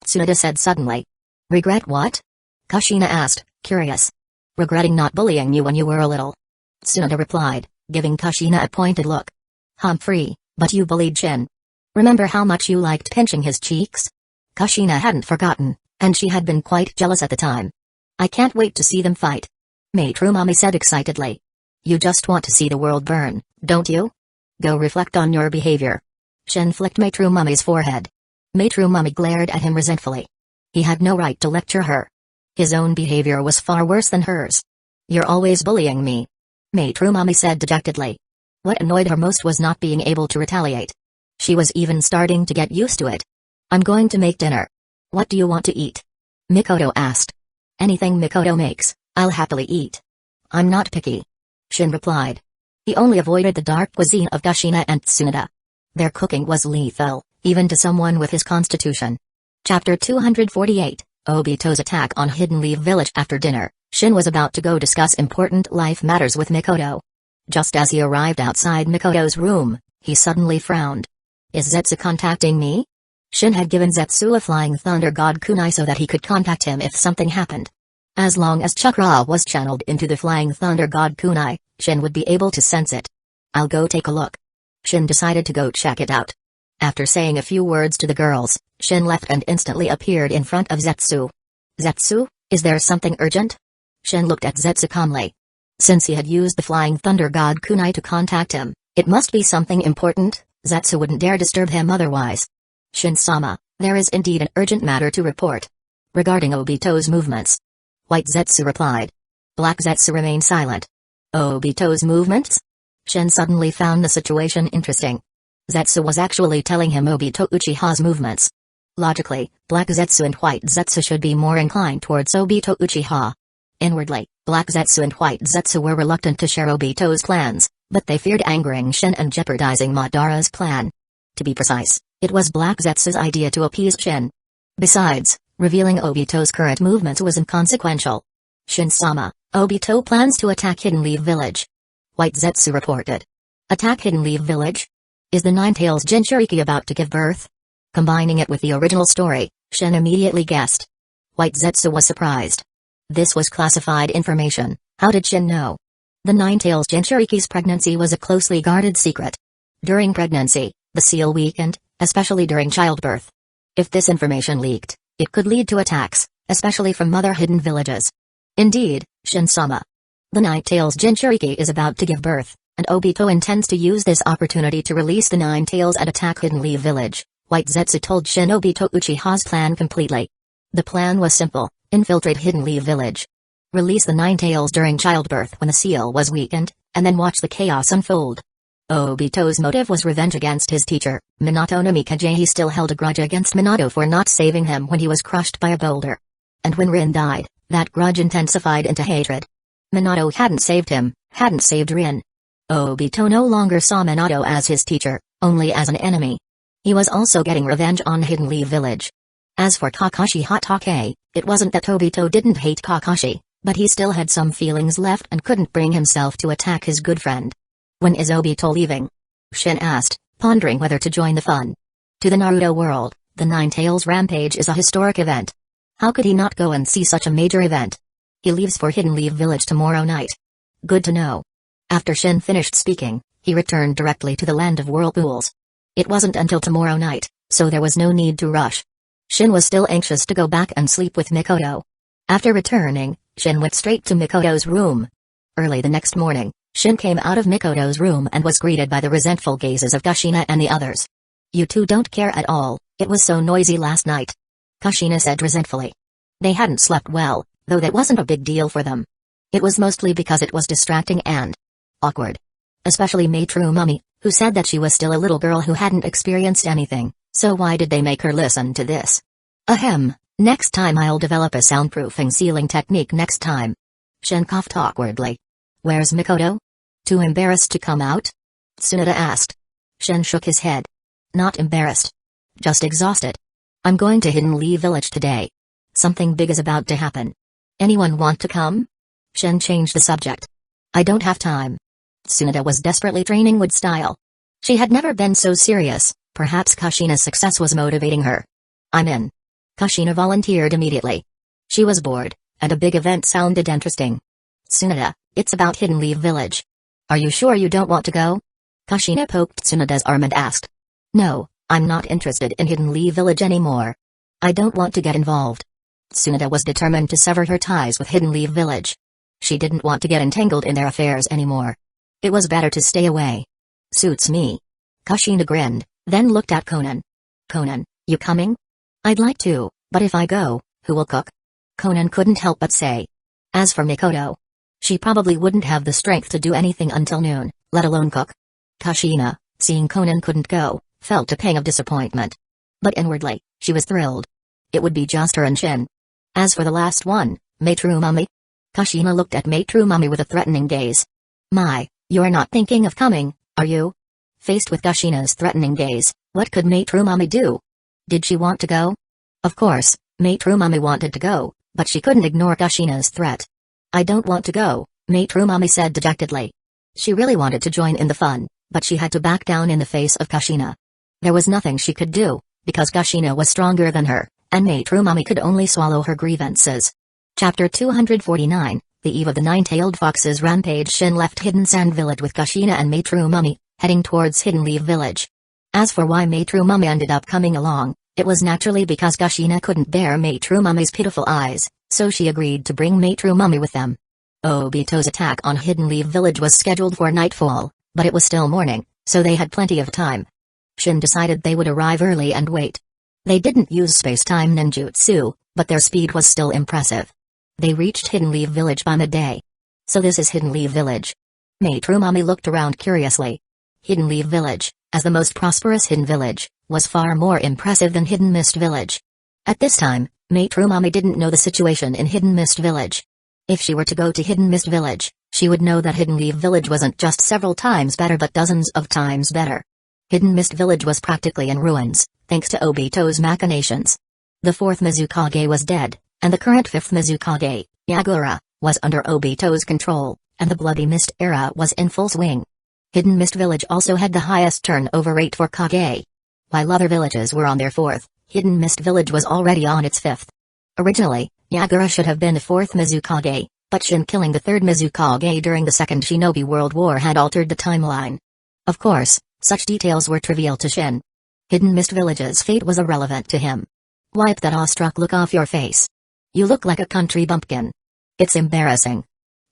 Tsunade said suddenly. Regret what? Kushina asked, curious. Regretting not bullying you when you were a little. Tsunade replied, giving Kushina a pointed look. Humphrey, but you bullied Shin. Remember how much you liked pinching his cheeks? Kushina hadn't forgotten, and she had been quite jealous at the time. I can't wait to see them fight. Matrumami said excitedly. You just want to see the world burn, don't you? Go reflect on your behavior. Shin flicked Matrumami's forehead. Matrumami glared at him resentfully. He had no right to lecture her. His own behavior was far worse than hers. You're always bullying me. Matrumami said dejectedly. What annoyed her most was not being able to retaliate. She was even starting to get used to it. I'm going to make dinner. What do you want to eat? Mikoto asked. Anything Mikoto makes, I'll happily eat. I'm not picky. Shin replied. He only avoided the dark cuisine of Kushina and Tsunade. Their cooking was lethal, even to someone with his constitution. Chapter 248, Obito's attack on Hidden Leaf Village. After dinner, Shin was about to go discuss important life matters with Mikoto. Just as he arrived outside Mikoto's room, he suddenly frowned. Is Zetsu contacting me? Shin had given Zetsu a Flying Thunder God kunai so that he could contact him if something happened. As long as chakra was channeled into the Flying Thunder God kunai, Shin would be able to sense it. I'll go take a look. Shin decided to go check it out. After saying a few words to the girls, Shin left and instantly appeared in front of Zetsu. Zetsu, is there something urgent? Shin looked at Zetsu calmly. Since he had used the Flying Thunder God kunai to contact him, it must be something important. Zetsu wouldn't dare disturb him otherwise. Shin-sama, there is indeed an urgent matter to report. Regarding Obito's movements. White Zetsu replied. Black Zetsu remained silent. Obito's movements? Shin suddenly found the situation interesting. Zetsu was actually telling him Obito Uchiha's movements. Logically, Black Zetsu and White Zetsu should be more inclined towards Obito Uchiha. Inwardly, Black Zetsu and White Zetsu were reluctant to share Obito's plans, but they feared angering Shin and jeopardizing Madara's plan. To be precise, it was Black Zetsu's idea to appease Shin. Besides, revealing Obito's current movements was inconsequential. Shin-sama, Obito plans to attack Hidden Leaf Village. White Zetsu reported. Attack Hidden Leaf Village? Is the Nine-Tails Jinchuriki about to give birth? Combining it with the original story, Shin immediately guessed. White Zetsu was surprised. This was classified information. How did Shin know? The Nine-Tails Jinchuriki's pregnancy was a closely guarded secret. During pregnancy, the seal weakened, especially during childbirth. If this information leaked, it could lead to attacks, especially from mother-hidden villages. Indeed, Shin-sama. The Nine-Tails Jinchuriki is about to give birth, and Obito intends to use this opportunity to release the Nine-Tails and attack Hidden Leaf Village. White Zetsu told Shin Obito Uchiha's plan completely. The plan was simple, infiltrate Hidden Leaf Village. Release the Nine-Tails during childbirth when the seal was weakened, and then watch the chaos unfold. Obito's motive was revenge against his teacher, Minato no Mikaze. He still held a grudge against Minato for not saving him when he was crushed by a boulder. And when Rin died, that grudge intensified into hatred. Minato hadn't saved him, hadn't saved Rin. Obito no longer saw Minato as his teacher, only as an enemy. He was also getting revenge on Hidden Leaf Village. As for Kakashi Hatake, it wasn't that Obito didn't hate Kakashi, but he still had some feelings left and couldn't bring himself to attack his good friend. When is Obito leaving? Shin asked, pondering whether to join the fun. To the Naruto world, the Nine Tails Rampage is a historic event. How could he not go and see such a major event? He leaves for Hidden Leaf Village tomorrow night. Good to know. After Shin finished speaking, he returned directly to the land of whirlpools. It wasn't until tomorrow night, so there was no need to rush. Shin was still anxious to go back and sleep with Mikoto. After returning, Shin went straight to Mikoto's room. Early the next morning, Shin came out of Mikoto's room and was greeted by the resentful gazes of Kushina and the others. You two don't care at all, it was so noisy last night. Kushina said resentfully. They hadn't slept well, though that wasn't a big deal for them. It was mostly because it was distracting and awkward. Especially Maitru Mummy, who said that she was still a little girl who hadn't experienced anything, so why did they make her listen to this? Ahem, next time I'll develop a soundproofing ceiling technique next time. Shin coughed awkwardly. Where's Mikoto? Too embarrassed to come out? Tsunade asked. Shin shook his head. Not embarrassed. Just exhausted. I'm going to Hidden Leaf Village today. Something big is about to happen. Anyone want to come? Shin changed the subject. I don't have time. Tsunade was desperately training wood style. She had never been so serious, perhaps Kushina's success was motivating her. I'm in. Kushina volunteered immediately. She was bored, and a big event sounded interesting. Tsunade, it's about Hidden Leaf Village. Are you sure you don't want to go? Kushina poked Tsunade's arm and asked. No, I'm not interested in Hidden Leaf Village anymore. I don't want to get involved. Tsunade was determined to sever her ties with Hidden Leaf Village. She didn't want to get entangled in their affairs anymore. It was better to stay away. Suits me. Kushina grinned, then looked at Conan. Conan, you coming? I'd like to, but if I go, who will cook? Conan couldn't help but say. As for Mikoto, she probably wouldn't have the strength to do anything until noon, let alone cook. Kushina, seeing Conan couldn't go, felt a pang of disappointment. But inwardly, she was thrilled. It would be just her and Shin. As for the last one, Maitru Mummy. Kushina looked at Maitru Mummy with a threatening gaze. My, you're not thinking of coming, are you? Faced with Kushina's threatening gaze, what could Maitru Mummy do? Did she want to go? Of course, Maitru Mummy wanted to go, but she couldn't ignore Kushina's threat. I don't want to go, Maitru Mummy said dejectedly. She really wanted to join in the fun, but she had to back down in the face of Kushina. There was nothing she could do, because Kushina was stronger than her, and Maitru Mummy could only swallow her grievances. Chapter 249, The Eve of the Nine-Tailed Fox's Rampage. Shin left Hidden Sand Village with Kushina and Maitru Mummy, heading towards Hidden Leaf Village. As for why Maitru Mummy ended up coming along, it was naturally because Kushina couldn't bear Maitru Mummy's pitiful eyes, so she agreed to bring Maitru Mummy with them. Obito's attack on Hidden Leaf Village was scheduled for nightfall, but it was still morning, so they had plenty of time. Shin decided they would arrive early and wait. They didn't use space-time ninjutsu, but their speed was still impressive. They reached Hidden Leaf Village by midday. So this is Hidden Leaf Village. Maitru Mummy looked around curiously. Hidden Leaf Village, as the most prosperous hidden village, was far more impressive than Hidden Mist Village. At this time, Maitru Mummy didn't know the situation in Hidden Mist Village. If she were to go to Hidden Mist Village, she would know that Hidden Leaf Village wasn't just several times better but dozens of times better. Hidden Mist Village was practically in ruins, thanks to Obito's machinations. The fourth Mizukage was dead, and the current fifth Mizukage, Yagura, was under Obito's control, and the Bloody Mist era was in full swing. Hidden Mist Village also had the highest turnover rate for Kage. While other villages were on their fourth, Hidden Mist Village was already on its fifth. Originally, Yagura should have been the fourth Mizukage, but Shin killing the third Mizukage during the Second Shinobi World War had altered the timeline. Of course, such details were trivial to Shin. Hidden Mist Village's fate was irrelevant to him. Wipe that awestruck look off your face. You look like a country bumpkin. It's embarrassing.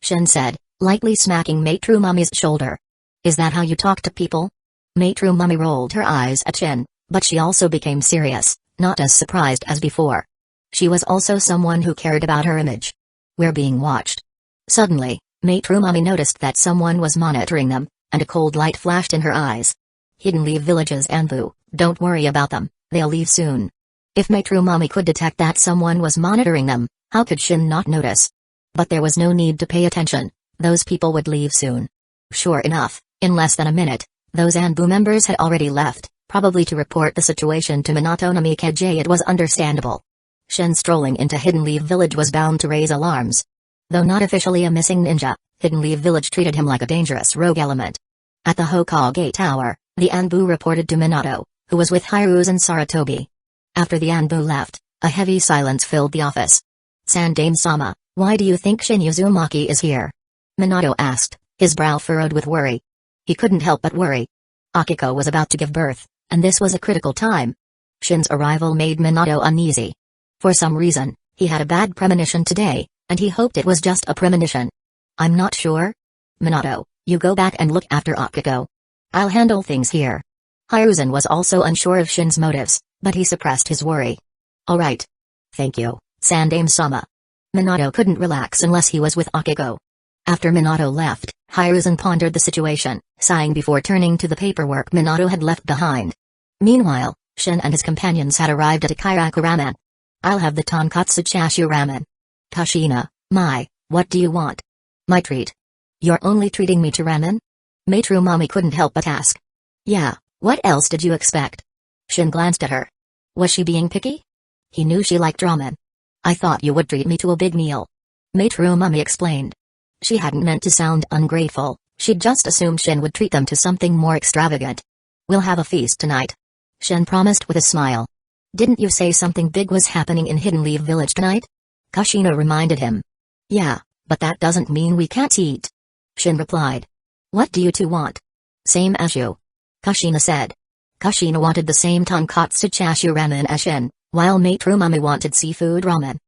Shin said, lightly smacking Maitru Mummy's shoulder. Is that how you talk to people? Maitru Mummy rolled her eyes at Shin, but she also became serious, not as surprised as before. She was also someone who cared about her image. We're being watched. Suddenly, Maitru Mummy noticed that someone was monitoring them, and a cold light flashed in her eyes. Hidden Leaf Village's Anbu, don't worry about them, they'll leave soon. If Maitru Mummy could detect that someone was monitoring them, how could Shin not notice? But there was no need to pay attention, those people would leave soon. Sure enough, in less than a minute, Those Anbu members had already left, probably to report the situation to Minato Namikaze. It was understandable. Shin strolling into Hidden Leaf Village was bound to raise alarms. Though not officially a missing ninja, Hidden Leaf Village treated him like a dangerous rogue element. At the Hokage Tower, the Anbu reported to Minato, who was with Hiruzen and Saratobi. After the Anbu left, a heavy silence filled the office. Sandaime-sama, why do you think Shin Uzumaki is here? Minato asked, his brow furrowed with worry. He couldn't help but worry. Akiko was about to give birth, and this was a critical time. Shin's arrival made Minato uneasy. For some reason, he had a bad premonition today, and he hoped it was just a premonition. I'm not sure. Minato, you go back and look after Akiko. I'll handle things here. Hiruzen was also unsure of Shin's motives, but he suppressed his worry. All right. Thank you, Sandaime-sama. Minato couldn't relax unless he was with Akiko. After Minato left, Hiruzen pondered the situation, sighing before turning to the paperwork Minato had left behind. Meanwhile, Shin and his companions had arrived at Ikiraku Ramen. I'll have the tonkatsu chashu ramen. Kushina, what do you want? My treat. You're only treating me to ramen? Maitru Mami couldn't help but ask. Yeah, what else did you expect? Shin glanced at her. Was she being picky? He knew she liked ramen. I thought you would treat me to a big meal. Maitru Mami explained. She hadn't meant to sound ungrateful, she'd just assumed Shin would treat them to something more extravagant. We'll have a feast tonight. Shin promised with a smile. Didn't you say something big was happening in Hidden Leaf Village tonight? Kushina reminded him. Yeah, but that doesn't mean we can't eat. Shin replied. What do you two want? Same as you. Kushina said. Kushina wanted the same tonkatsu chashu ramen as Shin, while Maitru Mami wanted seafood ramen.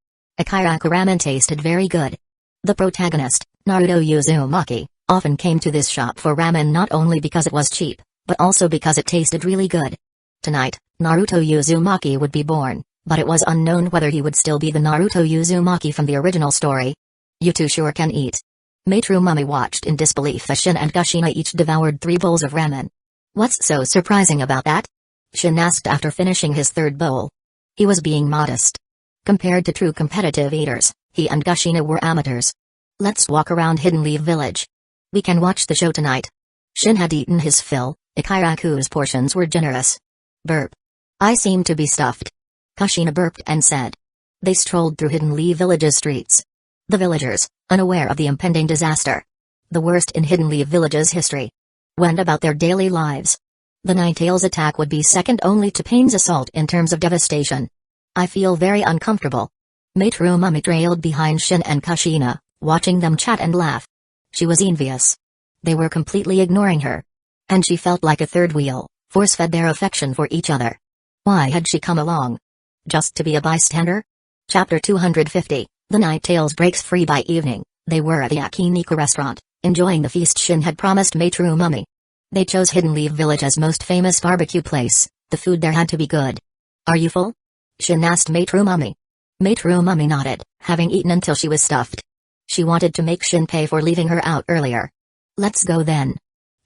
Ikiraku ramen tasted very good. The protagonist, Naruto Uzumaki, often came to this shop for ramen not only because it was cheap, but also because it tasted really good. Tonight, Naruto Uzumaki would be born, but it was unknown whether he would still be the Naruto Uzumaki from the original story. You two sure can eat. Maitru Mami watched in disbelief as Shin and Kushina each devoured 3 bowls of ramen. What's so surprising about that? Shin asked after finishing his 3rd bowl. He was being modest. Compared to true competitive eaters, he and Kushina were amateurs. Let's walk around Hidden Leaf Village. We can watch the show tonight. Shin had eaten his fill, Ikiraku's portions were generous. Burp. I seem to be stuffed. Kushina burped and said. They strolled through Hidden Leaf Village's streets. The villagers, unaware of the impending disaster, the worst in Hidden Leaf Village's history, went about their daily lives. The Ninetales attack would be second only to Pain's assault in terms of devastation. I feel very uncomfortable. Maitru Mami trailed behind Shin and Kushina, watching them chat and laugh. She was envious. They were completely ignoring her. And she felt like a third wheel, force-fed their affection for each other. Why had she come along? Just to be a bystander? Chapter 250, The Ninetales breaks free by evening. They were at the Yakiniku restaurant, enjoying the feast Shin had promised Maitru Mami. They chose Hidden Leaf Village as most famous barbecue place. The food there had to be good. Are you full? Shin asked Maitru Mami. Maitru Mami nodded, having eaten until she was stuffed. She wanted to make Shin pay for leaving her out earlier. Let's go then.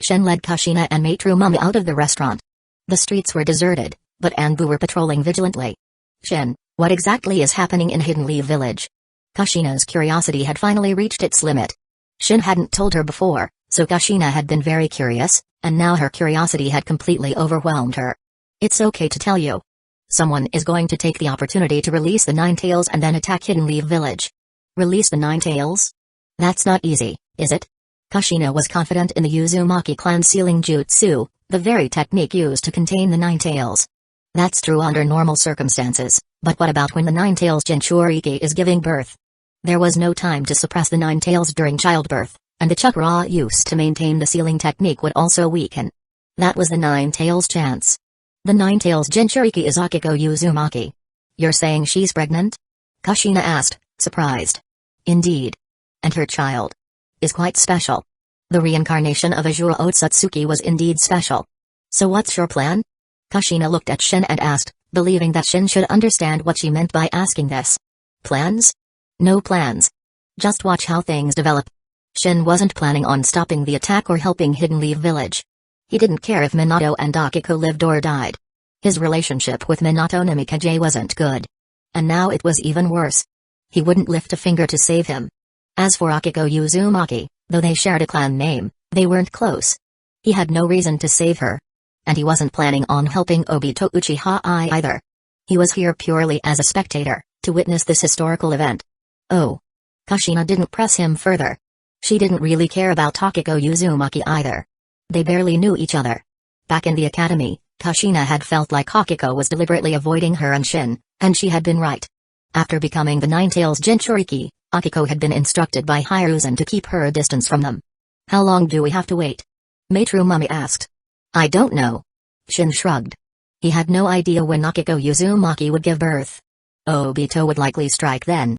Shin led Kushina and Maitru Mami out of the restaurant. The streets were deserted, but Anbu were patrolling vigilantly. Shin, what exactly is happening in Hidden Leaf Village? Kushina's curiosity had finally reached its limit. Shin hadn't told her before, so Kushina had been very curious, and now her curiosity had completely overwhelmed her. It's okay to tell you. Someone is going to take the opportunity to release the Ninetales and then attack Hidden Leaf Village. Release the Ninetales? That's not easy, is it? Kushina was confident in the Uzumaki clan's sealing jutsu, the very technique used to contain the Ninetales. That's true under normal circumstances, but what about when the Ninetales Jinchuriki is giving birth? There was no time to suppress the Ninetales during childbirth, and the chakra used to maintain the sealing technique would also weaken. That was the Ninetales' chance. The Ninetales Jinchuriki is Akiko Uzumaki. You're saying she's pregnant? Kushina asked, surprised. Indeed. And her child is quite special. The reincarnation of Azura Otsutsuki was indeed special. So what's your plan? Kushina looked at Shin and asked, believing that Shin should understand what she meant by asking this. Plans? No plans. Just watch how things develop. Shin wasn't planning on stopping the attack or helping Hidden Leaf Village. He didn't care if Minato and Akiko lived or died. His relationship with Minato Namikaze wasn't good. And now it was even worse. He wouldn't lift a finger to save him. As for Akiko Uzumaki, though they shared a clan name, they weren't close. He had no reason to save her. And he wasn't planning on helping Obito Uchiha either. He was here purely as a spectator, to witness this historical event. Oh. Kushina didn't press him further. She didn't really care about Takako Uzumaki either. They barely knew each other. Back in the academy, Kushina had felt like Akiko was deliberately avoiding her and Shin, and she had been right. After becoming the Nine-Tails Jinchuriki, Akiko had been instructed by Hiruzen to keep her a distance from them. How long do we have to wait? Maitru Mummy asked. I don't know. Shin shrugged. He had no idea when Akiko Uzumaki would give birth. Obito would likely strike then.